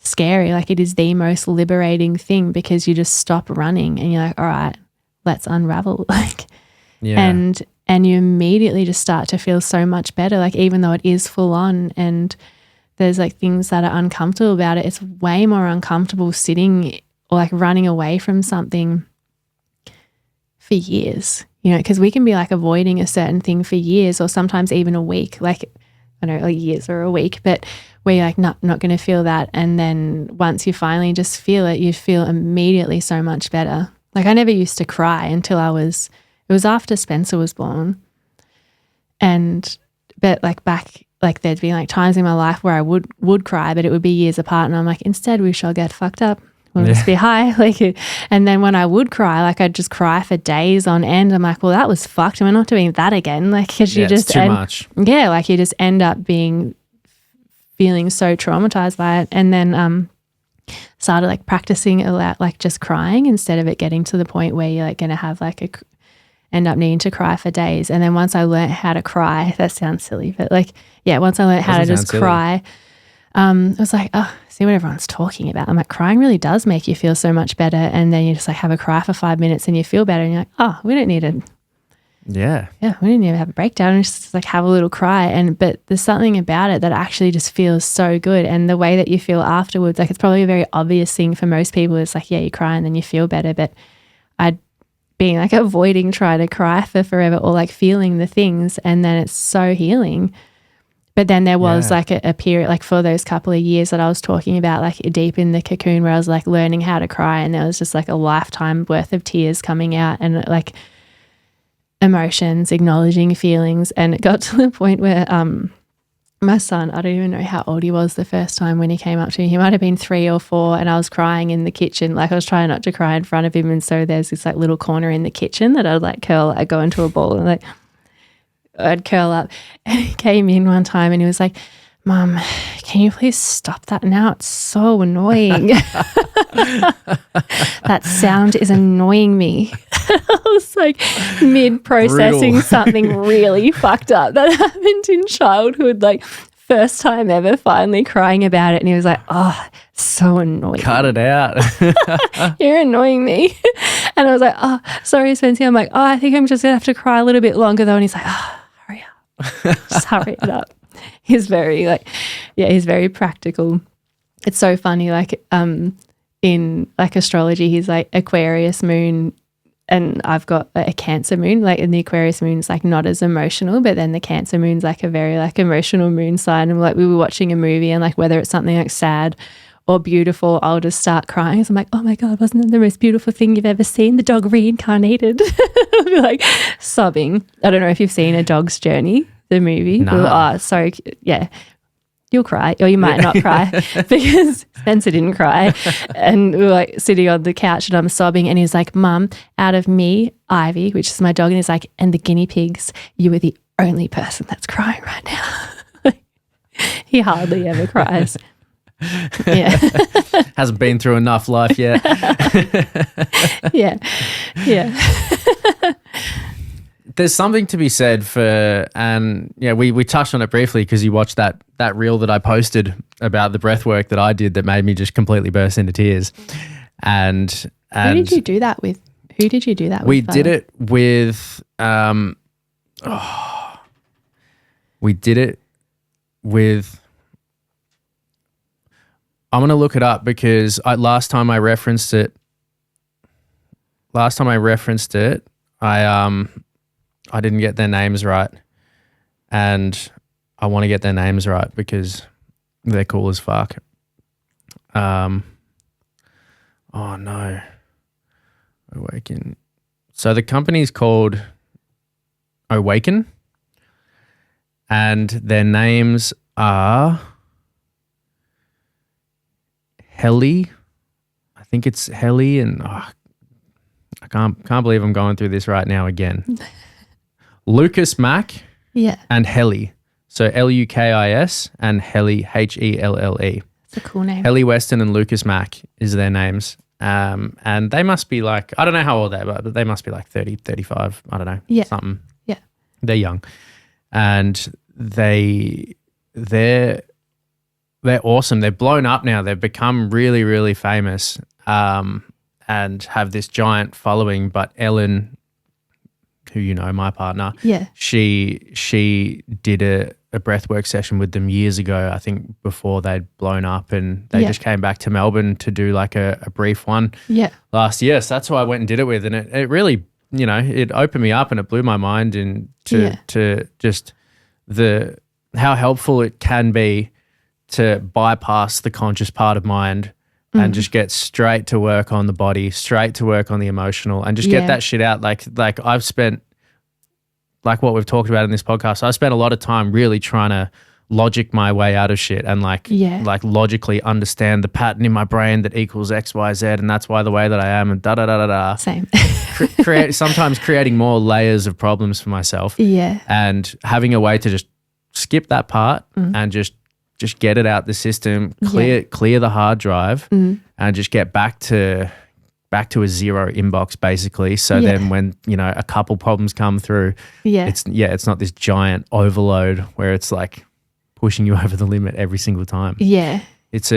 scary. Like it is the most liberating thing, because you just stop running and you're like, all right, let's unravel. Like, and you immediately just start to feel so much better. Like even though it is full on and there's like things that are uncomfortable about it, it's way more uncomfortable sitting or like running away from something for years, you know, because we can be like avoiding a certain thing for years or sometimes even a week, like I don't know, like years or a week, but where you're like not going to feel that. And then once you finally just feel it, you feel immediately so much better. Like I never used to cry until it was after Spencer was born. But like back, like there'd be like times in my life where I would cry, but it would be years apart. And I'm like, instead we shall get fucked up. We'll just be high. Like, and then when I would cry, like I'd just cry for days on end. I'm like, well, that was fucked. And we're not doing that again. Like, cause you just, it's too much. Yeah. Like you just end up feeling so traumatized by it. And then, started like practicing a lot, like just crying instead of it getting to the point where you're like going to have like end up needing to cry for days. And then once I learned how to cry, that sounds silly, but like, yeah, once I learned how to just cry, I was like, oh, see what everyone's talking about. I'm like, crying really does make you feel so much better. And then you just like have a cry for 5 minutes and you feel better. And you're like, oh, we don't need to. Yeah. Yeah, we didn't even have a breakdown. We just like have a little cry. But there's something about it that actually just feels so good. And the way that you feel afterwards, like it's probably a very obvious thing for most people. It's like, yeah, you cry and then you feel better. But I'd been like avoiding trying to cry for forever or like feeling the things. And then it's so healing. But then there was like a period, like for those couple of years that I was talking about, like deep in the cocoon where I was like learning how to cry, and there was just like a lifetime worth of tears coming out and like emotions, acknowledging feelings. And it got to the point where my son, I don't even know how old he was the first time when he came up to me. He might have been 3 or 4, and I was crying in the kitchen. Like I was trying not to cry in front of him. And so there's this like little corner in the kitchen that I'd like curl, I'd go into a ball and like I'd curl up. And he came in one time and he was like, Mum, can you please stop that now? It's so annoying. That sound is annoying me. I was like mid-processing something really fucked up that happened in childhood, like first time ever finally crying about it. And he was like, oh, so annoying. Cut it out. You're annoying me. And I was like, oh, sorry, Spencer. I'm like, oh, I think I'm just going to have to cry a little bit longer though. And he's like, oh, hurry up. Just hurry it up. He's very like, yeah, he's very practical. It's so funny. Like in like astrology, he's like Aquarius moon, and I've got a Cancer moon. Like in the Aquarius moon's like not as emotional, but then the Cancer moon's like a very like emotional moon sign. And like we were watching a movie, and like whether it's something like sad or beautiful, I'll just start crying. So I'm like, oh my God, wasn't that the most beautiful thing you've ever seen? The dog reincarnated. I'll be like sobbing. I don't know if you've seen A Dog's Journey, the movie. No. Oh, so yeah. You'll cry, or you might not cry, because Spencer didn't cry. And we were like sitting on the couch and I'm sobbing, and he's like, Mum, out of me, Ivy, which is my dog, and he's like, and the guinea pigs, you are the only person that's crying right now. He hardly ever cries. Yeah. Hasn't been through enough life yet. Yeah. There's something to be said for, and yeah, we touched on it briefly because you watched that reel that I posted about the breath work that I did that made me just completely burst into tears. And who did you do that with? Who did you do that with? We did it with we did it with, I'm going to look it up because last time I referenced it, I didn't get their names right, and I want to get their names right because they're cool as fuck. Oh no. Awaken. So the company's called Awaken, and their names are Helly. I think it's Helly, and I can't believe I'm going through this right now again. Lucas Mack, and Helly. So Lukis and Helly, Helle. It's a cool name. Helly Weston and Lucas Mack is their names. And they must be like, I don't know how old they are, but they must be like 30, 35, I don't know, something. Yeah. They're young. And they're awesome. They've blown up now. They've become really, really famous and have this giant following. But Ellen, who you know, my partner, she did a breathwork session with them years ago, I think before they'd blown up, and they just came back to Melbourne to do like a brief one last year. So that's who I went and did it with, and it really, you know, it opened me up and it blew my mind to just how helpful it can be to bypass the conscious part of mind and just get straight to work on the body, straight to work on the emotional, and just get that shit out. Like I've spent, like what we've talked about in this podcast, I spent a lot of time really trying to logic my way out of shit and like logically understand the pattern in my brain that equals X, Y, Z, and that's why the way that I am, and da-da-da-da-da. Same. Sometimes creating more layers of problems for myself. Yeah. And having a way to just skip that part and just get it out the system, clear the hard drive, and just get back to a zero inbox basically. So then when, you know, a couple problems come through, it's not this giant overload where it's like pushing you over the limit every single time. Yeah. It's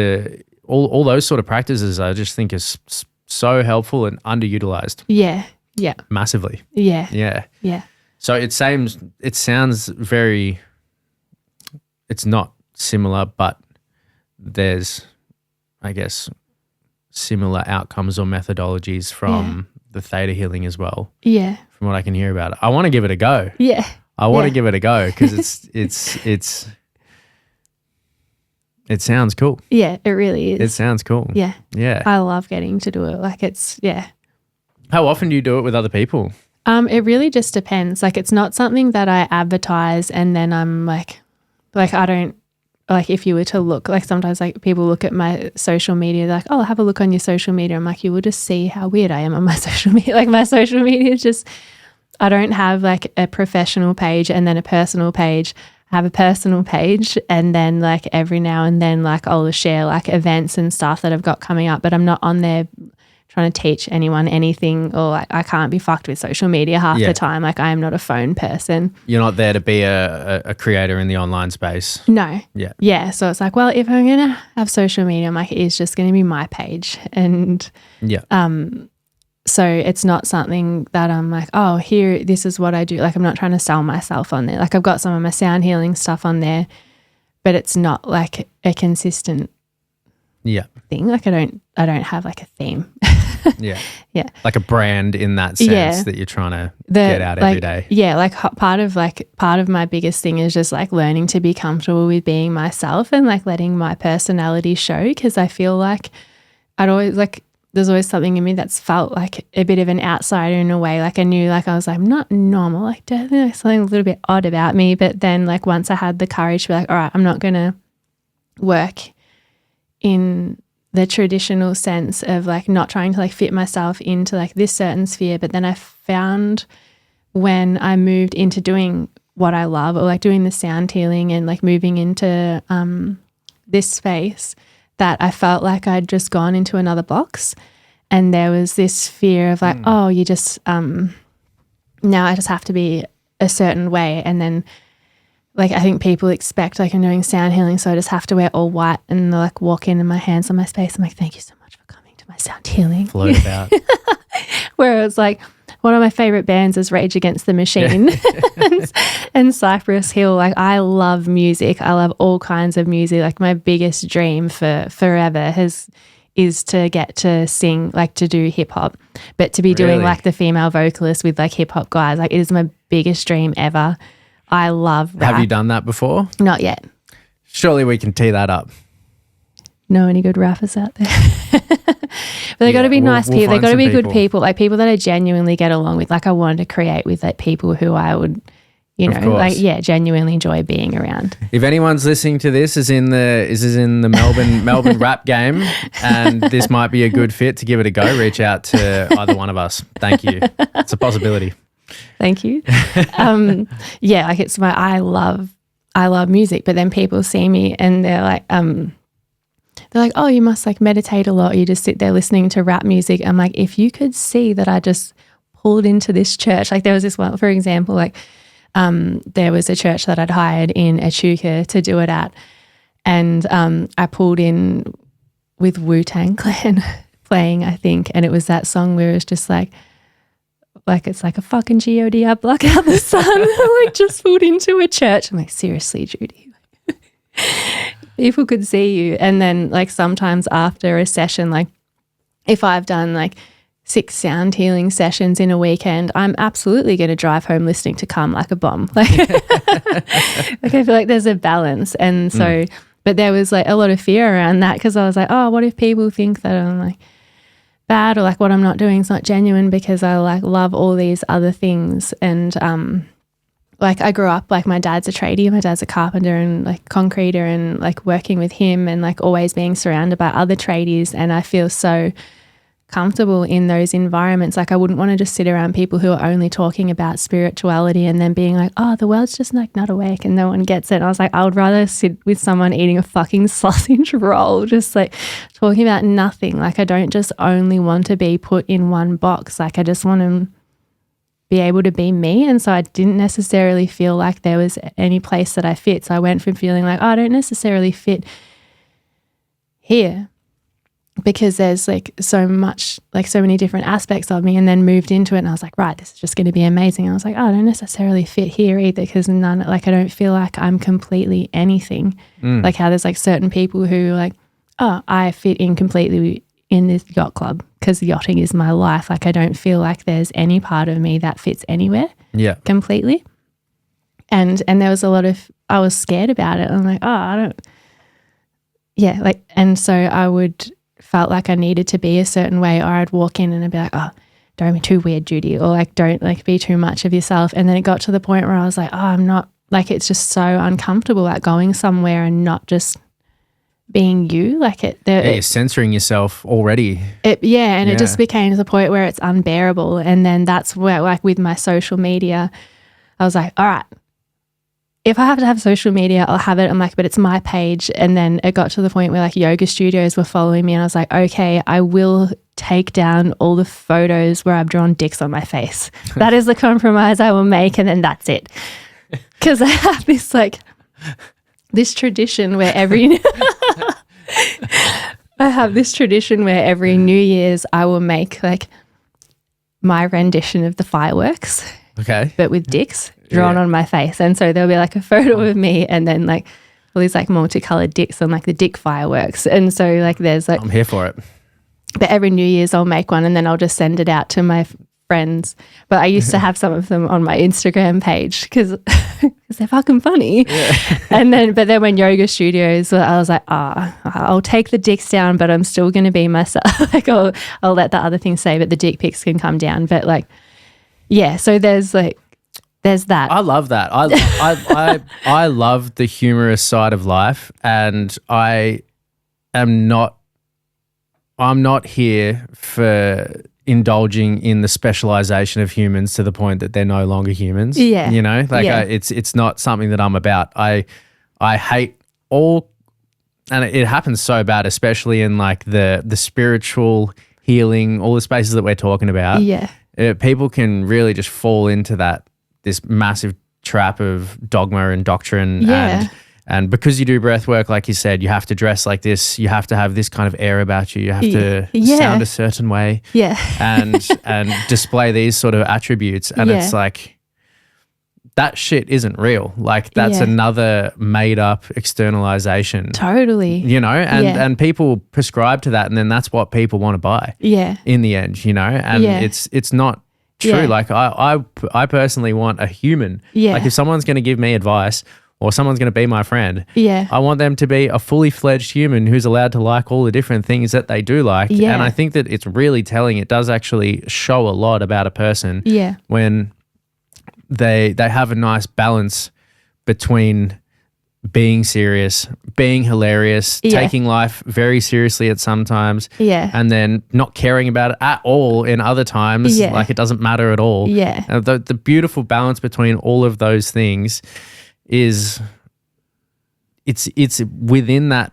all those sort of practices I just think is so helpful and underutilized. Yeah. Yeah. Massively. Yeah. Yeah. Yeah. So it sounds very, it's not similar, but there's, I guess, similar outcomes or methodologies from the Theta healing as well. Yeah. From what I can hear about it. I want to give it a go. Yeah. I want to give it a go because it sounds cool. Yeah, it really is. It sounds cool. Yeah. Yeah. I love getting to do it. Like it's, yeah. How often do you do it with other people? It really just depends. Like it's not something that I advertise and then I'm like I don't, like if you were to look, like sometimes like people look at my social media, they're like, oh, have a look on your social media. I'm like, you will just see how weird I am on my social media. Like my social media is just, I don't have like a professional page and then a personal page. I have a personal page and then like every now and then like I'll share like events and stuff that I've got coming up, but I'm not on there trying to teach anyone anything, or like I can't be fucked with social media half the time. Like I am not a phone person. You're not there to be a creator in the online space. No. Yeah. Yeah. So it's like, well, if I'm going to have social media, I'm like, it is just going to be my page. And so it's not something that I'm like, oh, here, this is what I do. Like I'm not trying to sell myself on there. Like I've got some of my sound healing stuff on there, but it's not like a consistent thing. Like I don't have like a theme. Yeah. Yeah. Like a brand in that sense that you're trying to get out every day. Yeah. Like part of my biggest thing is just like learning to be comfortable with being myself and like letting my personality show. Cause I feel like there's always something in me that's felt like a bit of an outsider in a way. Like I knew like I was like, I'm not normal. Like definitely like something a little bit odd about me. But then like once I had the courage to be like, all right, I'm not going to work in the traditional sense of like not trying to like fit myself into like this certain sphere. But then I found when I moved into doing what I love, or like doing the sound healing and like moving into this space, that I felt like I'd just gone into another box, and there was this fear of like, oh, you just now I just have to be a certain way. And then like I think people expect like I'm doing sound healing, so I just have to wear all white and like walk in and my hands on my space. I'm like, thank you so much for coming to my sound healing. Float about. Where it's like one of my favorite bands is Rage Against the Machine and Cypress Hill. Like I love music. I love all kinds of music. Like my biggest dream for forever is to get to sing, like to do hip hop, but to be doing like the female vocalist with like hip hop guys. Like it is my biggest dream ever. I love rap. Have you done that before? Not yet. Surely we can tee that up. Know any good rappers out there? But they got to be nice people. They got to be good people, like people that I genuinely get along with. Like I wanted to create with like people who I would, you know, like genuinely enjoy being around. If anyone's listening to this is in the Melbourne rap game, and this might be a good fit to give it a go, reach out to either one of us. Thank you. It's a possibility. Thank you. Yeah, like it's I love music, but then people see me and they're like, oh, you must like meditate a lot. You just sit there listening to rap music. I'm like, if you could see that I just pulled into this church, like there was this one, for example, like there was a church that I'd hired in Echuca to do it at, and I pulled in with Wu-Tang Clan playing, I think, and it was that song where it was just like it's like a fucking God, I block out the sun. Like just pulled into a church. I'm like, seriously, Judy. People could see you. And then like sometimes after a session, like if I've done like 6 sound healing sessions in a weekend, I'm absolutely going to drive home listening to Come Like a Bomb. Like, like I feel like there's a balance. And so, but there was like a lot of fear around that, because I was like, oh, what if people think that I'm like bad, or like what I'm not doing is not genuine, because I like love all these other things. And like I grew up, like my dad's a tradie, my dad's a carpenter and like concreter, and like working with him and like always being surrounded by other tradies, and I feel so comfortable in those environments. Like I wouldn't want to just sit around people who are only talking about spirituality and then being like, oh, the world's just like not awake and no one gets it. And I was like, I would rather sit with someone eating a fucking sausage roll, just like talking about nothing. Like I don't just only want to be put in one box. Like I just want to be able to be me. And so I didn't necessarily feel like there was any place that I fit. So I went from feeling like, oh, I don't necessarily fit here because there's like so much, like so many different aspects of me, and then moved into it and I was like, right, this is just going to be amazing. And I was like, oh, I don't necessarily fit here either because I don't feel like I'm completely anything. Like how there's like certain people who like, oh, I fit in completely in this yacht club because yachting is my life. Like I don't feel like there's any part of me that fits anywhere completely. And there was a lot of, I was scared about it. I'm like, oh, I don't, and so I felt like I needed to be a certain way, or I'd walk in and I'd be like, oh, don't be too weird, Judy, or like, don't like be too much of yourself. And then it got to the point where I was like, oh, I'm not, like, it's just so uncomfortable, like going somewhere and not just being you, like you're censoring yourself already. It just became to the point where it's unbearable. And then that's where, like with my social media, I was like, all right, if I have to have social media, I'll have it. I'm like, but it's my page. And then it got to the point where like yoga studios were following me, and I was like, okay, I will take down all the photos where I've drawn dicks on my face. That is the compromise I will make, and then that's it. Because I have this like this tradition where every New Year's I will make like my rendition of the fireworks. Okay. But with dicks drawn on my face. And so there'll be like a photo of me and then like all these like multicolored dicks on like the dick fireworks. And so like there's like, I'm here for it. But every New Year's I'll make one and then I'll just send it out to my friends. But I used to have some of them on my Instagram page because they're fucking funny. Yeah. But then when yoga studios, I was like, I'll take the dicks down, but I'm still going to be myself. Like I'll let the other things say, but the dick pics can come down. But like, yeah, so there's that. I love that. I love the humorous side of life, and I'm not here for indulging in the specialization of humans to the point that they're no longer humans. Yeah. You know, like it's not something that I'm about. I hate all, and it happens so bad, especially in like the spiritual healing, all the spaces that we're talking about. Yeah. People can really just fall into this massive trap of dogma and doctrine. And because you do breath work, like you said, you have to dress like this. You have to have this kind of air about you. You have to sound a certain way. Yeah. and display these sort of attributes. And it's like, that shit isn't real. Like that's another made up externalization. Totally. You know, and people prescribe to that, and then that's what people want to buy. Yeah. In the end, you know, and it's not true. Yeah. Like I personally want a human. Yeah. Like if someone's going to give me advice or someone's going to be my friend, I want them to be a fully fledged human who's allowed to like all the different things that they do like. Yeah. And I think that it's really telling. It does actually show a lot about a person. Yeah. When they have a nice balance between being serious, being hilarious, taking life very seriously at some times, and then not caring about it at all in other times, like it doesn't matter at all. Yeah. The beautiful balance between all of those things is it's within that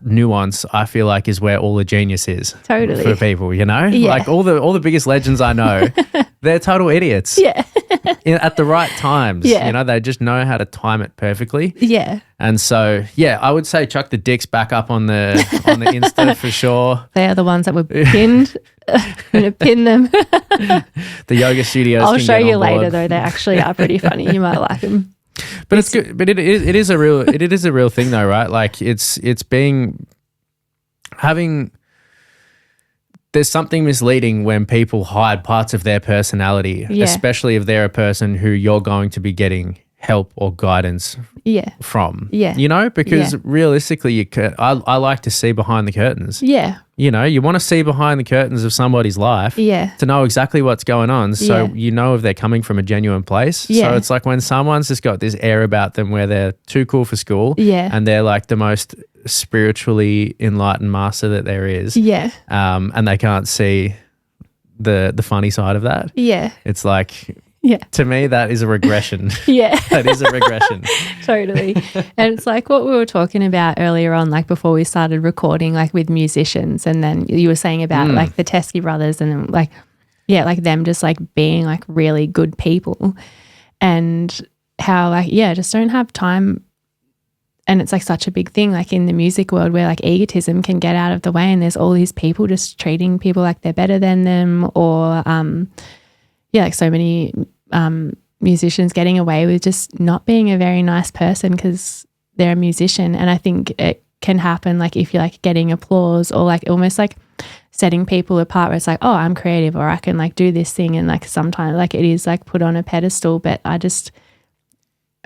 nuance, I feel like, is where all the genius is. Totally. For people, you know? Yeah. Like all the biggest legends I know, they're total idiots. Yeah. At the right times. Yeah. You know, they just know how to time it perfectly. Yeah. And so, I would say chuck the dicks back up on the Insta for sure. They are the ones that were pinned. I'm going to pin them. The yoga studios. I'll show you later though. They actually are pretty funny. You might like them. But it's good. But it is a real thing though, right? Like it's there's something misleading when people hide parts of their personality, especially if they're a person who you're going to be getting help or guidance from. Yeah. You know, because realistically, I like to see behind the curtains. Yeah. You know, you want to see behind the curtains of somebody's life to know exactly what's going on, so you know if they're coming from a genuine place. Yeah. So it's like when someone's just got this air about them where they're too cool for school and they're like the most spiritually enlightened master that there is. Yeah. And they can't see the funny side of that. Yeah. It's like, to me, that is a regression. That is a regression. Totally. And it's like what we were talking about earlier on, like before we started recording, like with musicians. And then you were saying about like the Teskey brothers and like like them just like being like really good people, and how like, just don't have time. And it's like such a big thing, like in the music world, where like egotism can get out of the way, and there's all these people just treating people like they're better than them, or like so many musicians getting away with just not being a very nice person because they're a musician. And I think it can happen like if you're like getting applause, or like almost like setting people apart, where it's like, oh, I'm creative, or I can like do this thing, and like sometimes like it is like put on a pedestal, but I'm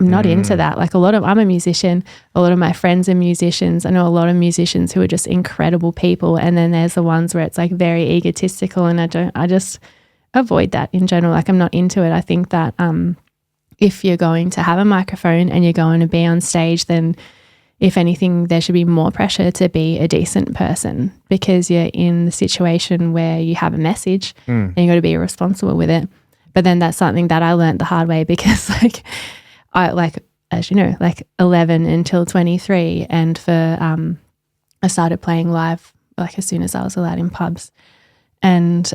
not into that. Like I'm a musician. A lot of my friends are musicians. I know a lot of musicians who are just incredible people. And then there's the ones where it's like very egotistical, and I just avoid that in general. Like I'm not into it. I think that if you're going to have a microphone and you're going to be on stage, then if anything, there should be more pressure to be a decent person, because you're in the situation where you have a message and you got to be responsible with it. But then that's something that I learned the hard way, because like, I like, as you know, like 11 until 23, and I started playing live like as soon as I was allowed in pubs, and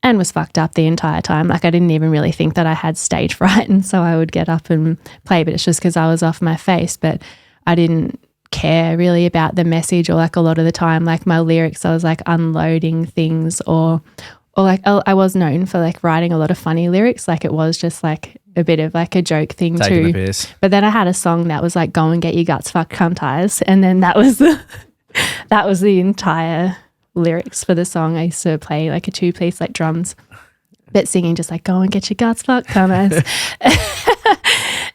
was fucked up the entire time. Like I didn't even really think that I had stage fright, and so I would get up and play, but it's just because I was off my face. But I didn't care really about the message, or like a lot of the time, like my lyrics, I was like unloading things, or like I was known for like writing a lot of funny lyrics. Like it was just like a bit of like a joke thing Taking too. The piss. But then I had a song that was like, go and get your guts fucked cuntized. And then that was the entire lyrics for the song. I used to play like a 2-piece like drums, but singing just like, go and get your guts fucked cuntized.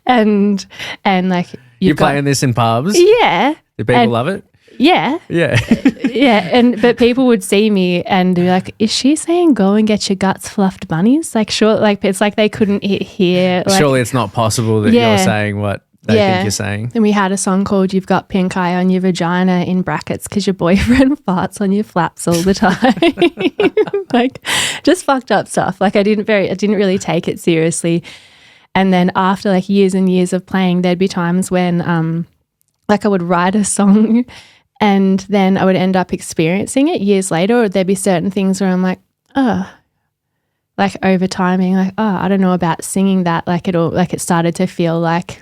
and like you're playing this in pubs? Yeah. Do people love it? Yeah. Yeah. Yeah. But people would see me and be like, is she saying go and get your guts fluffed bunnies? Like, sure, like it's like they couldn't hear. Like, surely it's not possible that you're saying what they think you're saying. And we had a song called You've Got Pink Eye on Your Vagina in brackets because your boyfriend farts on your flaps all the time. Like just fucked up stuff. Like I didn't really take it seriously. And then after like years and years of playing, there'd be times when like I would write a song and then I would end up experiencing it years later, or there'd be certain things where I'm like, like over time being like, I don't know about singing that. Like it started to feel like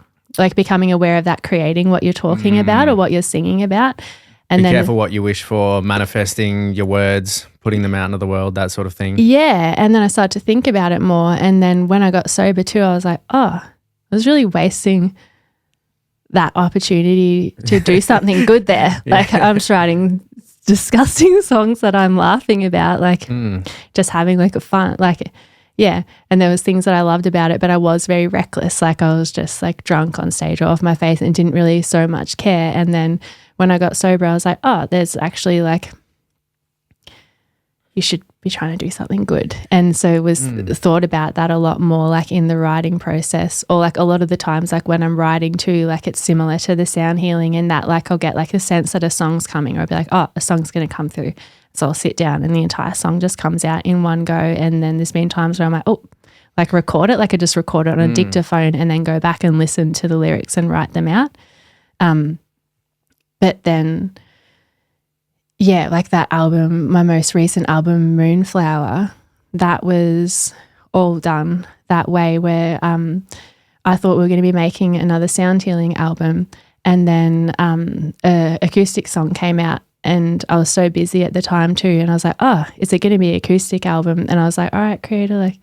becoming aware of that, creating what you're talking about or what you're singing about. And Be careful what you wish for, manifesting your words, putting them out into the world, that sort of thing. Yeah. And then I started to think about it more. And then when I got sober too, I was like, I was really wasting that opportunity to do something good there. Like I'm just writing disgusting songs that I'm laughing about, like just having like a fun, like, yeah. And there was things that I loved about it, but I was very reckless. Like I was just like drunk on stage or off my face and didn't really so much care. And then when I got sober, I was like, there's actually like, you should be trying to do something good. And so thought about that a lot more, like in the writing process, or like a lot of the times, like when I'm writing too, like it's similar to the sound healing in that like I'll get like a sense that a song's coming, or I'll be like, a song's going to come through. So I'll sit down and the entire song just comes out in one go. And then there's been times where I'm like, like record it, like I just record it on a dictaphone and then go back and listen to the lyrics and write them out. But then, yeah, like that album, my most recent album, Moonflower, that was all done that way, where I thought we were going to be making another sound healing album, and then a acoustic song came out, and I was so busy at the time too, and I was like, is it going to be an acoustic album? And I was like, all right, creator, like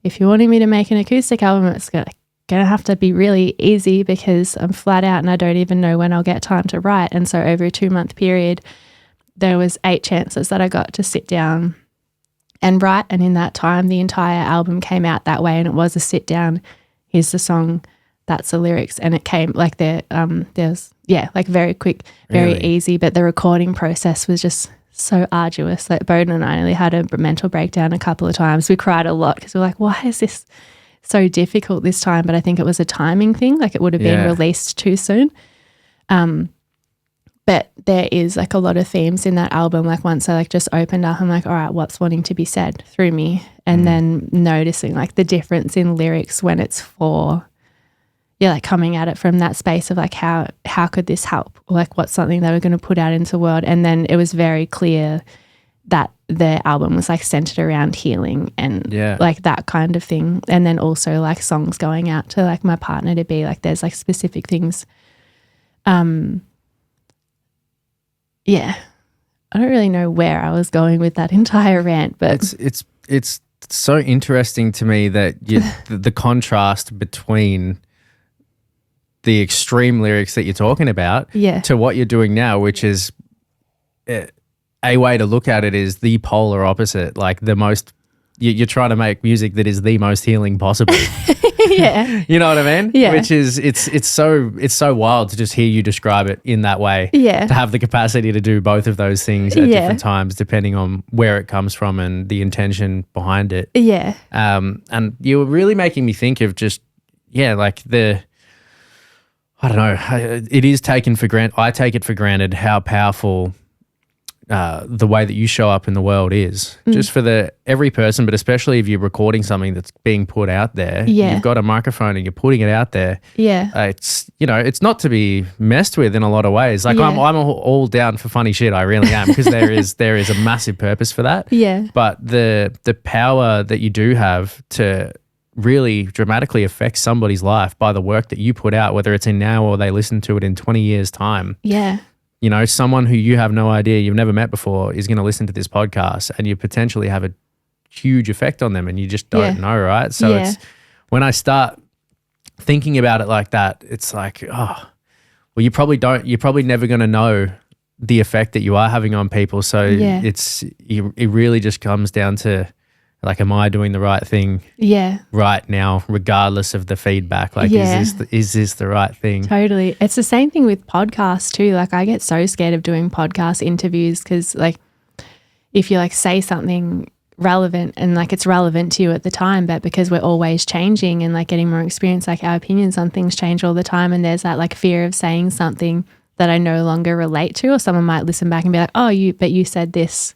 if you're wanting me to make an acoustic album, it's going to have to be really easy because I'm flat out and I don't even know when I'll get time to write. And so over a 2-month period, there was 8 chances that I got to sit down and write. And in that time, the entire album came out that way. And it was a sit down, here's the song, that's the lyrics. And it came like there's like very quick, very easy. But the recording process was just so arduous. Like Bowden and I nearly had a mental breakdown a couple of times. We cried a lot because we're like, why is this so difficult this time? But I think it was a timing thing. Like it would have been released too soon. But there is like a lot of themes in that album. Like once I like just opened up, I'm like, all right, what's wanting to be said through me? And then noticing like the difference in lyrics when it's for, like coming at it from that space of like, how could this help? Or like what's something that we're going to put out into the world? And then it was very clear that the album was like centered around healing and like that kind of thing. And then also like songs going out to like my partner to be like, there's like specific things. Yeah. I don't really know where I was going with that entire rant, but it's so interesting to me that the contrast between the extreme lyrics that you're talking about to what you're doing now, which is a way to look at it is the polar opposite. Like the most, you're trying to make music that is the most healing possible. Yeah. You know what I mean? Yeah. Which is, it's so wild to just hear you describe it in that way. Yeah. To have the capacity to do both of those things at different times, depending on where it comes from and the intention behind it. Yeah. And you were really making me think of just, like I don't know, it is taken for granted. I take it for granted how powerful the way that you show up in the world is just for every person, but especially if you're recording something that's being put out there. You've got a microphone and you're putting it out there. It's it's not to be messed with in a lot of ways. Like I'm all down for funny shit. I really am, because there is a massive purpose for that. But the power that you do have to really dramatically affect somebody's life by the work that you put out, whether it's in now or they listen to it in 20 years time. Someone who you have no idea, you've never met before, is going to listen to this podcast, and you potentially have a huge effect on them and you just don't know, right? So it's when I start thinking about it like that, it's like, well, you're probably never going to know the effect that you are having on people. So it really just comes down to, like, am I doing the right thing right now, regardless of the feedback? Like, is this the right thing? Totally. It's the same thing with podcasts too. Like, I get so scared of doing podcast interviews because, like, if you, like, say something relevant and, like, it's relevant to you at the time, but because we're always changing and, like, getting more experience, like, our opinions on things change all the time, and there's that, like, fear of saying something that I no longer relate to, or someone might listen back and be like, oh, you said this.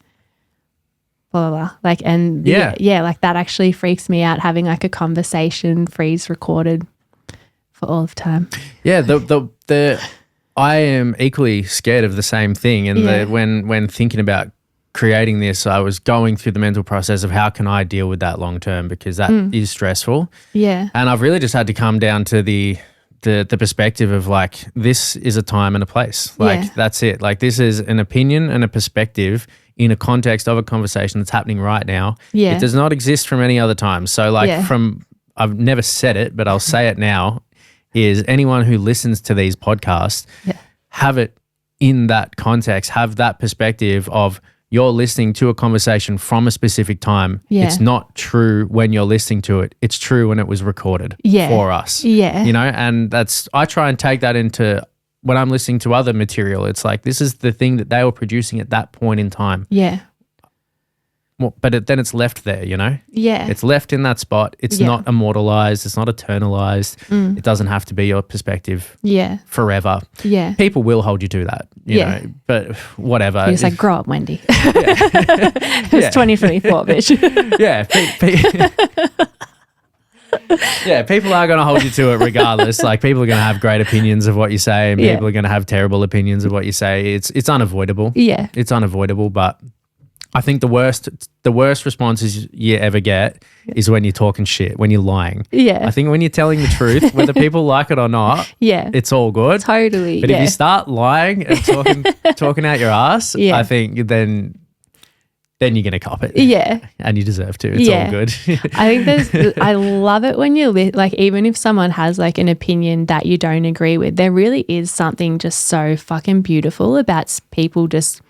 Blah, blah, blah. Like, and like that actually freaks me out, having like a conversation freeze recorded for all of time. Yeah. I am equally scared of the same thing. And when thinking about creating this, I was going through the mental process of how can I deal with that long term, because that is stressful. Yeah. And I've really just had to come down to the perspective of, like, this is a time and a place. Like, that's it. Like, this is an opinion and a perspective in a context of a conversation that's happening right now. It does not exist from any other time. So, like, I've never said it, but I'll say it now, is anyone who listens to these podcasts, have it in that context, have that perspective of you're listening to a conversation from a specific time. It's not true when you're listening to it. It's true when it was recorded for us. And I try and take that into when I'm listening to other material. It's like, this is the thing that they were producing at that point in time. Well, but then it's left there, It's left in that spot. It's not immortalized. It's not eternalized. It doesn't have to be your perspective forever. People will hold you to that, you know, but whatever. You're just like, grow up, Wendy. It's 2024, bitch. People are going to hold you to it regardless. Like, people are going to have great opinions of what you say, and people are going to have terrible opinions of what you say. It's unavoidable. It's unavoidable, but I think the worst responses you ever get is when you're talking shit, when you're lying. I think when you're telling the truth, whether people like it or not, it's all good. Totally. But if you start lying and talking out your ass, I think then you're going to cop it. And you deserve to. It's all good. I think I love it when you like, even if someone has like an opinion that you don't agree with, there really is something just so fucking beautiful about people just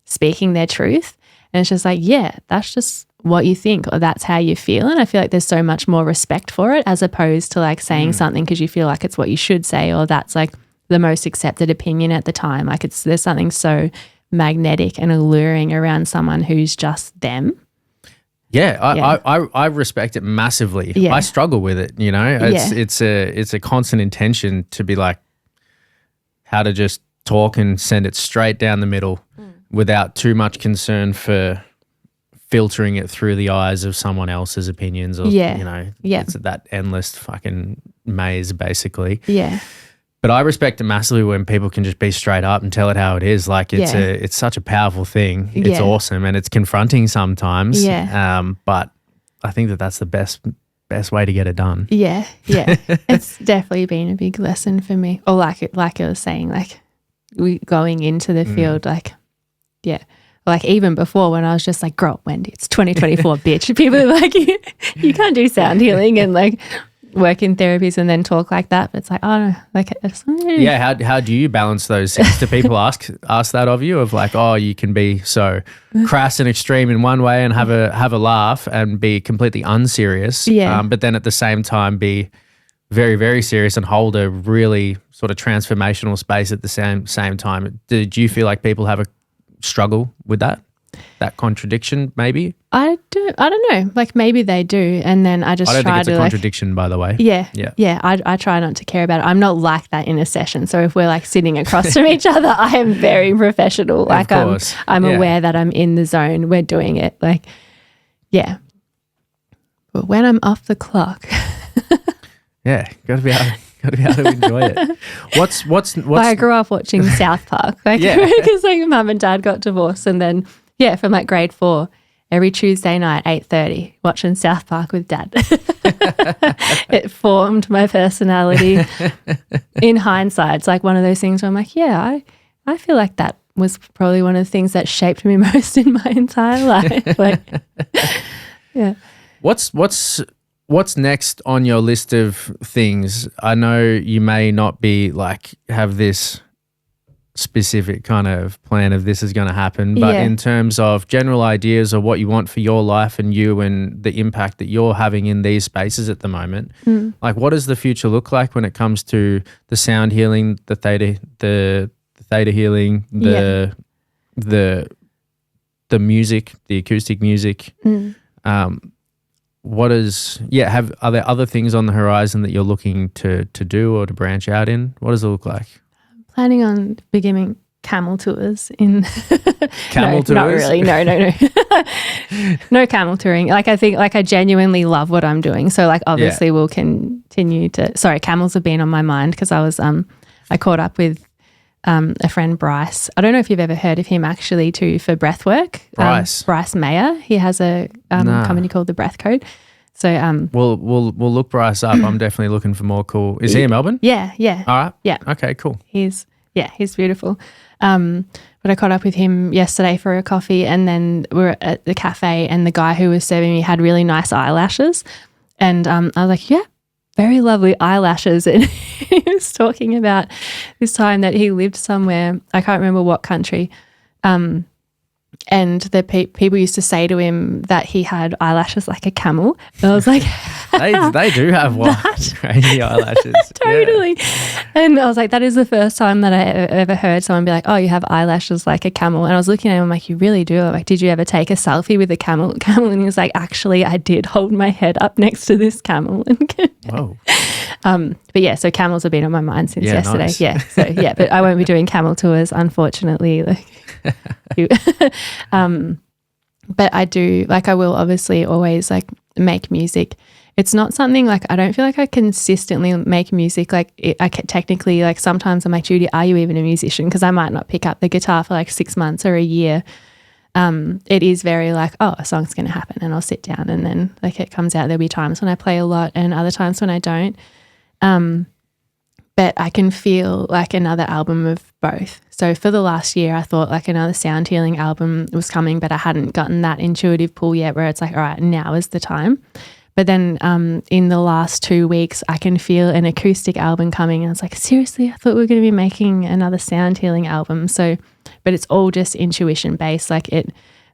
speaking their truth. And it's just like, that's just what you think, or that's how you feel. And I feel like there's so much more respect for it, as opposed to like saying something because you feel like it's what you should say, or that's like the most accepted opinion at the time. Like, there's something so magnetic and alluring around someone who's just them. I respect it massively. I struggle with it, It's a constant intention to be like, how to just talk and send it straight down the middle without too much concern for filtering it through the eyes of someone else's opinions, or it's that endless fucking maze, basically. But I respect it massively when people can just be straight up and tell it how it is. Like it's such a powerful thing. It's awesome and it's confronting sometimes. Yeah. But I think that's the best way to get it done. Yeah. Yeah. It's definitely been a big lesson for me. Or like I was saying, like we going into the field, like, yeah. Like even before when I was just like, grow up, Wendy, it's 2024, bitch. People are like, you can't do sound healing and like work in therapies and then talk like that. But it's like, oh, like, yeah. How do you balance those things? Do people ask that of you of like, oh, you can be so crass and extreme in one way and have a laugh and be completely unserious. Yeah. But then at the same time be very, very serious and hold a really sort of transformational space at the same time. Did you feel like people have a struggle with that contradiction maybe? I don't know. Like maybe they do, and then I don't think it's a contradiction, by the way. Yeah. I try not to care about it. I'm not like that in a session. So if we're like sitting across from each other, I am very professional. Like I'm aware that I'm in the zone. We're doing it. Like, yeah. But when I'm off the clock, yeah, gotta be able to enjoy it. What's I grew up watching South Park, like because like mum and dad got divorced, and then from like grade 4, every Tuesday night 8:30, watching South Park with dad. It formed my personality. In hindsight, it's like one of those things where I'm like, I feel like that was probably one of the things that shaped me most in my entire life. Like, yeah. What's next on your list of things? I know you may not be like have this specific kind of plan of this is going to happen, but in terms of general ideas of what you want for your life and you and the impact that you're having in these spaces at the moment, like what does the future look like when it comes to the sound healing, the theta healing, the music, the acoustic music? Are there other things on the horizon that you're looking to do or to branch out in? What does it look like? I'm planning on beginning camel tours in camel tours? Not really. No. No camel touring. Like I think like I genuinely love what I'm doing. So like obviously we'll continue to camels have been on my mind because I caught up with a friend, Bryce. I don't know if you've ever heard of him actually too for breath work. Bryce Mayer. He has a company called The Breath Code. So we'll look Bryce up. I'm definitely looking for more cool. Is he in Melbourne? Yeah. All right. Yeah. Okay, cool. He's beautiful. But I caught up with him yesterday for a coffee, and then we were at the cafe, and the guy who was serving me had really nice eyelashes. And I was like, yeah, very lovely eyelashes. And he was talking about this time that he lived somewhere, I can't remember what country, and the people used to say to him that he had eyelashes like a camel. And I was like, they do have crazy eyelashes. Totally. Yeah. And I was like, that is the first time that I ever heard someone be like, oh, you have eyelashes like a camel. And I was looking at him, I'm like, you really do? I'm like, did you ever take a selfie with a camel? And he was like, actually, I did hold my head up next to this camel. Whoa. But yeah, so camels have been on my mind since yesterday. Nice. Yeah. So yeah, but I won't be doing camel tours, unfortunately. But I do, like, I will obviously always like make music. It's not something like, I don't feel like I consistently make music. Like I can technically, like sometimes I'm like, Judy, are you even a musician? Because I might not pick up the guitar for like 6 months or a year. It is very like, oh, a song's going to happen and I'll sit down and then like it comes out. There'll be times when I play a lot and other times when I don't. But I can feel like another album of both. So for the last year, I thought like another sound healing album was coming, but I hadn't gotten that intuitive pull yet where it's like, all right, now is the time. But then in the last 2 weeks, I can feel an acoustic album coming. And I was like, seriously, I thought we were going to be making another sound healing album. So, but it's all just intuition based. Like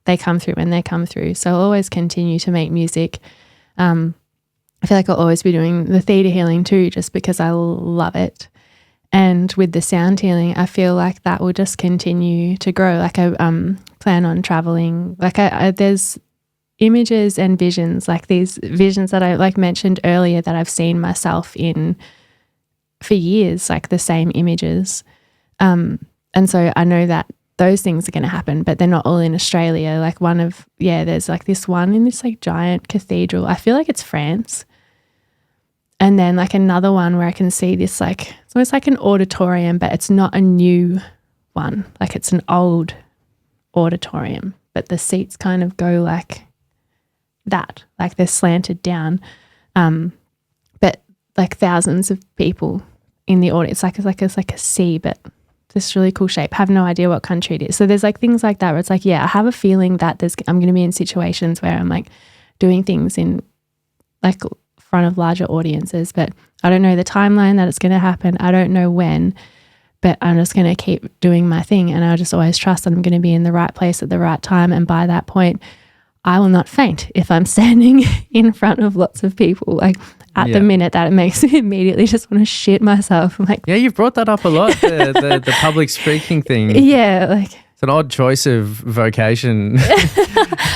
they come through when they come through. So I'll always continue to make music. I feel like I'll always be doing the theta healing too, just because I love it. And with the sound healing, I feel like that will just continue to grow. Like I plan on traveling. Like there's images and visions, like these visions that I like mentioned earlier that I've seen myself in for years, like the same images. And so I know that those things are going to happen, but they're not all in Australia. Like there's like this one in this like giant cathedral. I feel like it's France. And then like another one where I can see this, like, it's almost like an auditorium, but it's not a new one. Like it's an old auditorium, but the seats kind of go like that, like they're slanted down. But like thousands of people in the audience, it's like a C, but this really cool shape. Have no idea what country it is. So there's like things like that where it's like, yeah, I have a feeling that I'm going to be in situations where I'm like doing things in like front of larger audiences, but I don't know the timeline that it's going to happen. I don't know when, but I'm just going to keep doing my thing, and I just always trust that I'm going to be in the right place at the right time. And by that point, I will not faint if I'm standing in front of lots of people. Like at the minute, that it makes me immediately just want to shit myself. I'm like, yeah, you've brought that up a lot, the public speaking thing. Yeah, like it's an odd choice of vocation.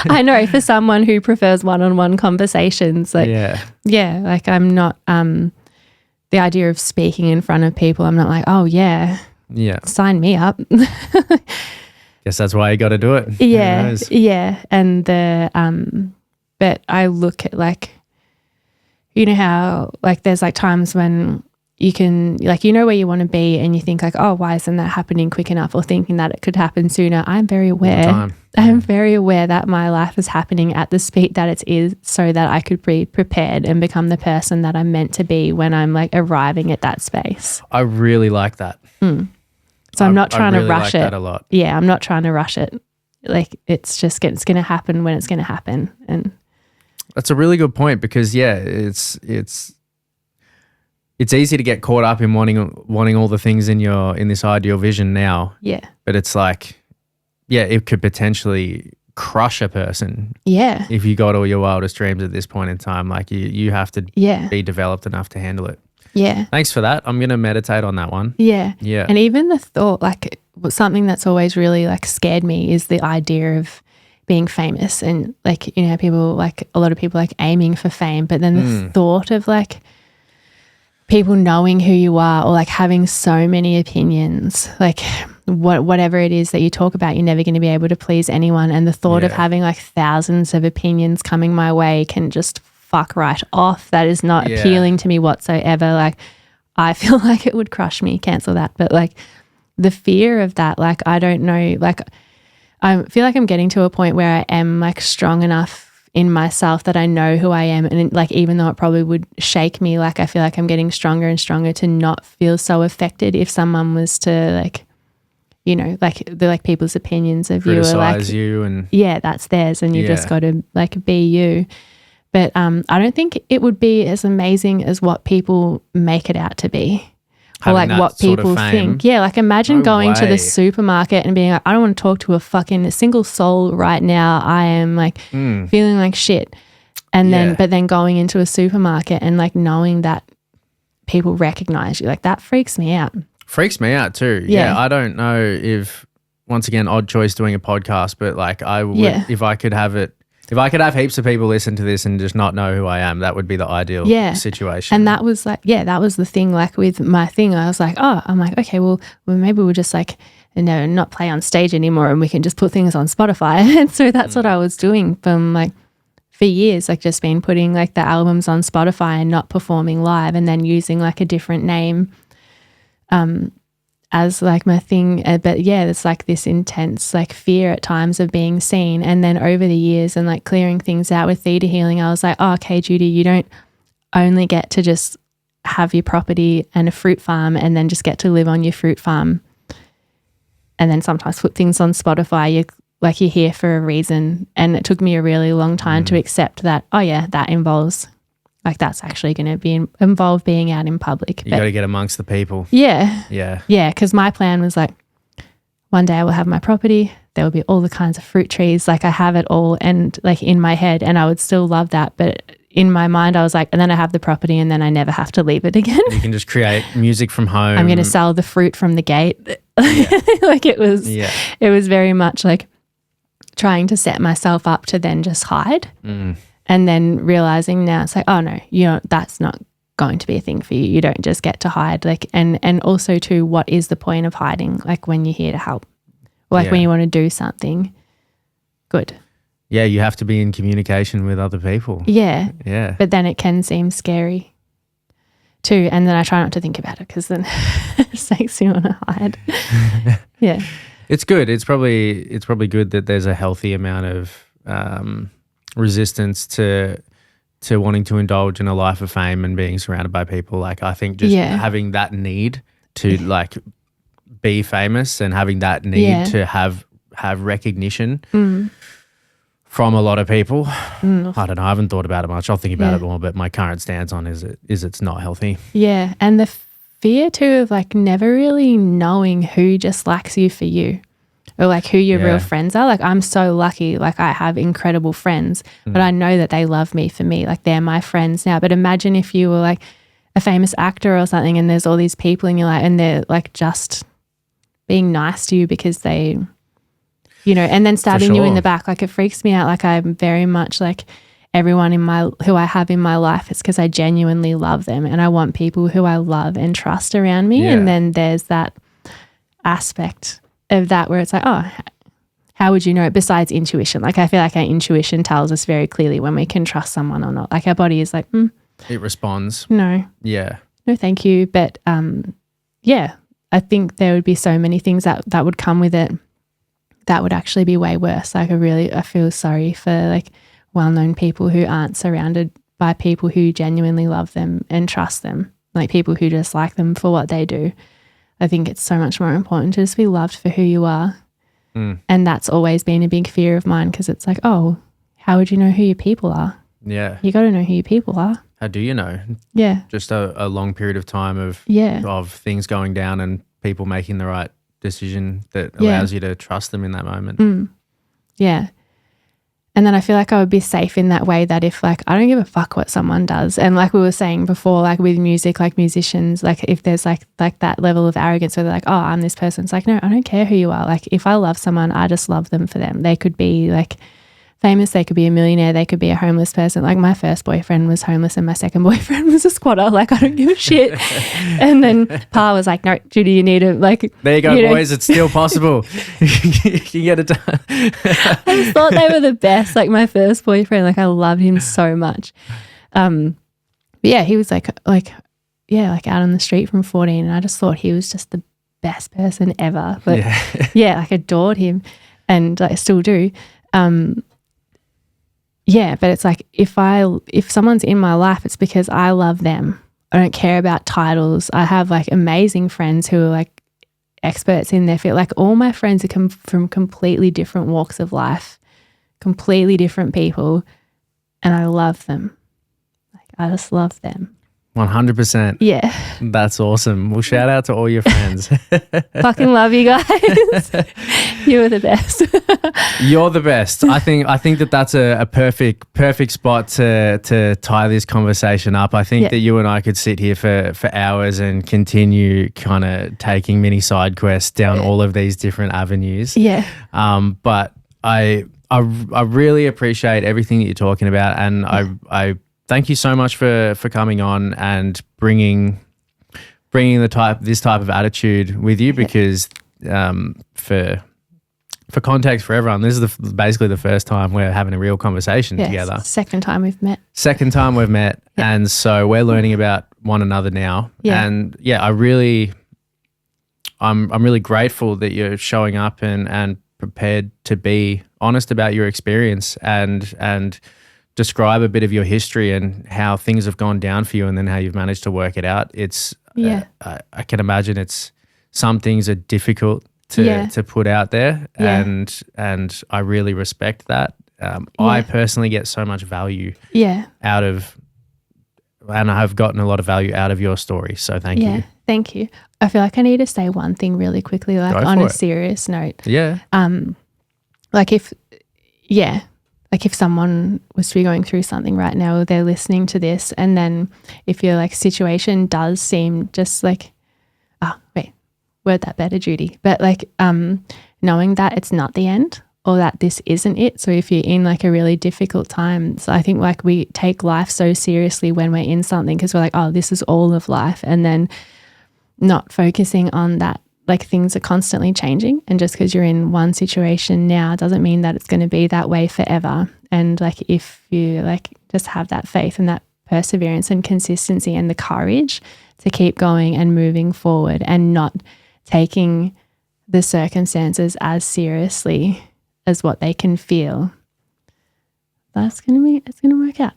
I know, for someone who prefers one-on-one conversations, like yeah, like I'm not the idea of speaking in front of people, I'm not like, oh yeah, sign me up. Guess that's why you got to do it. Yeah. And but I look at like, you know how like there's like times when you can like, you know where you want to be and you think like, oh, why isn't that happening quick enough, or thinking that it could happen sooner. I'm very aware. I'm very aware that my life is happening at the speed that it is, so that I could be prepared and become the person that I'm meant to be when I'm like arriving at that space. I really like that. So I'm not trying to rush it. That a lot. Yeah, I'm not trying to rush it. Like it's going to happen when it's going to happen. And that's a really good point, because it's easy to get caught up in wanting all the things in this ideal vision now. Yeah. But it's like, it could potentially crush a person. Yeah. If you got all your wildest dreams at this point in time, like you have to be developed enough to handle it. Yeah. Thanks for that. I'm going to meditate on that one. Yeah. Yeah. And even the thought, like something that's always really like scared me is the idea of being famous, and like, you know, people like a lot of people like aiming for fame, but then the thought of like people knowing who you are, or like having so many opinions, like whatever it is that you talk about, you're never going to be able to please anyone. And the thought of having like thousands of opinions coming my way can just fuck right off. That is not appealing to me whatsoever. Like I feel like it would crush me. Cancel that. But like the fear of that, like I don't know, like I feel like I'm getting to a point where I am like strong enough in myself that I know who I am, and like even though it probably would shake me, like I feel like I'm getting stronger and stronger to not feel so affected if someone was to like, you know, like the like people's opinions of you are like you, and that's theirs, and you just got to like be you. But I don't think it would be as amazing as what people make it out to be. Or like what people think. Yeah, like imagine going to the supermarket and being like, I don't want to talk to a fucking single soul right now. I am like feeling like shit. And then, but then going into a supermarket and like knowing that people recognize you, like that freaks me out. Freaks me out too. Yeah. I don't know if, once again, odd choice doing a podcast, but like I would, if I could have heaps of people listen to this and just not know who I am, that would be the ideal situation. And that was like, that was the thing, like with my thing, I was like, I'm like, okay, well maybe we'll just like, you know, not play on stage anymore and we can just put things on Spotify. And so that's what I was doing from like for years, like just been putting like the albums on Spotify and not performing live, and then using like a different name as like my thing. But it's like this intense like fear at times of being seen. And then over the years and like clearing things out with theta healing, I was like, okay, Judy, you don't only get to just have your property and a fruit farm and then just get to live on your fruit farm and then sometimes put things on Spotify. You're here for a reason. And it took me a really long time to accept that, that involves, like that's actually going to involve being out in public. You got to get amongst the people. Yeah. Yeah. Yeah, because my plan was like, one day I will have my property. There will be all the kinds of fruit trees. Like I have it all and like in my head, and I would still love that. But in my mind, I was like, and then I have the property and then I never have to leave it again. You can just create music from home. I'm going to sell the fruit from the gate. Like it was very much like trying to set myself up to then just hide. And then realizing now it's like, oh no, that's not going to be a thing for you. You don't just get to hide. Like, and also too, what is the point of hiding? Like when you're here to help, or like when you want to do something good. Yeah. You have to be in communication with other people. Yeah. Yeah. But then it can seem scary. too. And then I try not to think about it because then it just makes me want to hide. Yeah. It's good. It's probably good that there's a healthy amount of resistance to wanting to indulge in a life of fame and being surrounded by people. Like, I think just having that need to like be famous and having that need to have recognition from a lot of people. I don't know. I haven't thought about it much. I'll think about it more, but my current stance on is it's not healthy. Yeah. And the fear too of like never really knowing who just likes you for you, or like who your real friends are. Like, I'm so lucky. Like, I have incredible friends, but I know that they love me for me. Like, they're my friends now. But imagine if you were like a famous actor or something and there's all these people in your life and they're like just being nice to you because they, you know, and then stabbing you in the back. Like, it freaks me out. Like, I'm very much like everyone who I have in my life, it's because I genuinely love them and I want people who I love and trust around me. And then there's that aspect of that where it's like, oh, how would you know it besides intuition? Like, I feel like our intuition tells us very clearly when we can trust someone or not. Like, our body is like, it responds. No. Yeah. No, thank you. But I think there would be so many things that would come with it that would actually be way worse. Like, I feel sorry for like well-known people who aren't surrounded by people who genuinely love them and trust them, like people who just like them for what they do. I think it's so much more important to just be loved for who you are. And that's always been a big fear of mine, because it's like, oh, how would you know who your people are? Yeah. You got to know who your people are. How do you know? Yeah. Just a long period of time of things going down and people making the right decision that allows you to trust them in that moment. Yeah. And then I feel like I would be safe in that way, that if like I don't give a fuck what someone does, and like we were saying before, like with music, like musicians, like if there's like that level of arrogance where they're like, oh, I'm this person. It's like, no, I don't care who you are. Like, if I love someone, I just love them for them. They could be like famous, they could be a millionaire, they could be a homeless person. Like, my first boyfriend was homeless and my second boyfriend was a squatter. Like, I don't give a shit. And then Pa was like, no, Judy, you need to like. There you go, boys. It's still possible. You can get it done. I just thought they were the best. Like, my first boyfriend, like I loved him so much. But yeah, he was like out on the street from 14, and I just thought he was just the best person ever. But like adored him, and like, I still do. Yeah, but it's like if someone's in my life, it's because I love them. I don't care about titles. I have like amazing friends who are like experts in their field. Like, all my friends are from completely different walks of life, completely different people, and I love them. Like, I just love them. 100%. Yeah. That's awesome. Well, shout out to all your friends. Fucking love you guys. You are the best. You're the best. I think that's a perfect spot to tie this conversation up. I think that you and I could sit here for hours and continue kind of taking mini side quests down all of these different avenues. Yeah. But I really appreciate everything that you're talking about, and I thank you so much for coming on and bringing this type of attitude with you, because for context for everyone, this is basically the first time we're having a real conversation together. Second time we've met. And so we're learning about one another now. Yeah. And I'm really grateful that you're showing up and prepared to be honest about your experience and describe a bit of your history and how things have gone down for you, and then how you've managed to work it out. It's I can imagine some things are difficult to put out there, and I really respect that. I personally get so much value out of, and I have gotten a lot of value out of your story. So thank you. Thank you. I feel like I need to say one thing really quickly, like on a serious note. Yeah. Like if someone was to be going through something right now, or they're listening to this, and then if your like situation does seem just like, word that better, Judy. But like knowing that it's not the end, or that this isn't it. So if you're in like a really difficult time, so I think like we take life so seriously when we're in something, because we're like, oh, this is all of life, and then not focusing on that. Like, things are constantly changing, and just because you're in one situation now doesn't mean that it's going to be that way forever. And like, if you like just have that faith and that perseverance and consistency and the courage to keep going and moving forward and not taking the circumstances as seriously as what they can feel. It's going to work out.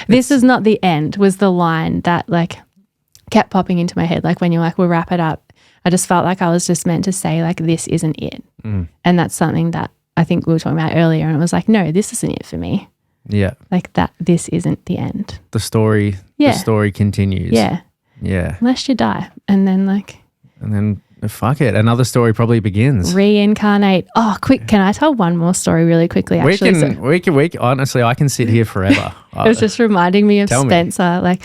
This is not the end was the line that like kept popping into my head. Like when you're like, we'll wrap it up. I just felt like I was just meant to say like, this isn't it. And that's something that I think we were talking about earlier. And it was like, no, this isn't it for me. Yeah. Like that, this isn't the end. The story continues. Yeah. Yeah. Unless you die. And then fuck it. Another story probably begins. Reincarnate. Oh, quick. Can I tell one more story really quickly? Actually, we can honestly, I can sit here forever. It was just reminding me of Spencer. Like,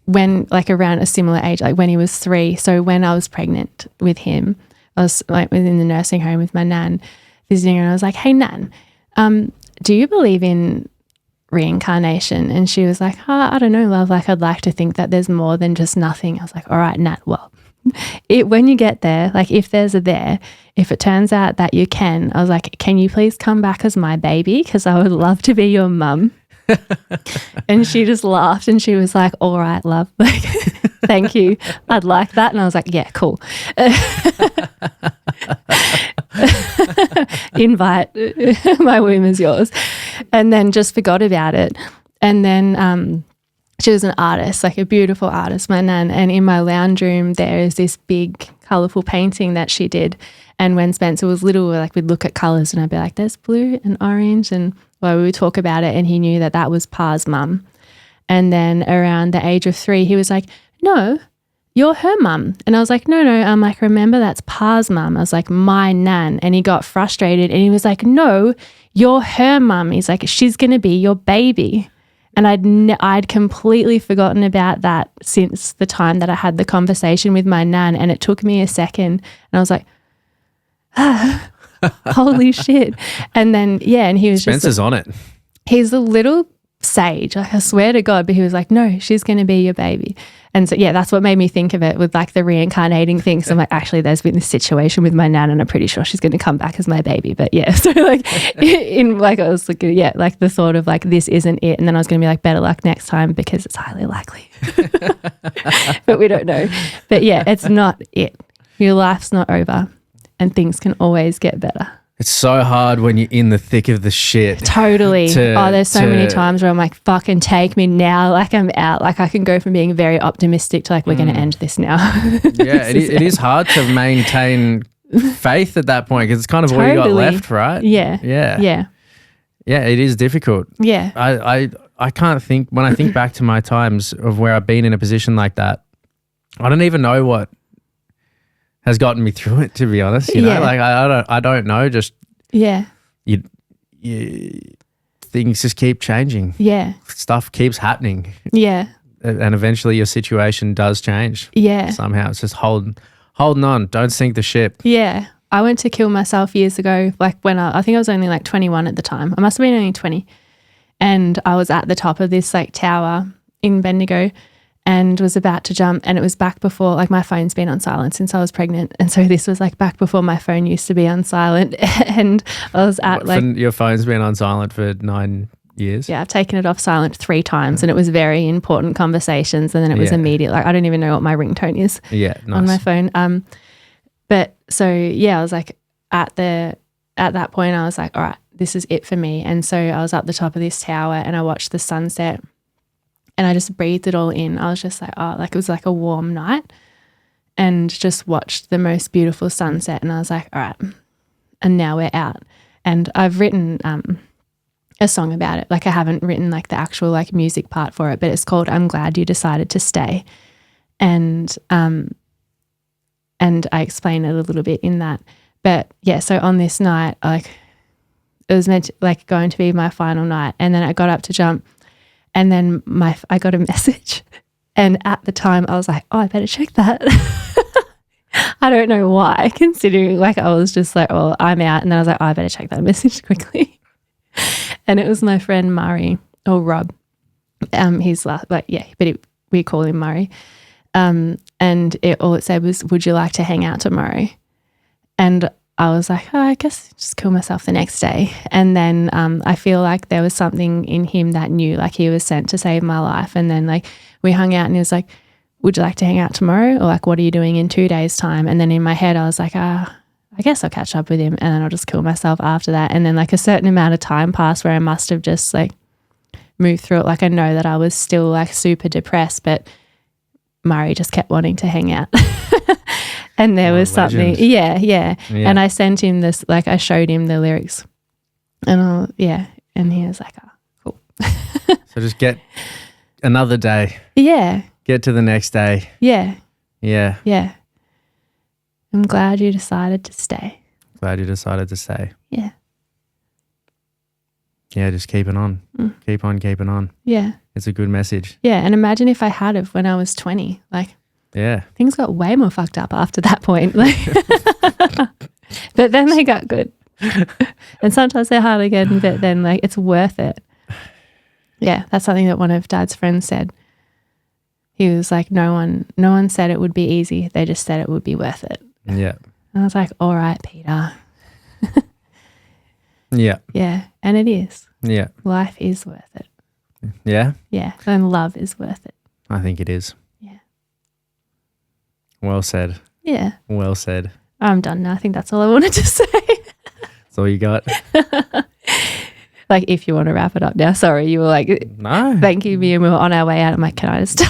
when like around a similar age, like when he was 3. So when I was pregnant with him, I was like within the nursing home with my nan visiting her, and I was like, hey Nan, do you believe in reincarnation? And she was like, I don't know, love, like I'd like to think that there's more than just nothing. I was like, all right, Nat, well, when you get there, like if there's a there, if it turns out that you can, I was like, can you please come back as my baby? Because I would love to be your mum. And she just laughed and she was like, all right, love, like, thank you, I'd like that. And I was like, yeah, cool. Invite, my womb is yours. And then just forgot about it. And then she was an artist, like a beautiful artist, my nan. And in my lounge room there is this big colourful painting that she did. And when Spencer was little, like we'd look at colours and I'd be like, there's blue and orange, and we would talk about it, and he knew that that was Pa's mum. And then around the age of 3, he was like, no, you're her mum. And I was like, no, I'm like, remember, that's Pa's mum. I was like, my nan. And he got frustrated and he was like, no, you're her mum. He's like, she's going to be your baby. And I'd completely forgotten about that since the time that I had the conversation with my nan. And it took me a second and I was like, holy shit. And then, and he was Spencer's on it. He's a little sage, like I swear to God, but he was like, no, she's going to be your baby. And so, that's what made me think of it with like the reincarnating thing. So I'm like, actually, there's been this situation with my nan and I'm pretty sure she's going to come back as my baby. But so like in like, I was looking, like the thought of like, this isn't it. And then I was going to be like, better luck next time because it's highly likely. But we don't know. But it's not it. Your life's not over and things can always get better. It's so hard when you're in the thick of the shit. Totally. There's so many times where I'm like, fucking take me now. Like I'm out. Like I can go from being very optimistic to like, we're going to end this now. It is hard to maintain faith at that point because it's kind of all you got left, right? Yeah. Yeah, it is difficult. Yeah. I can't think, when I think back to my times of where I've been in a position like that, I don't even know what has gotten me through it, to be honest. You know, like I don't know. Just you things just keep changing. Yeah, stuff keeps happening. Yeah, and eventually your situation does change. Yeah, somehow it's just holding on. Don't sink the ship. Yeah, I went to kill myself years ago. Like when I think I was only like 21 at the time. I must have been only 20, and I was at the top of this like tower in Bendigo. And was about to jump, and it was back before, like my phone's been on silent since I was pregnant. And so this was like back before my phone used to be on silent. And I was at your phone's been on silent for 9 years? Yeah, I've taken it off silent 3 times and it was very important conversations. And then it was immediate. Like I don't even know what my ringtone is on my phone. But so, I was like at that point, I was like, all right, this is it for me. And so I was at the top of this tower and I watched the sunset. And I just breathed it all in. I was just like, it was like a warm night and just watched the most beautiful sunset. And I was like, all right, and now we're out. And I've written a song about it. Like I haven't written like the actual like music part for it, but it's called I'm Glad You Decided to Stay. And I explain it a little bit in that. But so on this night, like it was meant to, like going to be my final night. And then I got up to jump. And then I got a message, and at the time I was like, I better check that. I don't know why, considering like I was just like, I'm out. And then I was like, I better check that message quickly. And it was my friend Murray, or Rob. He's but we call him Murray. And all it said was, would you like to hang out tomorrow? And I was like, oh, I guess just kill myself the next day. And then I feel like there was something in him that knew, like he was sent to save my life. And then like we hung out and he was like, would you like to hang out tomorrow? Or like, what are you doing in 2 days' time? And then in my head, I was like, I guess I'll catch up with him and then I'll just kill myself after that. And then like a certain amount of time passed where I must have just like moved through it. Like I know that I was still like super depressed, but Murray just kept wanting to hang out. And there was something, yeah. And I sent him this, like I showed him the lyrics and and he was like, oh, cool. So just get another day. Yeah. Get to the next day. Yeah. Yeah. Yeah. I'm glad you decided to stay. Glad you decided to stay. Yeah. Yeah, just keeping on. Keep on keeping on. Yeah. It's a good message. Yeah. And imagine if I had of when I was 20, like, yeah. Things got way more fucked up after that point. Like, but then they got good. And sometimes they're hard again, but then like it's worth it. Yeah, that's something that one of Dad's friends said. He was like, no one said it would be easy. They just said it would be worth it. Yeah. And I was like, all right, Peter. Yeah. Yeah, and it is. Yeah. Life is worth it. Yeah? Yeah, and love is worth it. I think it is. Yeah. Well said. Yeah. Well said. I'm done now. I think that's all I wanted to say. That's all you got? Like, if you want to wrap it up now. Sorry, you were like, no. Thanking me and we were on our way out. I'm like, can I just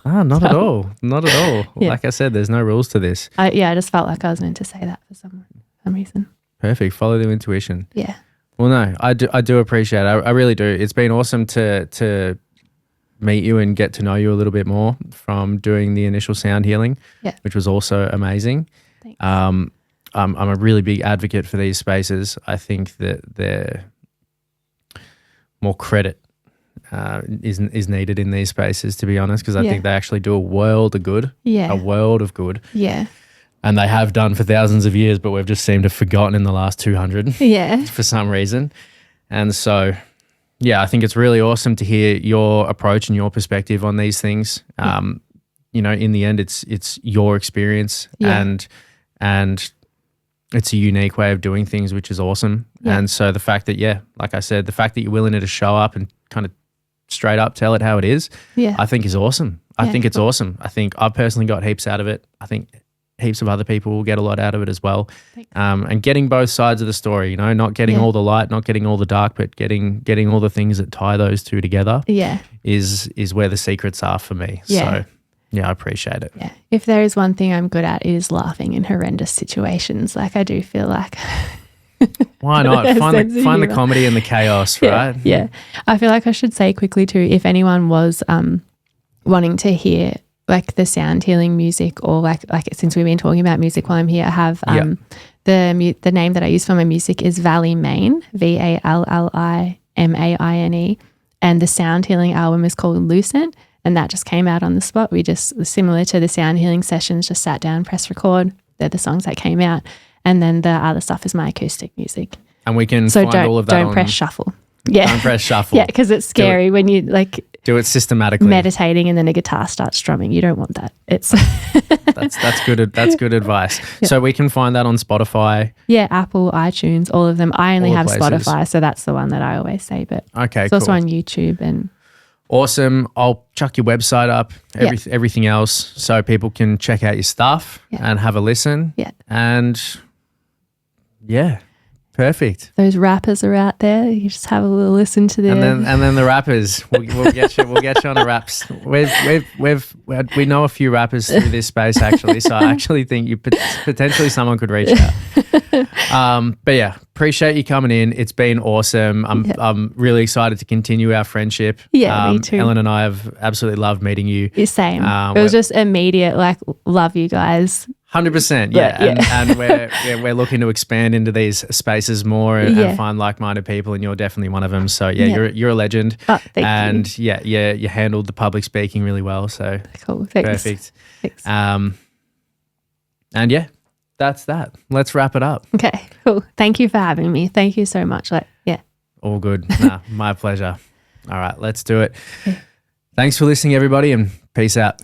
No, not at all. Not at all. Yeah. Like I said, there's no rules to this. I just felt like I was meant to say that for some reason. Perfect. Follow the intuition. Yeah. Well, no, I do appreciate it. I really do. It's been awesome to meet you and get to know you a little bit more from doing the initial sound healing, which was also amazing. Thanks. I'm a really big advocate for these spaces. I think that they're more credit is needed in these spaces, to be honest, because I think they actually do a world of good. Yeah. A world of good. Yeah. And they have done for thousands of years, but we've just seemed to have forgotten in the last 200 for some reason. And so, yeah, I think it's really awesome to hear your approach and your perspective on these things. You know, in the end, it's your experience and it's a unique way of doing things, which is awesome. Yeah. And so the fact that, like I said, the fact that you're willing to show up and kind of straight up tell it how it is, I think is awesome. I think it's awesome. I think I've personally got heaps out of it. I think heaps of other people will get a lot out of it as well. And getting both sides of the story, you know, not getting all the light, not getting all the dark, but getting all the things that tie those two together is where the secrets are for me. So yeah, I appreciate it. Yeah. If there is one thing I'm good at, it is laughing in horrendous situations. Like I do feel like why not? Find the comedy and the chaos, right? Yeah. I feel like I should say quickly too, if anyone was wanting to hear like the sound healing music or like since we've been talking about music while I'm here, I have the name that I use for my music is Valli Maine, VALLIMAINE, and the sound healing album is called Lucent, and that just came out on the spot. We just, similar to the sound healing sessions, just sat down, press record. They're the songs that came out, and then the other stuff is my acoustic music. And we can find all of that. Don't press shuffle. Yeah, don't press shuffle. Yeah, because it's scary when you like do it systematically, meditating, and then a guitar starts strumming. You don't want that. It's that's good. That's good advice. Yeah. So we can find that on Spotify. Yeah, Apple, iTunes, all of them. I only have Spotify, so that's the one that I always say. But it's also on YouTube and. Awesome. I'll chuck your website up, everything else, so people can check out your stuff and have a listen. Yeah. And perfect. Those rappers are out there. You just have a little listen to them. And then the rappers. We'll get you on the raps. We know a few rappers through this space actually, so I actually think you potentially someone could reach out. But yeah, appreciate you coming in. It's been awesome. I'm really excited to continue our friendship. Yeah, me too. Ellen and I have absolutely loved meeting you. Same. It was just immediate, like, love you guys. 100%, and we're looking to expand into these spaces more and find like-minded people, and you're definitely one of them. So you're a legend. Oh, thank you. And you handled the public speaking really well. So cool, thanks. Perfect. Thanks. And that's that. Let's wrap it up. Okay, cool. Thank you for having me. Thank you so much. All good. My pleasure. All right, let's do it. Thanks for listening, everybody, and peace out.